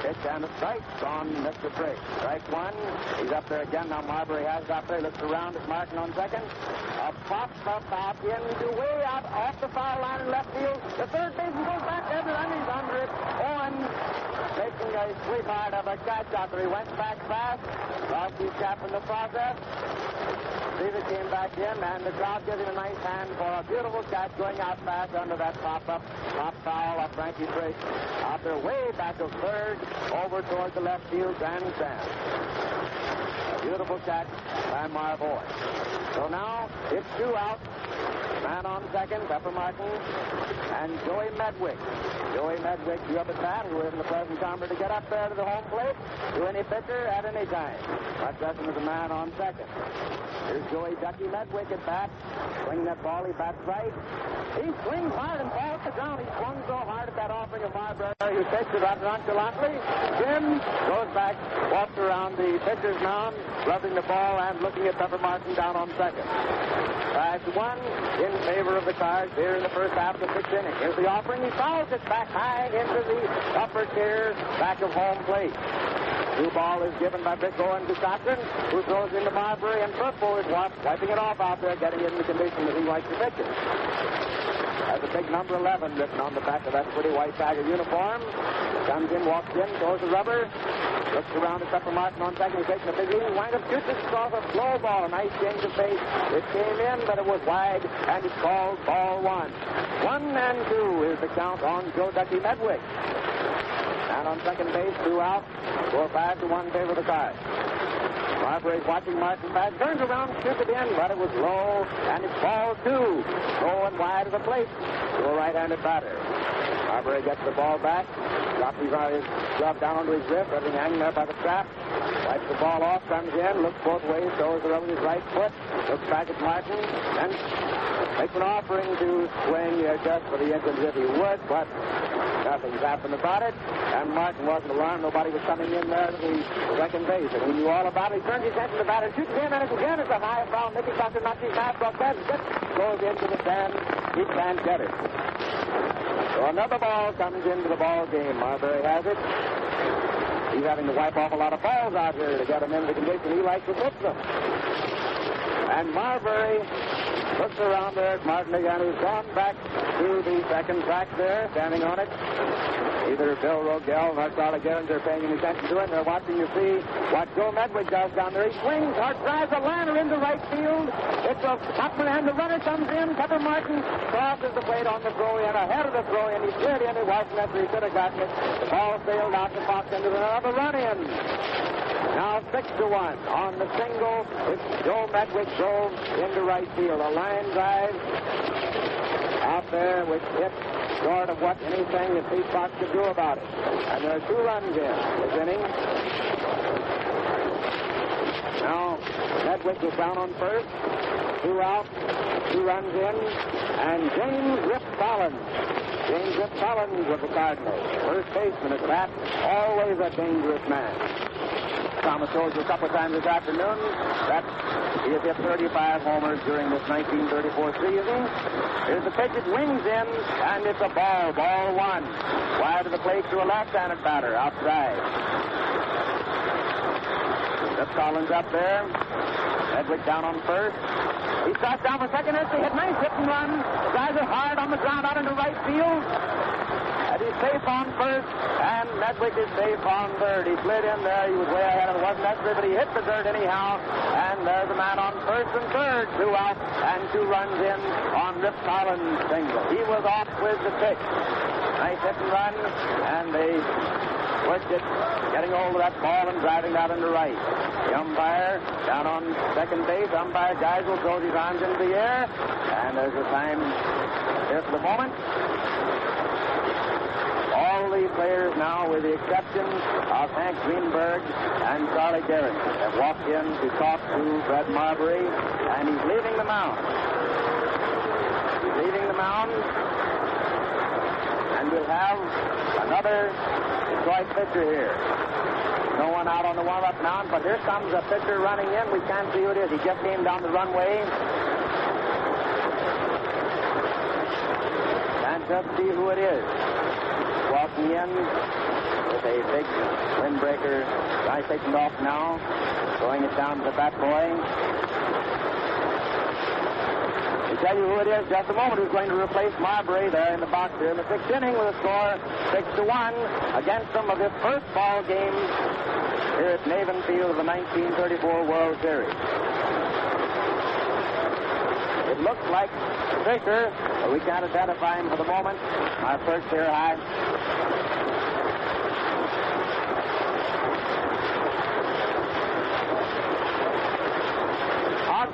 Speaker 1: Pitch and a strike on Mr. Free. Strike one. He's up there again. Now Marbury has it up there. Looks around at Martin on second. A pop up out into way out off the foul line in left field. The third baseman goes back there, and he's under it. Owen making a sweetheart of a catch out there. He went back fast. Lost his cap in the process. Stevens came back in, and the crowd gives him a nice hand for a beautiful catch going out fast under that pop-up, top foul of Frankie Free. Out there way back of third, over towards the left field grandstand. A beautiful catch by Marv Owen. So now it's 2 out. Man on second, Pepper Martin, and Joey Medwick. Joey Medwick, you up at bat, who is in the pleasant honor to get up there to the home plate to any pitcher at any time. Buck Dustin is the man on second. Here's Joey Ducky Medwick at bat. Swinging that ball, he bats right. He swings hard and falls to the ground. He swung so hard at that offering of Marbury, who takes it rather nonchalantly. Jim goes back, walks around the pitcher's mound, rubbing the ball and looking at Pepper Martin down on second. 5-1 in favor of the Cards here in the first half of the sixth inning. Here's the offering. He fouls it back high into the upper tier back of home plate. New ball is given by Vic Owen to Stockton, who throws into Marbury, and Purple is wiping it off out there, getting it in the condition that he likes to pitch it. Has a big number 11 written on the back of that pretty white Tiger uniform. Comes in, walks in, throws the rubber, looks around at Pepper Martin on second, taking a big lead, winds up shoots it across a slow ball, a nice change of pace. It came in, but it was wide, and it's called ball 1. 1-2 is the count on Joe Ducky Medwick. And on second base, 2 out. Score 5-1 favor of the Cards. Marbury's watching Martin back, turns around, shoots it in, but it was low, and it's ball 2. Low and wide of the plate to a right-handed batter. Marbury gets the ball back, drops his glove down onto his wrist, everything hanging there by the strap. Wipes the ball off, comes in, looks both ways, throws it over his right foot, looks back at Martin, and makes an offering to swing just for the instance if he would, but nothing's happened about it. And Martin wasn't alarmed. Nobody was coming in there to the second base. And he knew all about it. He turns his head to the batter, shoots him, and again it's a high foul. Mickey Foster knocks his bat off that. Goes into the stand. He can't get it. So another ball comes into the ball game. Marbury has it. He's having to wipe off a lot of balls out here to get him into the condition he likes to pitch them. And Marbury looks around there at Martin again, who's gone back to the second track there, standing on it. Neither Bill Rogel nor Charlie Gerrans are paying any attention to it. They're watching to see what Joe Medwick does down there. He swings hard, drives a liner into right field. It's a Hopman, and the runner comes in. Pepper Martin crosses the plate on the throw-in, ahead of the throw-in. He slid in. It wasn't after he could have gotten it. The ball sailed out the box into another run-in. Now 6-1 on the single. It's Joe Medwick drove into right field. A line drive out there which hit short of what anything that Pete Fox could do about it. And there are 2 runs in this inning. Now Medwick is down on first. 2 out, 2 runs in, and James Rip Collins. James Rip Collins of the Cardinals. First baseman at bat, always a dangerous man. Thomas told you a couple of times this afternoon that he has hit 35 homers during this 1934 season. Here's the pitch, it wings in, and it's a ball 1. Wide of the plate to a left-handed batter, outside. Rip Collins up there. Medwick down on first. He starts down for second, and they hit nice hit and run. Drives it hard on the ground out into right field. And he's safe on first, and Medwick is safe on third. He slid in there. He was way ahead of it. It wasn't necessary, but he hit the dirt anyhow. And there's a man on first and third. 2 out and 2 runs in on Rip Collins' single. He was off with the pitch. Nice hit and run, and they worked it, getting hold of that ball and driving that into right. The umpire down on second base. Umpire Geisel throws his arms into the air, and there's a time here for the moment. All the players now, with the exception of Hank Greenberg and Charlie Gerrans, have walked in to talk to Fred Marbury, and he's leaving the mound. He's leaving the mound, and we'll have another Detroit pitcher here. No one out on the warm-up mound, but here comes a pitcher running in. We can't see who it is. He just came down the runway. Can't just see who it is. Walking in with a big windbreaker. Guy taking off now. Throwing it down to the bat boy. I'll tell you who it is just a moment, who's going to replace Marbury there in the box here in the 6th inning with a score 6-1 against them of this first ball game here at Navin Field of the 1934 World Series. It looks like Fisher, but we can't identify him for the moment. Our search here high.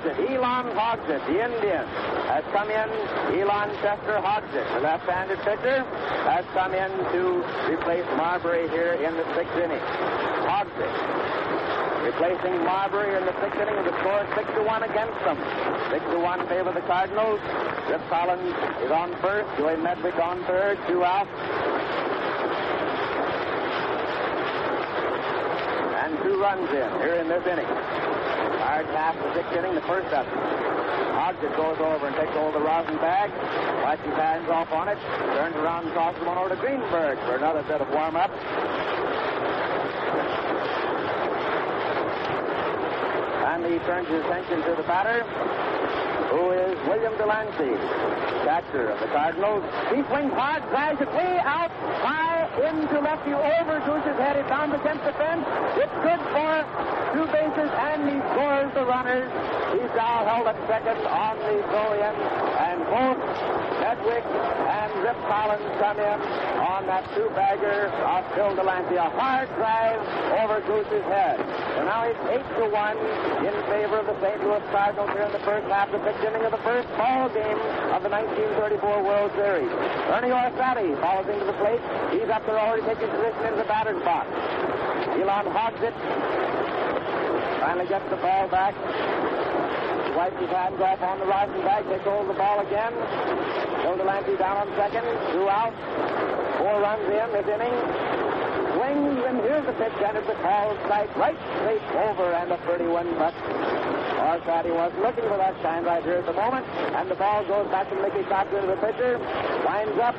Speaker 1: Elon Hogsett, the Indian, has come in. Elon Chester Hogsett, the left-handed pitcher, has come in to replace Marbury here in the 6th inning. Hogsett replacing Marbury in the 6th inning with a score 6-1 against them. 6-1 in favor of the Cardinals. Rip Collins is on first. Joey Medwick on third. 2 out. And 2 runs in here in this inning. Hard half the 6th inning, the first up. Hogsett goes over and takes hold of the rosin bag. Wipes his hands off on it. Turns around and tosses one over to Greenberg for another bit of warm-up. And he turns his attention to the batter, who is William Delancey, catcher of the Cardinals. He swings hard, drives it way out, high into left field, over Goose's head. It bounds against the fence. It's good for 2 bases, and he scores the runners. He's now held at second on the throw-in, and both Medwick and Rip Collins come in on that 2-bagger of Phil Delancey. A hard drive over Goose's head. So now it's 8-1 in favor of the St. Louis Cardinals here in the first half, the 6th inning of the first ball game of the 1934 World Series. Ernie Orsatti follows into the plate. He's up there already taking position in the batter's box. Elon Hogsett finally gets the ball back. He wipes his hands off on the rosin bag, takes hold of the ball again. Phil Delancey down on second, 2 out. 4 runs in this inning. Swings, and here's the pitch, and it's a tall strike right straight over, and a pretty one, but Orsatti wasn't looking for that time right here at the moment, and the ball goes back to Mickey Cochran, the pitcher, winds up,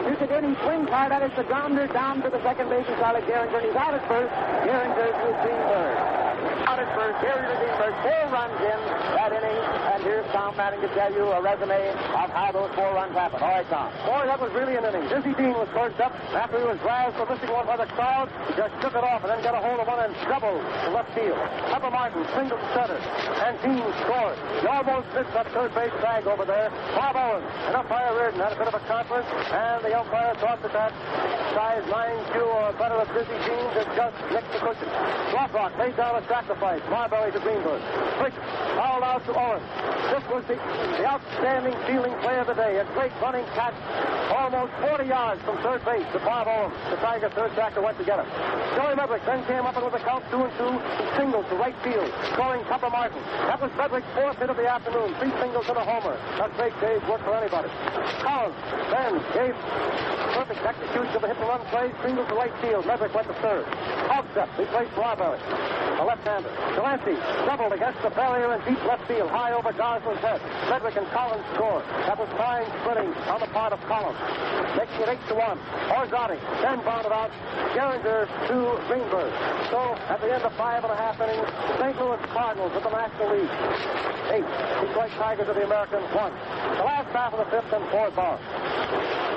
Speaker 1: shoots it in, he swings hard at it, the grounder down to the second base, Charlie Gehringer, and he's out at first. Gehringer to Greenberg. Out at first, Gehringer to Greenberg, 4 runs in that inning, and here's Tom Manning to tell you a resume of how those 4 runs happened. All right, Tom.
Speaker 2: Boy, that was really an inning. Dizzy Dean was first up after he was razzed for missing one by the crowd. He just took it off and then got a hold of one and doubled to left field. Pepper Martin singled to center, and Dean scored. He almost missed that third base tag over there. Bob Owens and umpire Reardon had a bit of a conference, and the umpire thought that size 9Q or better of Dizzy Dean had just nicked the cushion. Rothrock laid down a sacrifice. Marbury to Greenberg. Quick, fouled out to Owens. This was the outstanding fielding play of the day. A great running catch almost 40 yards from third base to Bob Owens. The Tiger third backer went to get him. Joey Medwick then came up and with a count 2-2. He singled to right field, scoring Pepper Martin. That was Medwick's 4th hit of the afternoon. 3 singles and a homer. That great day's work for anybody. Collins then gave perfect execution of the hit-and-run play. Single to right field. Medwick went to third. Hogsett replaced Marbury, a left-hander. Delancey doubled against the barrier in deep left field, high over Garson's head. Medwick and Collins scored. That was fine sprinting on the part of Collins, making it 8-1. Orsatti then bounded out. Gehringer to Greenberg. So at the end of 5.5 innings, the St. Louis Cardinals of the National League 8. Detroit Tigers of the Americans 1. The last half of the 5th and 4th ball.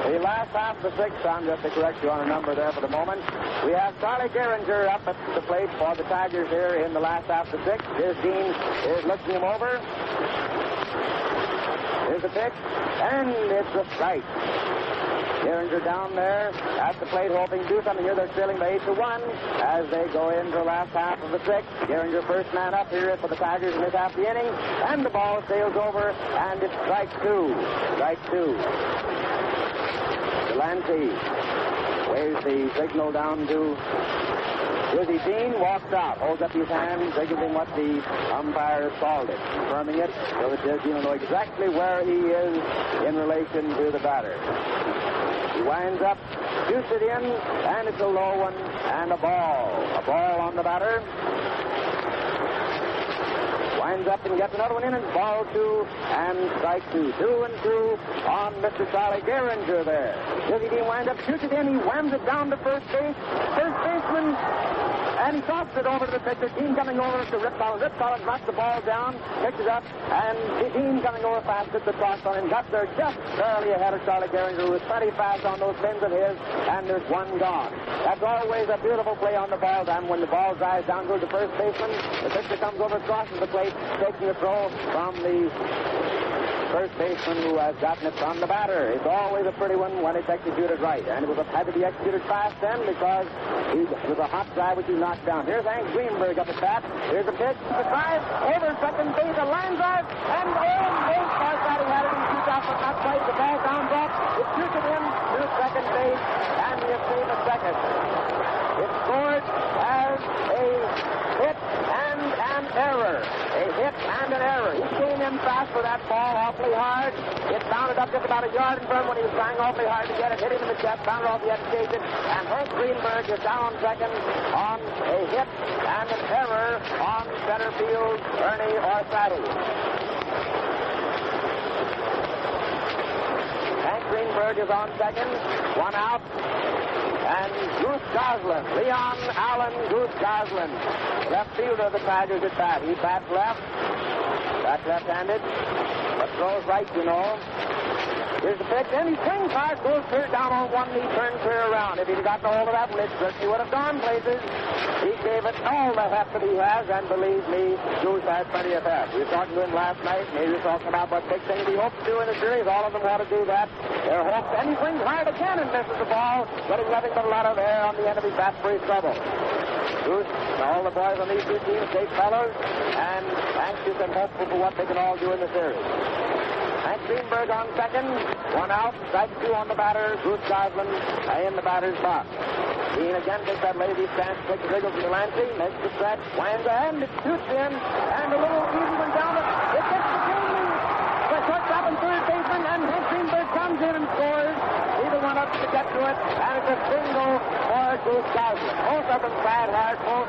Speaker 1: The last half of the 6th, Tom, just to correct you on a number there for the moment. We have Charlie Gehringer up at the plate for the Tigers here in the last half of the 6th. Here's Dean is looking him over. Here's the pitch, and it's a strike. Gehringer down there at the plate hoping to do something here. They're trailing by 8-1 as they go into the last half of the 6th. Gehringer first man up here for the Tigers in this half of the inning, and the ball sails over, and it's strike 2. Strike 2. Delancey waves the signal down to Dizzy Dean, walks out, holds up his hand, signaling what the umpire has called it, confirming it so that Dizzy will know exactly where he is in in relation to the batter. He winds up, shoots it in, and it's a low one, and a ball. A ball on the batter. Winds up and gets another one in, and ball 2, and strike 2. 2-2 on Mr. Charlie Gehringer there. Jizzy Dean winds up, shoots it in, he whams it down to first base. First baseman, and he tosses it over to the pitcher. Dean coming over to Rip Collins. Rip Collins knocks the ball down, picks it up, and Dean coming over fast at the toss on him. Got there just barely ahead of Charlie Gehringer, who was plenty fast on those pins of his, and there's one gone. That's always a beautiful play on the ball, and when the ball drives down to the first baseman, the pitcher comes over, crosses the plate, taking a throw from the first baseman who has gotten it from the batter. It's always a pretty one when it's executed right. And it had to be executed fast then because it was a hot drive which he knocked down. Here's Hank Greenberg up at bat. Here's a pitch. The drive over second base, a line drive, and base far side he had it. He shoots out but not quite. The ball down drop. It shoots it in to second base, and he is safe at second. It scored as a hit and an error. A hit and an error. He came in fast for that ball awfully hard. It bounded up just about a yard in front when he was trying awfully hard to get it. Hit him in the chest, bounded off the edge, chased it. And Hank Greenberg is down on second on a hit and an error on center field, Ernie Orsatti. Hank Greenberg is on second, one out. And Goose Goslin, Leon Allen Goose Goslin, left fielder of the Tigers at bat. He bats left. Bats left-handed. But throws right, you know. Here's the pitch, and he swings hard, goes clear down on one knee, turns clear around. If he'd gotten a hold of that one, it certainly would have gone places. He gave it all the heft that he has, and believe me, Goose has plenty of heft. We were talking to him last night, and he was talking about what big things he hopes to do in the series. All of them want to do that. Their hopes, and he swings hard again and misses the ball, getting nothing but a lot of air on the end of his bat for his trouble. Goose and all the boys on these two teams, great fellows, and anxious and hopeful for what they can all do in the series. Hank Greenberg on second, one out, strike 2 on the batter, Goose Goslin in the batter's box. Dean again takes that lazy stance, takes a wriggle from Delancey, makes the stretch, winds and it shoots in, and a little easy one down it. It gets the game. The shortstop and third baseman, and Hank Greenberg comes in and scores. Either one up to get to it, and it's a single for Goose Goslin. Both of them tried hard, both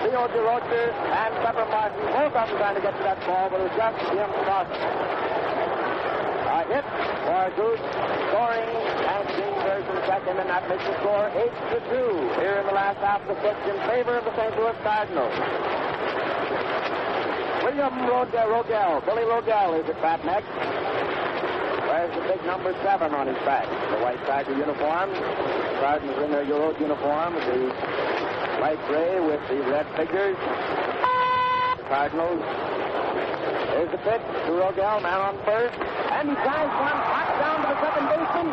Speaker 1: Leo DeRocher and Pepper Martin, both of them trying to get to that ball, but it was just him crossing. A hit for Goose, scoring, and Greenberg from second, and that makes the score 8-2 here in the last half of the sixth in favor of the St. Louis Cardinals. William Rogel, Billy Rogel is at bat next. Wears the big number 7 on his back, the white Tiger uniform. The Cardinals in their Euro uniform, the light gray with the red figures. The Cardinals. There's the pitch to Rogel, man on first. And he drives one hot down to the second baseman.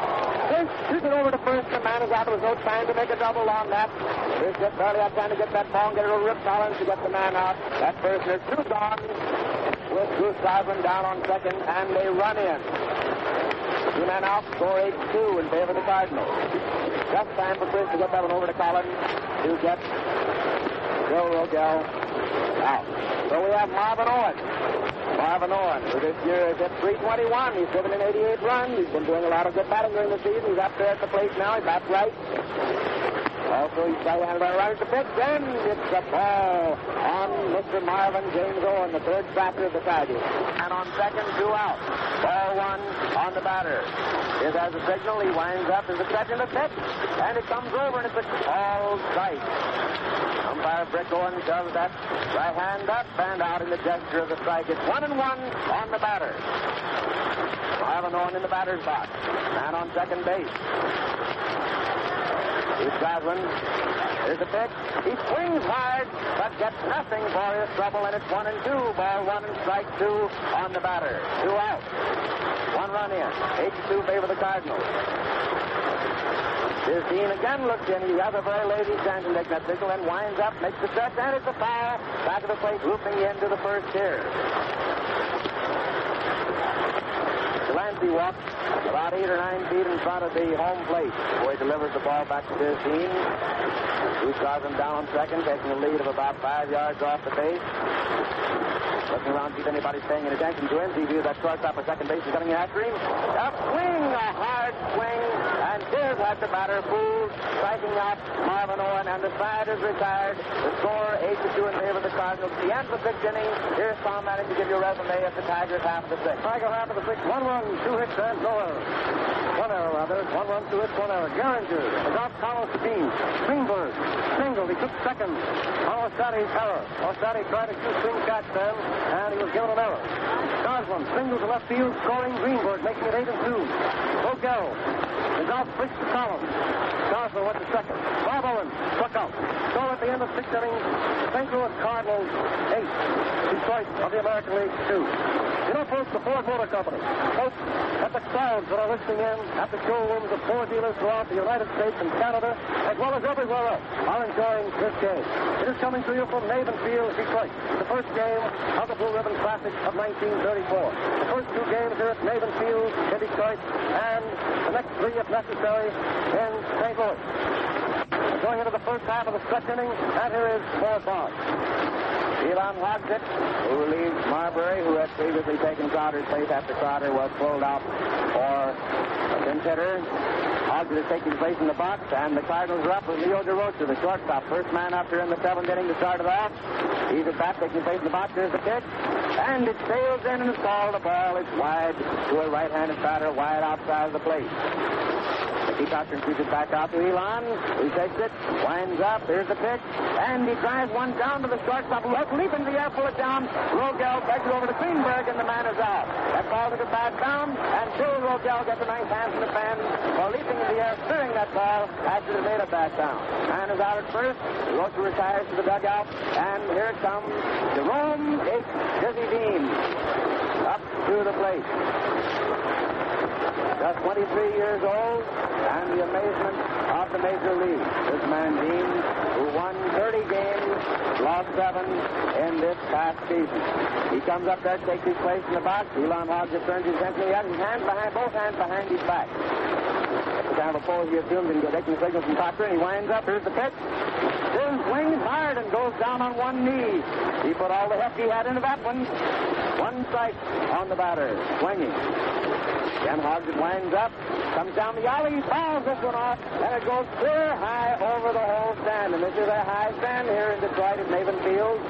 Speaker 1: First, shoots it over to first. The man is out. There was no time to make a double on that. There's just barely had time to get that ball and get it over Rip Collins to get the man out. That first, there's 2 gone with Goose Goslin down on second, and they run in. 2 men out, score 8-2 in favor of the Cardinals. Just time for Chris to get that one over to Collins to get Bill Rogel out. So we have Marvin Owen. Marvin Owen, who this year is at 321. He's driven in 88 runs. He's been doing a lot of good batting during the season. He's up there at the plate now. He bats right. Also, he's right-handed right at the pitch, and it's a ball on Mr. Marvin James Owen, the third batter of the Tigers. And on second, 2 out. Ball 1 on the batter. Here's as a signal. He winds up as a catch in the pitch, and it comes over, and it's a all strike. Umpire Brick Owen shoves that right hand up and out in the gesture of the strike. It's 1-1 on the batter. Marvin Owen in the batter's box. Man on second base. Here's Goslin. Here's the pitch. He swings hard, but gets nothing for his trouble, and it's 1-2. Ball 1 and strike 2 on the batter. 2 out. 1 run in. 8-2 favor the Cardinals. Here's Dean again looks in. He has a very lazy chance to make that signal and winds up, makes the stretch, and it's a foul. Back of the plate, looping into the first here. Delancey walks about 8 or 9 feet in front of the home plate before he delivers the ball back to this Dean. Goose Goslin down on second, taking a lead of about 5 yards off the base. The Looking around, see if anybody's paying any attention to him. He views that shortstop at second base is coming after him. A swing, a hard swing, and Tiz had the batter fooled, striking out Marvin Owen, and the side is retired. The score 8-2 in favor of the Cardinals. The end of the sixth inning. Here's Tom Manning to give you a resume of the Tigers half of the sixth.
Speaker 2: Tiger half of the sixth. 1 run, 2 hits, and no error. 1 error, rather. 1 run, 2 hits, 1 error. Geringer is out Carlos to Dean. Greenberg singled. He took second on Ostati's error. Ostati tried a two-swing catch then, and he was given an error. Goslin singled to left field, scoring Greenberg, making it 8-2. Rogel is out first to Collins. Goslin went to second. Bob Owen struck out. So at the end of 6 innings, St. Louis Cardinals 8, Detroit of the American League 2. You know, folks, the Ford Motor Company, folks, at the crowds that are listening in at the showrooms of Ford dealers throughout the United States and Canada, as well as everywhere else, are enjoying this game. It is coming to you from Navin Field, Detroit, the first game of the Blue Ribbon Classic of 1934. The first 2 games here at Navin Field in Detroit, and the next 3, if necessary, in St. Louis. Going into the first half of the stretch inning, and here is Ford Bond.
Speaker 1: Elon Hogsett, who relieves Marbury, who had previously taken Crowder's place after Crowder was pulled out for a pinch hitter. Hogsett is taking place in the box, and the Cardinals are up with Leo DeRocha, the shortstop. First man up here in the 7th inning to start it off. He's at bat, taking place in the box. There's the pitch, and it sails in and is called a ball. It's wide to a right-handed batter, wide outside of the plate. He Cochran shoots it back out to Elon. He takes it, winds up. Here's the pitch. And he drives one down to the shortstop. Who has leap into the air, pull it down. Rogel pegs it over to Greenberg, and the man is out. That ball took a bad down, and Bill Rogel gets a nice hand from the fan while leaping in the air, steering that ball after it made a bad down. Man is out at first. Rocha retires to the dugout, and here comes Jerome H. Dizzy Dean up to the plate. Just 23 years old, and the amazement of the Major League. This man, Dean, who won 30 games, lost 7 in this past season. He comes up there, takes his place in the box. Elon Hogsett turns his attention. He has his hands behind, both hands behind his back. At the time of a pose, he assumes and taking signals from Cochran. He winds up. Here's the pitch. Still swings hard and goes down on one knee. He put all the heft he had into that one. 1 strike on the batter, swinging. Again, Hogsett winds up, comes down the alley, fouls this one off, and it goes clear high over the whole stand. And this is a high stand here in Detroit at Navin Field.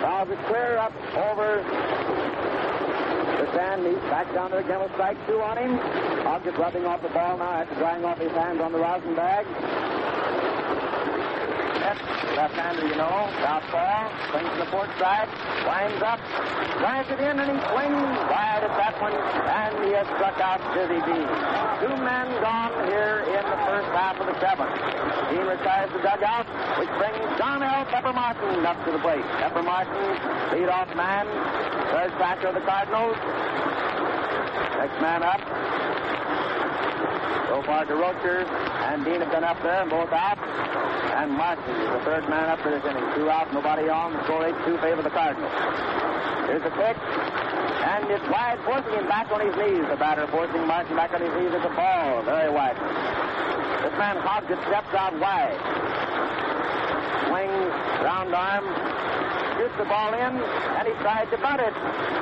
Speaker 1: Fouls it clear up over the stand. He's back down there again with strike 2 on him. Hogsett rubbing off the ball now after drying off his hands on the rosin bag. Left-hander, you know. Southpaw. Swings to the port side. Winds up. Drives it in, and he swings wide at that one. And he has struck out Dizzy Dean. 2 men gone here in the first half of the 7th. Dean retires the dugout, which brings John L. Pepper Martin up to the plate. Pepper Martin, lead-off man. Third batter of the Cardinals. Next man up. So far, DeRocher and Dean have been up there, and both out. And Martin is the third man up for this inning. 2 out, nobody on. The score 8-2 favor the Cardinals. Here's the pitch. And it's wide, forcing him back on his knees. The batter forcing Martin back on his knees at the ball. Very wide. This man Hogsett steps out wide. Swings, round arm. Shoots the ball in, and he tried to bunt it.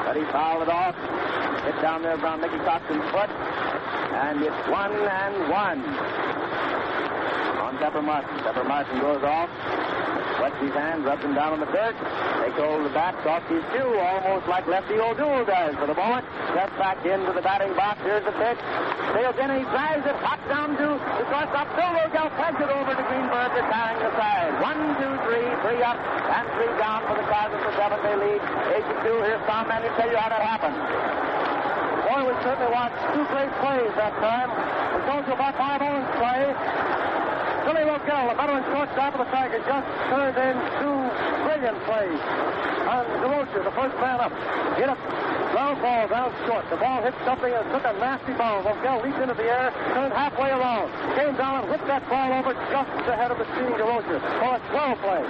Speaker 1: But he fouled it off. Hit down there around Mickey Coxon's foot. And it's 1-1. Pepper Martin. Pepper Martin goes off, wets his hands, rubs them down on the dirt, takes hold of the bat, talks his shoe, almost like Lefty O'Doul does for the moment. Steps back into the batting box. Here's the pitch. Sails in and he drives it hot down to the shortstop. Bill Rogel pegs it over to Greenberg, retiring the side. 1, 2, 3, 3 up and 3 down for the Cardinals for 7th. They lead 8-2. Here's Tom Manning to tell you how that happened.
Speaker 2: Boy, we certainly watched 2 great plays that time. We told you about Bob Owen's play. Billy Rogel, the veteran shortstop of the Tigers, just turned in 2 brilliant plays. And DeRocher, the first man up, hit it Ground ball down short. The ball hit something and took a nasty bound. Vogel leaped into the air, turned halfway around, came down and whipped that ball over just ahead of the Speeding DeRocher for a 12 play.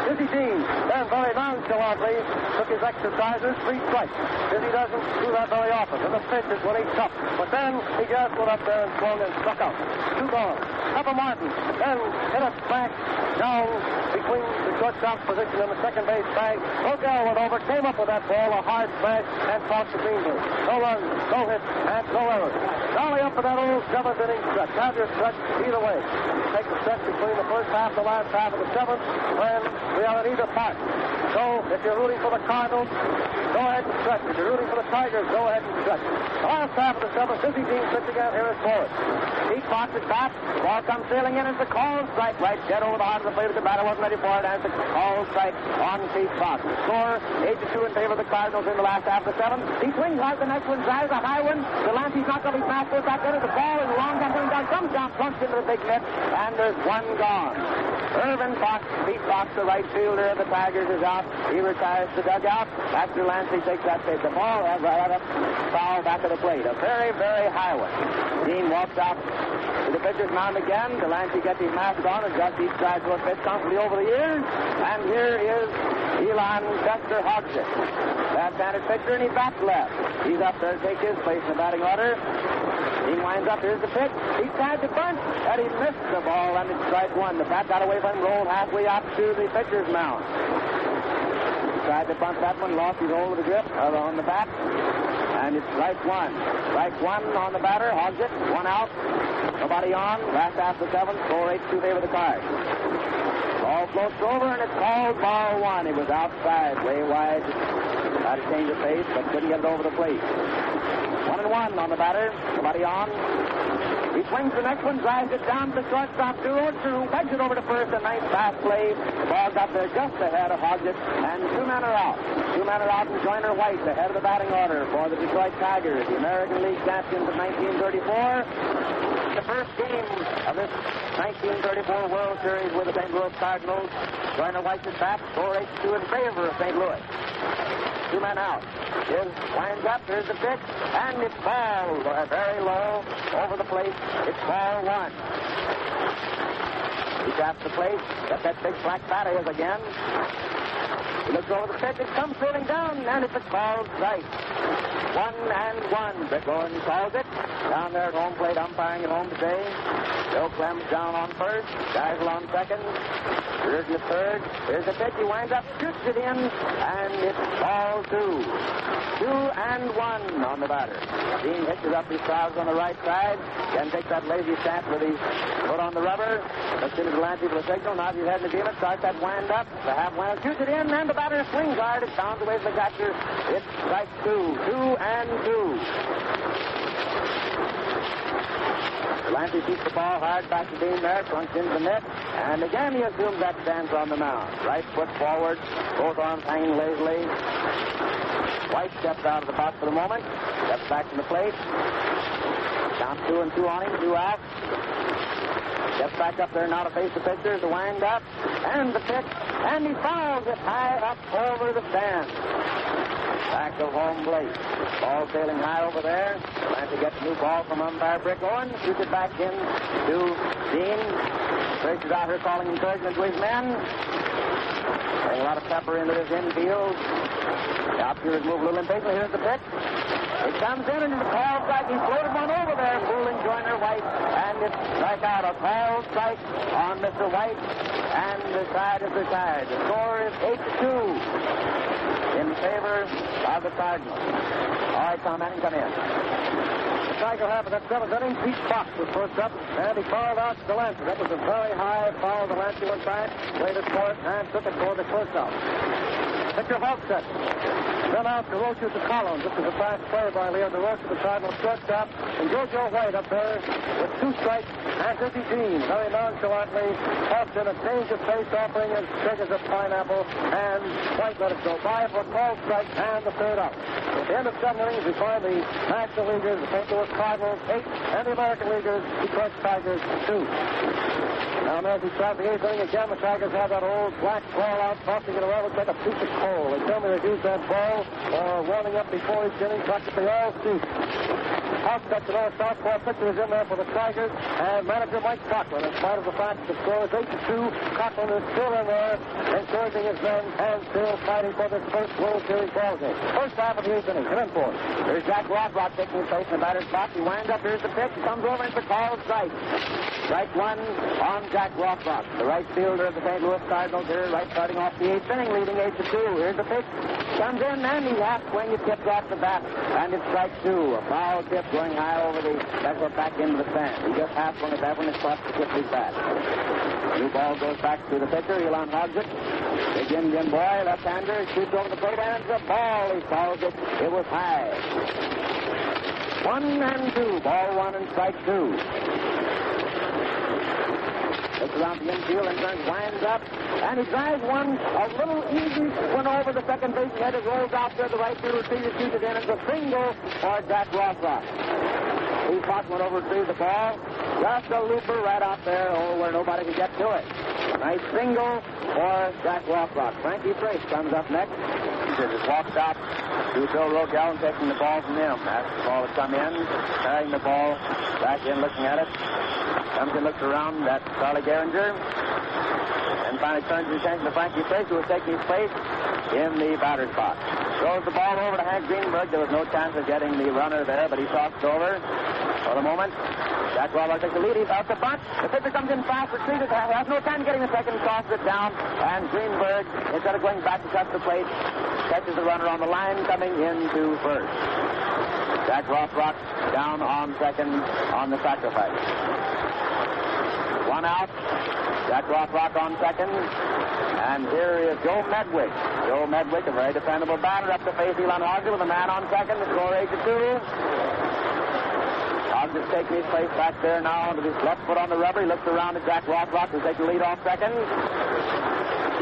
Speaker 2: Dizzy Dean then very nonchalantly took his exercises, 3 strikes. Dizzy doesn't do that very often. In the pitch is when he's tough. But then he just went up there and swung and struck out. 2 gone. Pepper Martin then hit a smack down between the shortstop position and the second base bag. Vogel went over, came up with that ball, a hard smash, and tossed to Greenberg. No runs, no hits, and no errors. Dolly up for that old 7th inning stretch. Have your stretch either way. Take the stretch between the first half and the last half of the 7th when we are in either part. So if you're rooting for the Cardinals, go ahead and stretch. If you're rooting for the Tigers, go ahead and stretch. The last half of the 7th, Dizzy Dean pitching out here is forward. Pete Fox is back. The ball comes sailing in. It's a call strike right dead over the heart of the plate. The batter wasn't ready for it, and it's a call strike on Pete Fox. The score 8-2 in favor of the Cardinals in the last half of the 7th. He swings hard. The next one drives a high one. Delancey's not going to be fast. Goes back there. The ball is long down, going down. Comes down, plunks into the big net, and there's 1 gone. Irvin Fox, Pete Fox, the right fielder of the Tigers, is out. He retires to dugout. After Delancey takes that take the ball, right up, foul back of the plate. A very, very high one. Dean walks out to the pitcher's mound again. Delancey gets his mask on and just each side to a pitch comfortably over the ears. And here is Elon Chester Hodgson. Left-handed pitcher, and he bats left. He's up there to take his place in the batting order. He winds up. Here's the pitch. He tried to bunt, and he missed the ball, and it's strike 1. The bat got away from him, rolled halfway up to the pitcher's mound. He tried to bunt that one, lost his hold of the grip on the bat, and it's strike 1. Strike 1 on the batter. Hogs it. 1 out. Nobody on. Last half of the 7th. Score 8-2 favor the Cards. Ball floats over, and it's called ball 1. He was outside, way wide. Had to change the pace, but couldn't get it over the plate. 1-1 on the batter. Nobody on. He swings the next one, drives it down to the shortstop. Drew pegs it over to first. A nice fast play. The ball's up there just ahead of Hodgett, and 2 men are out. 2 men are out, and Joyner White ahead of the batting order for the Detroit Tigers, the American League champions of 1934. The first game of this 1934 World Series with the St. Louis Cardinals. Joyner White is back. Score 8-2 in favor of St. Louis. 2 men out. Winds up. Here's the pitch. And it's ball very low over the plate. It's ball 1. He taps the plate. Got that big black bat of his again. He looks over the pitch. It comes sailing down, and it's a called strike. 1-1. Rick Owens calls it. Down there at home plate, umpiring at home today. Bill Clem's down on first. Geisel on second. Reardon at third. Here's the pitch. He winds up, shoots it in, and it's ball 2. 2-1 on the batter. Dean hitches up his trousers on the right side. Then takes that lazy stance with his foot on the rubber. Looks into Delancey for the signal. Now he's heading to beam it. Starts that wind up. The half wind. Shoots it in, and the batter swings hard. It sounds away from the catcher. It's strike 2. 2-2. Delancey keeps the ball hard back to Dean there, plunks into the net, and again he assumes that stance on the mound. Right foot forward, both arms hanging lazily. White steps out of the box for the moment, steps back from the plate. Count 2-2 on him, 2 out. Steps back up there now to face the pitcher, to wind up, and the pitch, and he fouls it high up over the stand. Back of home plate. Ball sailing high over there. Delancey gets a new ball from umpire Brick Owens. Shoots it back in to Dean. Trace is out here calling encouragement to his men. Putting a lot of pepper into this infield. The outfielders move a little impatiently. Here's the pitch. It comes in, and the call strike. He floated one over there, fooling Joyner White, and it's strike out. A call strike on Mr. White, and the side is retired. The score is 8-2. In favor of the Cardinals. All right, Tom Manning, come in. The Tiger half of that 7th inning, Pete Fox was first up, and he fouled out Delancey. That was a very high foul. Delancey went back, waited for it, and took it for the first out. Pitcher Hogset. Then out to Roche to Collins. This is a fast play by Leo DeRoche, the Cardinals shortstop. And Jojo White up there with 2 strikes. And Dizzy Dean very nonchalantly puffed in a change of pace, offering as big as a pineapple. And White let it go by for a called strike and the 3rd out. At the end of 7 innings, we find the National Leaguers, the St. Louis Cardinals 8, and the American Leaguers, Detroit Tigers 2. Now, as we start the 8th inning again, the Tigers have that old black ball out, tossing it around. Looks like a piece of coal. They tell me they've used that ball single or warming up before each inning, practically all season. Hogsett, the North Southpaw pitcher, is in there for the Tigers, and manager Mike Cochran. In spite of the fact that the score is 8-2, Cochran is still in there, encouraging his men, and still fighting for this first World Series ball game. First half of the 8th inning. Come in for it.
Speaker 1: Here's Jack Rothrock taking place in the batter's box. He winds up. Here's the pitch. He comes over and it's a called strike. Strike one on Jack Rothrock, the right fielder of the St. Louis Cardinals here, right starting off the 8th inning, leading 8-2. Here's the pitch. Comes in, and he half swing. It tips off the bat, and it's strike two. A foul tip going high over the back into the stand. He just half swung at that one. It crossed the tip of his bat. New ball goes back to the pitcher, Elon Hogsett. Big Indian boy, left-hander, shoots over the plate, and it's a ball. He fouls it. It was high. 1-2. Ball one and strike two. Looks around the infield and turns, winds up, and he drives one a little easy one over the second base head. It rolls out there. The right fielder receiver shoots it in. It's a single for Jack Rothrock. He fought one over through the ball. Just a looper right out there, where nobody can get to it. Nice single for Jack Rothrock. Frankie Trace comes up next. He just walks out to Bill Rogel and taking the ball from him. Asks the ball to come in, carrying the ball back in, looking at it. Comes and looks around at Charlie Gehringer, and finally turns his attention to Frankie Trace, who was taking his place in the batter's box. Throws the ball over to Hank Greenberg. There was no chance of getting the runner there, but he tossed it over for the moment. Jack Rothrock takes the lead. He's out the bunt. The pitcher comes in fast, retreated, has no time getting the second, tosses it down, and Greenberg, instead of going back to touch the plate, catches the runner on the line coming into first. Jack Rothrock down on second on the sacrifice. One out. Jack Rothrock on second. And here is Joe Medwick. Joe Medwick, a very dependable batter, up to face Elon Hogsett with a man on second. The score 8-2. Hogsett taking his place back there now with his left foot on the rubber. He looks around at Jack Rothrock, who's taking the lead off second.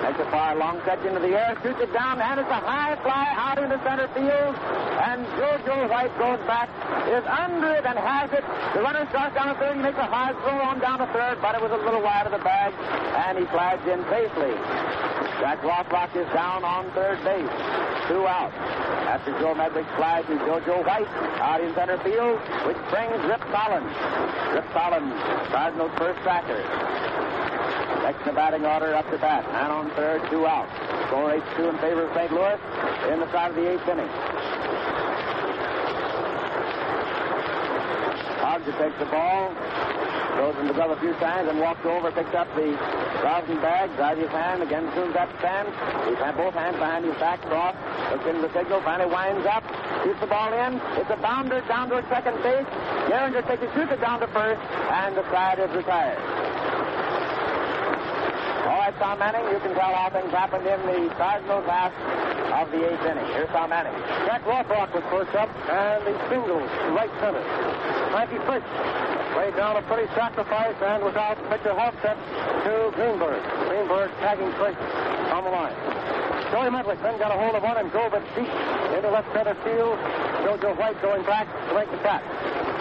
Speaker 1: Makes a fire long catch into the air, shoots it down, and it's a high fly out into center field. And JoJo White goes back, is under it and has it. The runner starts down to third. He makes a high throw on down to third, but it was a little wide of the bag, and he flags in safely. Jack Rothrock is down on third base. 2 out. After Joe Medwick's flag is JoJo White out in center field, which brings Rip Collins. Rip Collins, Cardinals' first backer. Next in the batting order up to bat. Man on third, 2 out. Score 8-2 in favor of St. Louis in the start of the 8th inning. Hogsett takes the ball, throws in the glove a few times, and walks over, picks up the rosin bag, drives his hand, again zooms up the stand. He's had both hands behind his back, cross, looks into the signal, finally winds up, shoots the ball in. It's a bounder down toward second base. Gehringer takes it, shoots it down to first, and the side is retired. All right, Tom Manning, you can tell how things happened in the Cardinals half of the 8th inning. Here's Tom Manning.
Speaker 2: Jack Rothrock was first up, and the single to right center. Frankie Fish laid down a pretty sacrifice, and was out. Pitcher Hogsett to Greenberg. Greenberg tagging Fish on the line. Joey Medwick then got a hold of one and drove it deep into left center field. JoJo White going back to make the catch.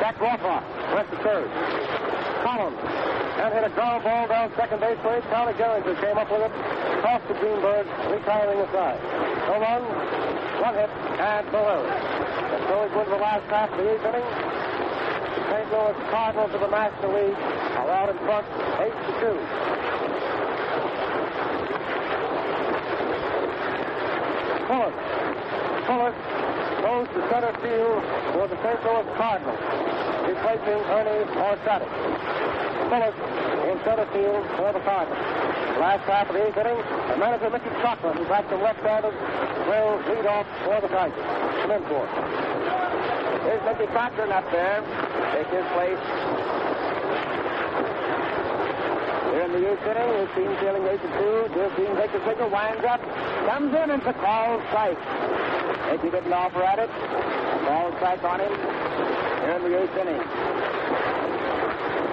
Speaker 2: Jack Rothrock went to third. Collins and hit a ground ball down second base for Charlie Gehringer came up with it, tossed to Greenberg, retiring the side. No run, one hit, and no errors. And so he's won the last half of the 8th inning. The St. Louis Cardinals of the National League are out in front, 8-2. Fuller goes to center field for the St. Louis Cardinals, replacing Ernie Orsatic. Fuller in center field for the Cardinals. Last half of the 8th inning, the manager Mickey Cochran, who's back from left-handed, will lead off for the Tigers. Come in for it.
Speaker 1: Here's Mickey Cochran up there. Take his place. Here in the 8th inning, his team feeling 8-2. His team takes the signal, winds up, comes in, and it's a called strike. Mickey didn't offer at it. Called strike on him here in the 8th inning.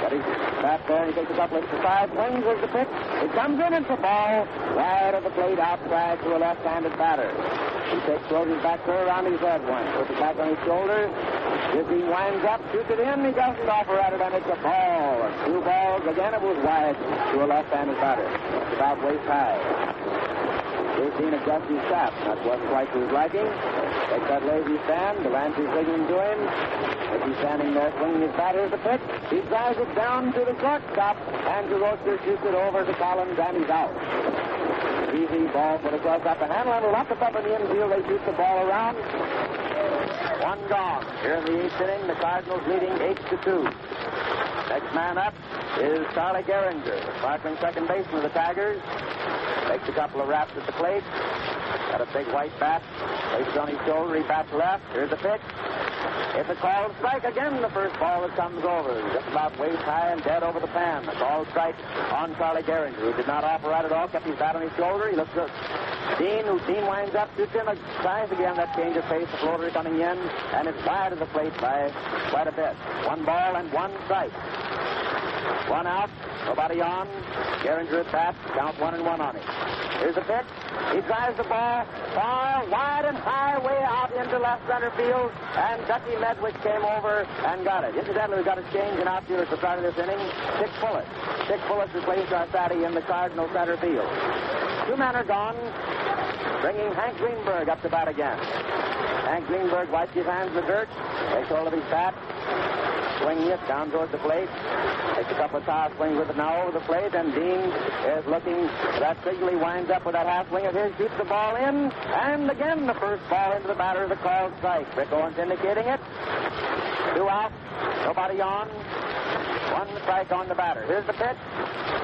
Speaker 1: But he's back there, and he takes a couple inside, swings with the pitch. It comes in, it's a ball wide of the plate outside to a left-handed batter. He throws his back throw around his head once, puts it back on his shoulder. As he winds up, shoots it in, he doesn't offer at it, and it's a ball. 2 balls, again it was wide to a left-handed batter. It's about waist high. He's seen adjust his staff. That wasn't quite to his liking. Takes that lazy stand. Delancey signaling to him. As he's standing there swinging his bat, here's the pitch. He drives it down to the shortstop. And DeRocher shoots it over to Collins, and he's out. Easy ball put across up the handle, and locked up in the infield. They shoot the ball around. One gone. Here in the eighth inning, the Cardinals leading 8-2. Next man up is Charlie Gehringer, the sparkling second baseman of the Tigers. Takes a couple of raps at the plate. Got a big white bat. Places on his shoulder. He bats left. Here's the pitch. It's a called strike again. The first ball that comes over. Just about waist high and dead over the pan. A called strike on Charlie Gehringer, who did not offer out at all. Kept his bat on his shoulder. He looks good. Dean winds up, shoots him, tries again that change of pace. The floater coming in, and it's wide of the plate by quite a bit. One ball and one strike. One out, nobody on. Gehringer at bat, count 1-1 on him. Here's the pitch. He drives the ball far, wide and high, way out into left center field, and Ducky Medwick came over and got it. Incidentally, we got a change in outfield at the start of this inning. Dick Bullitt. Dick Bullitt replaced Arstati in the Cardinal center field. Two men are gone, bringing Hank Greenberg up to bat again. Hank Greenberg wipes his hands in the dirt, takes hold of his bat, swinging it down towards the plate. Takes a couple of half swings with it now over the plate, and Dean is looking for that signal. He winds up with that half swing of his, shoots the ball in, and again the first ball into the batter is a called strike. Rick Owens indicating it. Two out, nobody on. One strike on the batter. Here's the pitch.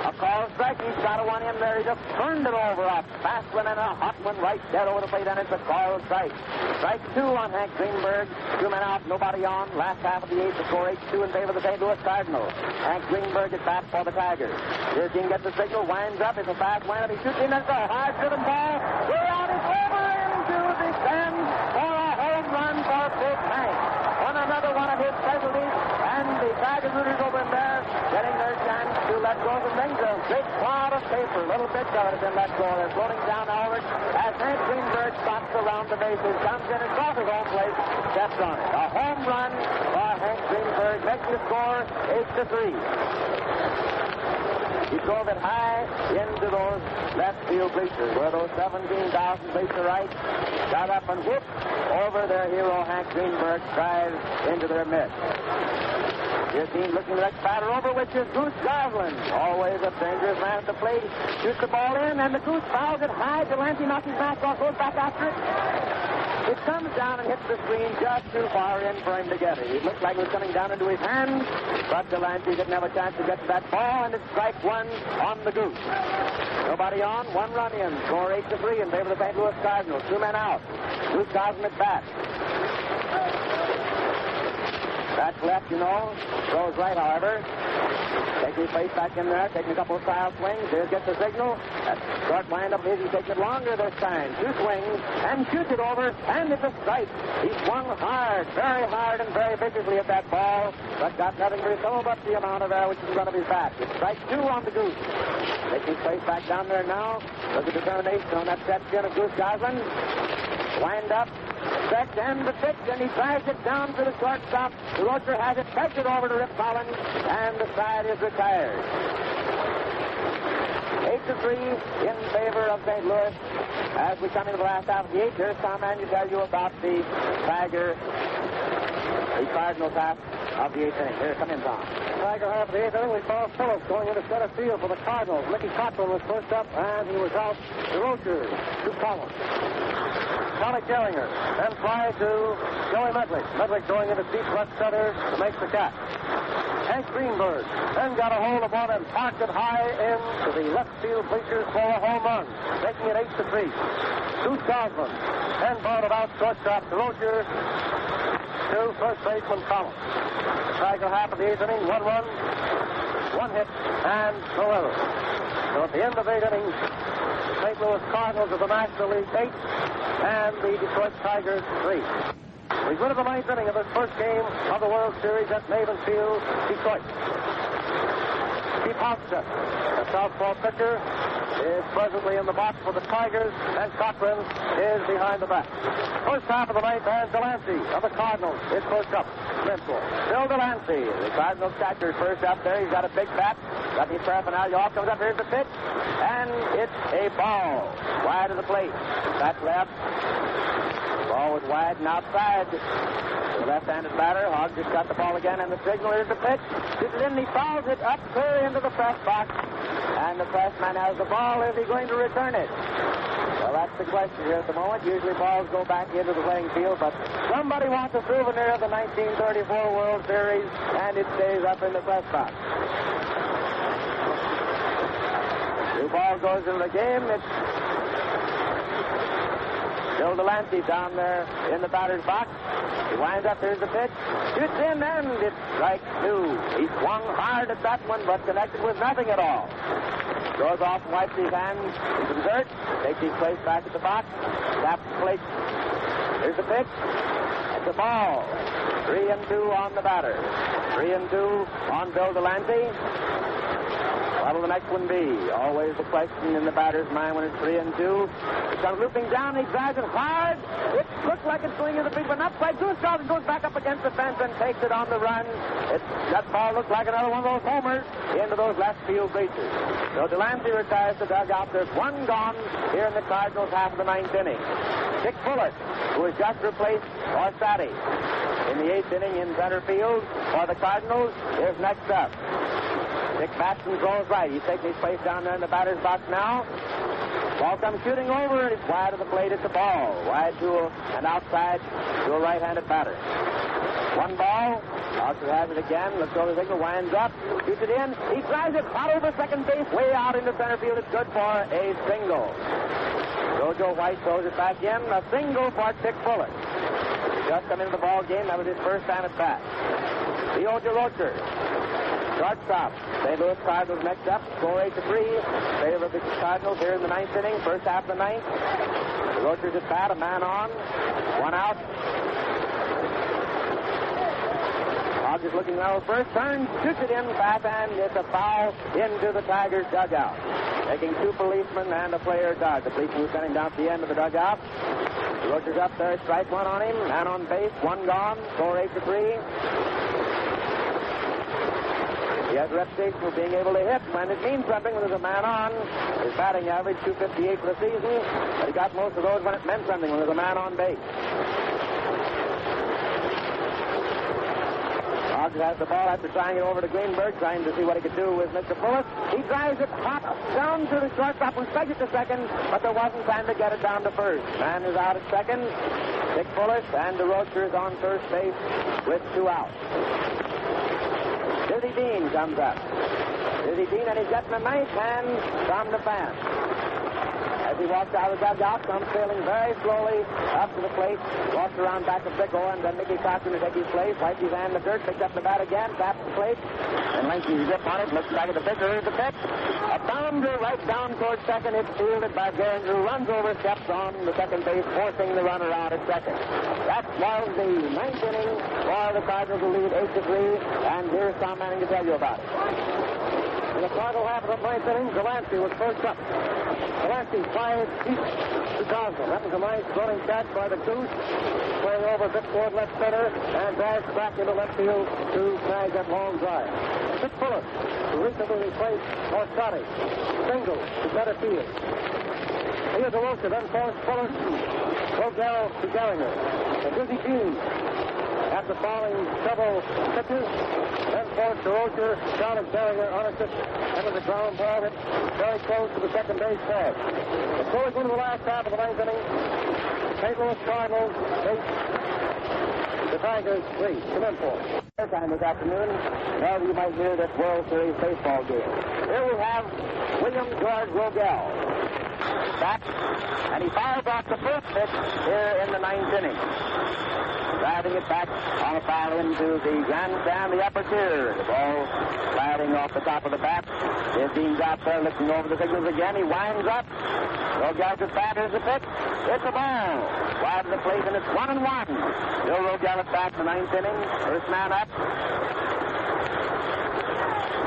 Speaker 1: A called strike. He's got a one in there. He just turned it over. A fast one and a hot one right dead over the plate, and it's a called strike. Strike two on Hank Greenberg. Two men out, nobody on. Last half of the eighth, the score 8-2 in favor of the St. Louis Cardinals. Hank Greenberg is back for the Tigers. Here's Dean gets the signal, winds up. It's a fast wind-up. He shoots in. It's a hard-driven ball. Way out. It's over into the stands for a home run for Big Hank. On another one of his specialties, and the Tiger rooters over in there getting their chance to let go of the things. A big cloud of paper, little bits of it has been let go. They're floating down outward as Hank Greenberg spots around the bases, comes in and crosses home plate, steps on it. A home run for Hank Greenberg, makes the score 8-3. He drove it high into those left field bleachers, where those 17,000 bleacher rights got up and whooped over their hero Hank Greenberg, drives into their midst. Here's Dean looking the next batter over, which is Goose Goslin. Always a dangerous man at the plate. Shoots the ball in, and the Goose fouls it high. Delancey knocks his mask off, goes back after it. It comes down and hits the screen just too far in for him to get it. It looked like it was coming down into his hands, but Delancey didn't have a chance to get to that ball, and it's strike one on the Goose. Nobody on, one run in. Score 8-3 in favor of the St. Louis Cardinals. Two men out. Goose Goslin at bat. That's left, you know. Throws right, however. Taking his face back in there, taking a couple of foul swings. Here gets the signal. That short wind-up is he takes it longer this time. Two swings and shoots it over, and it's a strike. He swung hard, and very viciously at that ball, but got nothing to recover but the amount of air which is in front of his back. It's strike two on the Goose. Taking his face back down there now. Look at the determination on that set chin of Goose Goslin. Wind up. Stretch and the pitch, and he drives it down to the shortstop. The Rocher has it, takes it over to Rip Collins, and the side is retired. 8-3 in favor of St. Louis. As we come into the last half of the eighth, here's Tom Mann to tell you about the Cardinals half of the eighth inning. Here, come in, Tom.
Speaker 2: Tiger half of the eighth inning, we saw Phillips going into center field for the Cardinals. Mickey Cottrell was first up, and he was out. The Rocher to Collins. Charlie Gehringer, then fly to Joey Medwick. Medwick going into deep left center to make the catch. Hank Greenberg then got a hold of one and parked it high into the left field bleachers for a home run, making it 8-3. Goose Goslin then brought it out shortstop to Rocher to first baseman Collins. The Tiger half of the eighth inning, 1 run, 1 hit, and no errors. So at the end of 8 innings, St. Louis Cardinals of the National League 8 and the Detroit Tigers 3. We go to the ninth inning of this first game of the World Series at Navin Field, Detroit. Keith Hoffstetter, the southpaw pitcher, is presently in the box for the Tigers, and Cochran is behind the bat. First half of the ninth, and Delancey of the Cardinals is first up. Bill Delancey, the Cardinals catcher, first up there. He's got a big bat.
Speaker 1: Got his paraphernalia off, comes up, here's the pitch, and it's a ball. Wide of the plate. Back left. Ball was wide and outside. The left-handed batter. Hogg just got the ball again, and the signal is the pitch. Shoots it in, he fouls it up clear into the press box. And the pressman has the ball. Is he going to return it? Well, that's the question here at the moment. Usually balls go back into the playing field, but somebody wants a souvenir of the 1934 World Series, and it stays up in the press box. New ball goes into the game. It's Bill Delancey down there in the batter's box. He winds up. Here's the pitch. Shoots in, and it's strike two. He swung hard at that one, but connected with nothing at all. Goes off and wipes his hands into the dirt. Takes his place back at the box. Taps the plate. Here's the pitch. It's a ball. 3-2 on the batter. 3-2 on Bill Delancey. What'll the next one be? Always the question in the batter's mind when it's 3-2. He comes looping down. He drives it hard. It looks like it's going into the big one. Up by two strikes and goes back up against the fence and takes it on the run. That ball looks like another one of those homers into those left field bleachers. So Delancey retires the dugout. There's one gone here in the Cardinals half of the ninth inning. Dick Bullock, who has just replaced Orsatti in the eighth inning in center field for the Cardinals, is next up. Dick Batson throws right. He's taking his place down there in the batter's box now. Ball comes shooting over, and it's wide of the plate. It's a ball. Wide to and outside to a right-handed batter. One ball. Archer has it again. Looks over the signal. Winds up. Shoots it in. He drives it hot over second base. Way out into center field. It's good for a single. Jojo White throws it back in. A single for Dick Bullock. He just come into the ball game. That was his first time at bat. Leo DeRocher. Shortstop. St. Louis Cardinals next up. Score 8-3. Favor of the Cardinals here in the ninth inning. First half of the ninth. DeRocher's at bat. A man on. One out. Hogg is looking well first. Turns. Shoots it in. Fast and it's a foul into the Tigers' dugout. Taking two policemen and a player dog. The policeman was coming down at the end of the dugout. DeRocher's up there. Strike one on him. Man on base. One gone. Score 8-3. He has a reputation for being able to hit when it means something when there's a man on. His batting average, .258 for the season, but he got most of those when it meant something, when there's a man on base. Hodge has the ball after trying it over to Greenberg, trying to see what he could do with Mr. Bullock. He drives it hot down to the shortstop, who struck it to second, but there wasn't time to get it down to first. Man is out at second. Dick Bullock and DeRocher is on first base with two outs. Dizzy Dean comes up. Dizzy Dean, and he's getting a nice hand from the fan. As he walks out of the dugout, comes sailing very slowly up to the plate, walks around back of Dick Owens and Mickey Cochran to take his place, wipes his hand in the dirt, picks up the bat again, taps the plate, and lengthens his grip on it, looks back at the pitcher. Here's the pitch. A bounder right down towards second. It's fielded by Gehringer, who runs over, steps on the second base, forcing the runner out at second. That was the ninth inning for the Cardinals, who lead 8-3, and here's Tom Manning to tell you about it. In the final half of the ninth inning, Delancey was first up. Delancey fired deep to Johnson. That was a nice running catch by the Goose, playing over Vic Ford left center, and dashed back into left field to snag that long drive. Dick Bullock, who recently replaced Orsatti, single to center field. Here's a Rocher, then forced Bullock, Rogel to Gehringer. And Dizzy Dean, after fouling several pitches, then forced Rocher down at Gehringer on a pitch. That was a ground ball hit very close to the second base tag. But so it's into the last half of the ninth inning. St. Louis Cardinals 8. The Tigers 3. Come in for it. Time this afternoon, now you might hear this World Series baseball game. Here we have William George Rogel. Back, and he fires off the first pitch here in the ninth inning. Driving it back on a foul into the grandstand, the upper tier. The ball sliding off the top of the bat. His Dean's out there looking over the signals again. He winds up. Rogel's at bat. Here's the pitch. It's a ball. Wide of the plate, and it's 1-1. Bill Rogel at bat in the ninth inning. First man up.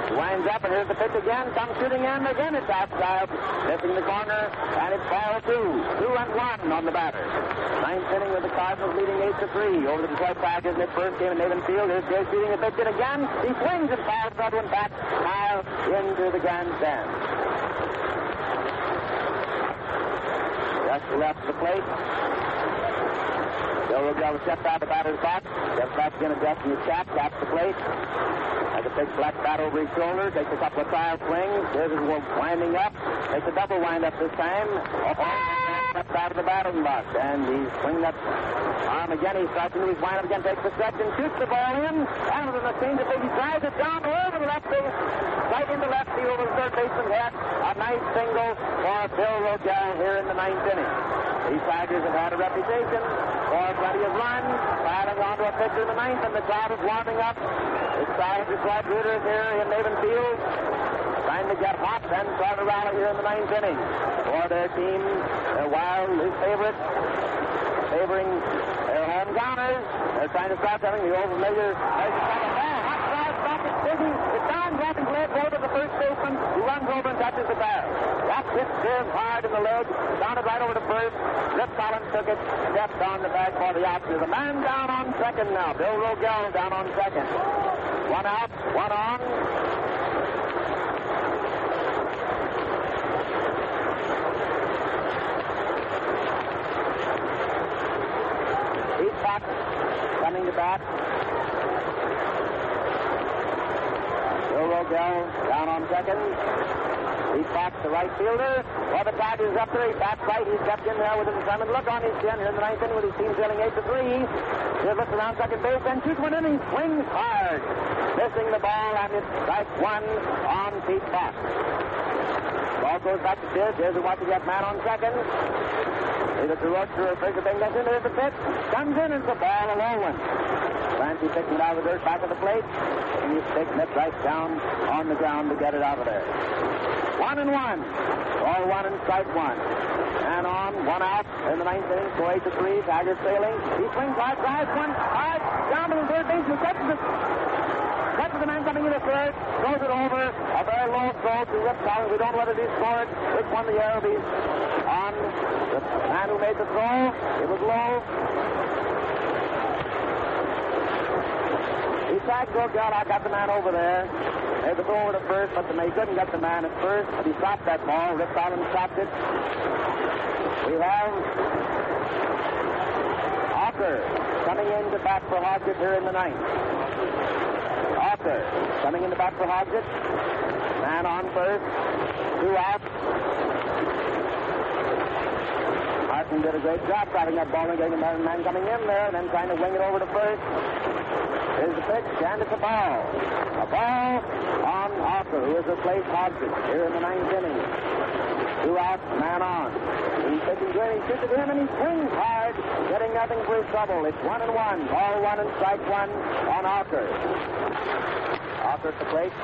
Speaker 1: He winds up, and here's the pitch again. Comes shooting in again. It's outside. Missing the corner, and it's ball 2. 2-1 on the batter. Ninth inning with the Cardinals leading 8-3 over the Detroit Tigers in their first game at Navin Field. Here's Jay shooting the pitch in again. He swings and fouls that one back high out into the grandstand. Just left the plate. Bill Rogel steps out the batter's box. Steps back in, adjusting his cap. Taps the plate. Has a big black bat over his shoulder. Takes a couple of trial swings. Here's his winding up. Takes a double wind up this time. Steps out of the batter's box. And he's swinging that arm again. He starts into his wind up again. Takes the stretch and shoots the ball in. Down to the machine. He drives it down over the left base. Right into left field over the third baseman's head. A nice single for Bill Rogel here in the ninth inning. These Tigers have had a reputation for plenty of runs, piling onto a pitcher in the ninth, and the crowd is warming up. It's time to Dwight Rooters here in Navin Field, trying to get hot and trying to rally here in the ninth inning for their team. Their Wild, his favorite, favoring their home counters. They're trying to start having the old familiar. There's a ball. Hot drive, stop it, busy. It's down, dropping lead, roll to the first baseman, who runs over and touches the bag. That hit serves hard in the leg, sounded right over to first. Rip Collins took it, stepped on the bag for the out. There's a man down on second now. Bill Rogel down on second. One out, one on. Pete Fox coming to bat. Bill Rogel down on second. Pete Fox, the right fielder. Well, the Tigers up there. He bats right. He stepped in there with a determined look on his chin here in the ninth inning with his team trailing 8-3. He looks around second base and shoots one in. He swings hard, missing the ball, and it's strike one on Pete Fox. Ball goes back to Sears. Sears is watching that man on second. Either to Roach or Fraser Bing. There's the pitch. Comes in. It's a ball, a low one. Clancy picking it out of the dirt, back of the plate. And he's taking it right down on the ground to get it out of there. 1-1. Ball one and strike one. And on, one out in the ninth inning. So 8-3. Tigers trailing. He swings hard, drives one hard down to the third base and catches it. Catches the man coming in the third. Throws it over. A very low throw to Rip Collins. We don't know whether he scored. Which one the air will be on the man who made the throw. It was low. He tried to go down. I got the man over there. Made the throw over to first, but he couldn't get the man at first. But he stopped that ball. Rip Collins stopped it. We have Hawker coming in to bat for Hodgett here in the ninth. Hawker coming in to bat for Hodgett. Man on first. 2 out. Martin did a great job batting that ball and getting the man coming in there and then trying to wing it over to first. Here's the pitch, and it's a ball. A ball on Hawker, who has replaced Hodgett here in the ninth inning. 2 out, man on. He's pitching good. He shoots it in, and he swings hard, getting nothing for his trouble. It's 1-1. Ball one and strike one on Hawker. Hawker at the plate.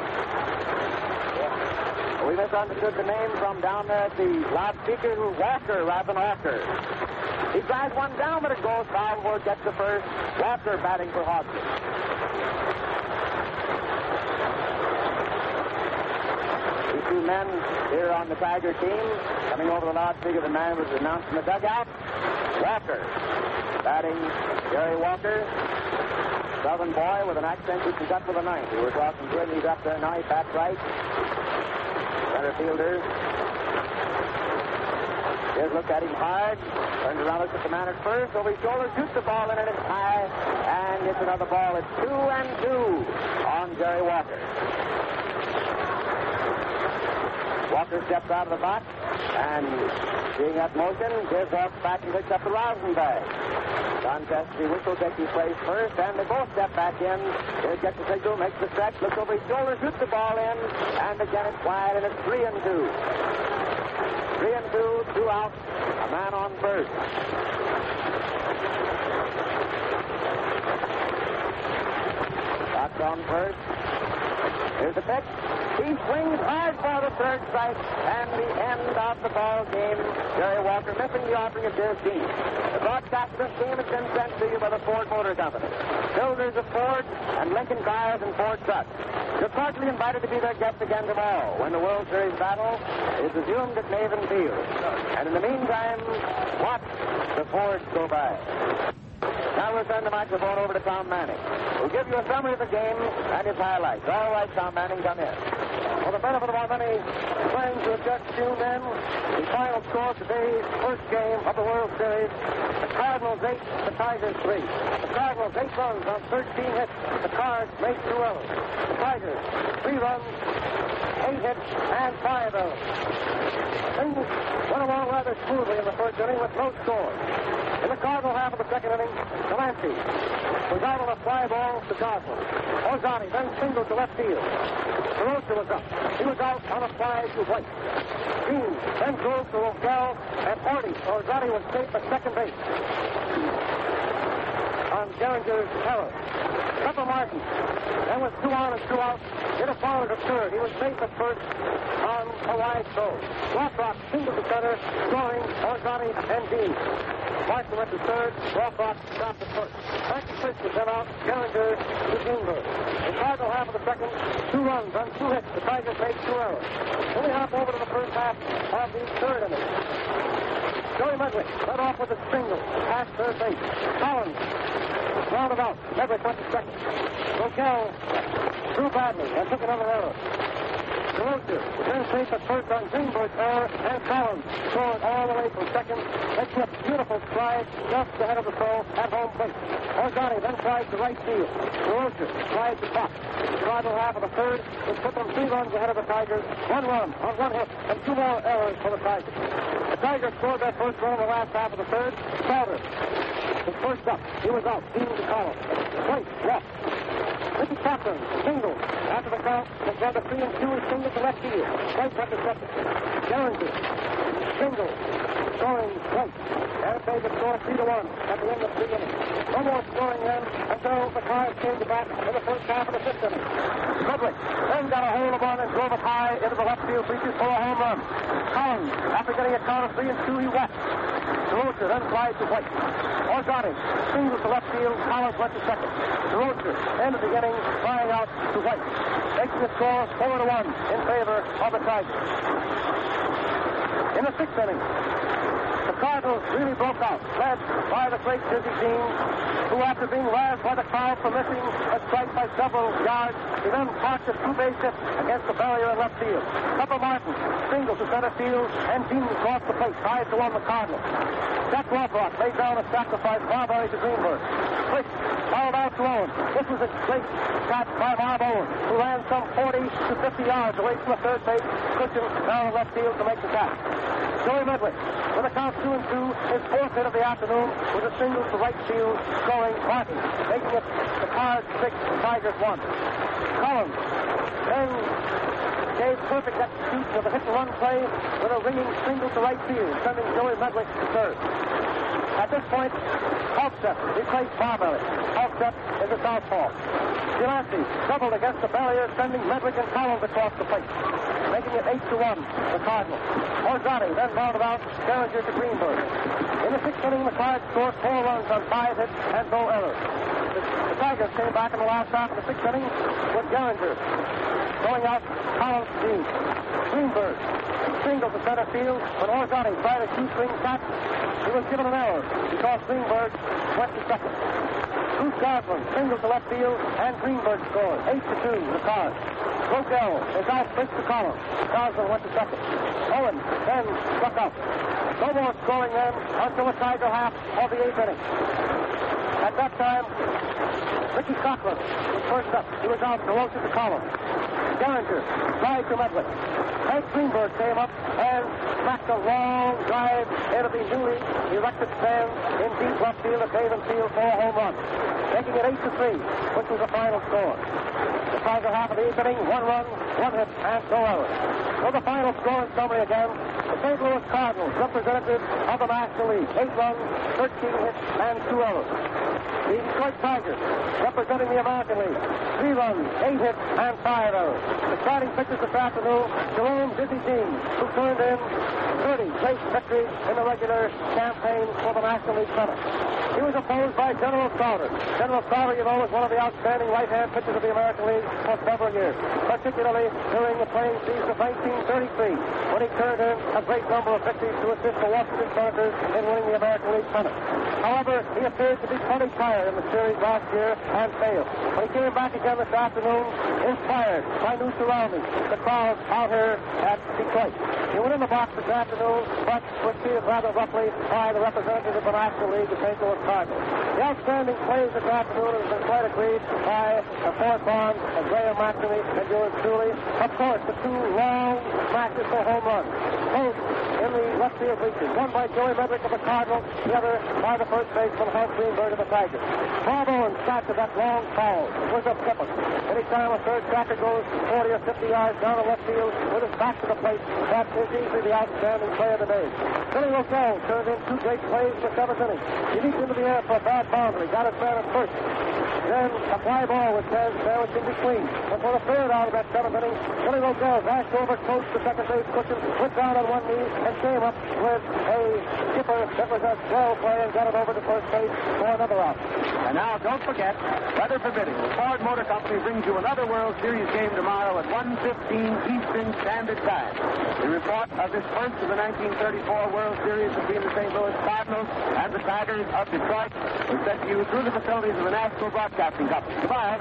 Speaker 1: We misunderstood the name from down there at the loudspeaker. Walker rather than Hawker. He drives one down, but it goes foul before it gets to first. Walker batting for Hodgett. These two men here on the Tiger team coming over the loudspeaker. The man was announced in the dugout. Walker batting Jerry Walker. Southern boy with an accent which is up for the ninth. We were talking to him. He's up there now. He bats right. Center fielder. Just looked at him hard. Turns around, looks at the man at first. Over his shoulder, shoots the ball in, and it's high. And gets another ball. It's 2-2 on Jerry Walker. Walker steps out of the box. And seeing that motion, gives off back and picks up the rosin bag. Don Chester Whistle takes his place first, and they both step back in. Here gets the signal, makes the stretch, looks over his shoulder, shoots the ball in, and again it's wide, and it's 3-2. 3-2, 2 out, a man on first. Fox on first. Here's the pitch. He swings hard for the third strike, and the end of the ball game. Jerry Walker missing the offering of his team. The broadcast of this game has been sent to you by the Ford Motor Company. Builders of Ford and Lincoln Cars and Ford Trucks. You're cordially invited to be their guest again tomorrow when the World Series battle is resumed at Navin Field. And in the meantime, watch the Fords go by. Now we'll turn the microphone over to Tom Manning. We'll give you a summary of the game and its highlights. All right, Tom Manning, come here.
Speaker 2: For the benefit of our many friends who have just tuned in, the final score of today's first game of the World Series, the Cardinals 8, the Tigers 3. The Cardinals 8 runs on 13 hits. The Cards made 2 errors. The Tigers 3 runs, 8 hits, and 5 errors. Things went along rather smoothly in the first inning with no scores. In the Cardinal half of the second inning, Delancey was out on a fly ball to Gosling. Orzani then singled to left field. DeRosa was up. He was out on a fly to White. Dean then drove to Rogel and Hardy. Orzani was safe at second base. On Geringer's error. Pepper Martin. Then with 2 on and 2 out, hit a ball to third. He was safe at first on a wide throw. Rothrock singled to center, scoring Orzani and Dean. Martin went to third. Rothrock stopped at first. Frankie Fish was then out. Geringer to Greenberg. The Cardinal half of the second, 2 runs on 2 hits. The Tigers made 2 errors. Then we hop over to the first half of the third inning. Joey Medwick led off with a single past third base. Collins rounded out. Medwick went to second. Rogel threw badly and took another error. DeRosa was then safe at first on Greenberg's error, and Collins scored all the way from second. Making a beautiful stride just ahead of the throw at home plate. Orzani then tried to right field. DeRosa tried to top. The Cardinal half of the third would put them 3 runs ahead of the Tigers. 1 run on 1 hit, and 2 more errors for the Tigers. The Tigers scored that first run in the last half of the third. Crowder was first up. He was out. Dean to Collins. White walked. Ricky Cochran singled. After the count, was going to 3 and 2 and singled to left field. White went to second. Geringer singled. Scoring White. And made the score 3-1 at the end of 3 innings. No more scoring then until the Cards came to bat in the first half of the 5th inning. Medwick then got a hold of one and drove it high into the left field bleachers for a home run. Collins, after getting a count of 3 and 2, he whacked. DeRosa then flies to White. Orzani singled to left field. Collins went to second. DeRosa ended the inning flying out to White, making the score 4-1 in favor of the Tigers. In the 6th inning, the Cardinals really broke out, led by the great Dizzy Dean, who, after being razzed by the crowd for missing a strike by several yards, he then parked a 2-base hit against the barrier in left field. Pepper Martin singled to center field, and Dean crossed the plate, 5-1 the Cardinals. Jack Rothrock laid down a sacrifice Marbury to Greenberg. Quick fouled out to Owen. This was a great catch by Marv Owen, who ran some 40 to 50 yards away from the third base, cushion down in left field to make the catch. Joey Medwick, with a count 2 and 2, his 4th hit of the afternoon, with a single to right field, scoring Martin, making it the Cards 6, Tigers 1. Collins then gave perfect execution of the hit-and-run play with a ringing single to right field, sending Joey Medwick to third. At this point, Halstead replaced Marbury. Halstead is a southpaw. Delancey doubled against the barrier, sending Medwick and Collins across the plate, making it 8-1, the Cardinals. Orzani then rounded out Geringer to Greenberg. In the 6th inning, the Cards scored 4 runs on 5 hits and no errors. The Tigers came back in the last half of the 6th inning with Geringer going out Collins to Dean. Greenberg singled to center field when Orzani tried a shoestring catch. He was given an error because Greenberg went to second. Bruce Gosling singled to left field, and Greenberg scored 8-2 the Cards. Rogel is out first to Collins. Gosling went to second. Owen then struck out. No more scoring then until the Tiger half of the 8th inning. At that time, Ricky Cochran was first up. He was out DeRosa to Collins. Geringer tried to Medwick. Hank Greenberg came up and smacked a long drive into the newly erected stand in deep left field at Navin Field for a home run, making it 8-3, which was the final score. The Tiger half of the 8th inning, 1 run, 1 hit, and no errors. So the final score in summary again, the St. Louis Cardinals, representatives of the National League, 8 runs, 13 hits, and 2 errors. The Detroit Tigers, representing the American League, 3 runs, 8 hits, and 5 errors. The starting pitchers this afternoon, Jerome Dizzy Dean, who turned in 30 great victories in the regular campaign for the National League pennant. He was opposed by General Crowder. General Crowder, you know, was one of the outstanding right-hand pitchers of the American League for several years, particularly during the playing season of 1933, when he turned in a great number of victories to assist the Washington Senators in winning the American League pennant. However, he appeared to be plenty tired in the series last year and failed. When he came back again this afternoon, inspired by new surroundings, the crowd out here at Detroit. He went in the box this afternoon, but was treated rather roughly by the representative of the National League, the St. Louis Cardinals. The outstanding plays this afternoon has been quite agreed by Ford Bond, Graham McNamee, and yours truly. Of course, the two long smashes for home runs, both in the left field reaches. One by Joey Medlick of the Cardinals, the other by the first baseman, Hank Greenberg of the Tigers. Bob Owens starts with that long foul. It was a flipper. Anytime a third cracker goes 40 or 50 yards down the left field with his back to the plate, that is easily the outstanding play of the day. Billy Rochelle turned in two great plays in the seventh inning. He leaped into the air for a bad boundary, got his man at first. Then a fly ball was sandwiched in between. And for the third out of that seventh inning, Billy Rochelle dashed over, coached the second base cushion, went down on one knee, and came up with a skipper that was a swell play and got it over to first base for another out.
Speaker 1: And now, don't forget, weather permitting, the Ford Motor Company brings you another World Series game tomorrow at 1:15 Eastern Standard Time. The report of this first of the 1934 World Series between the St. Louis Cardinals and the Tigers of Detroit was sent to you through the facilities of the National Broadcasting Company. Goodbye.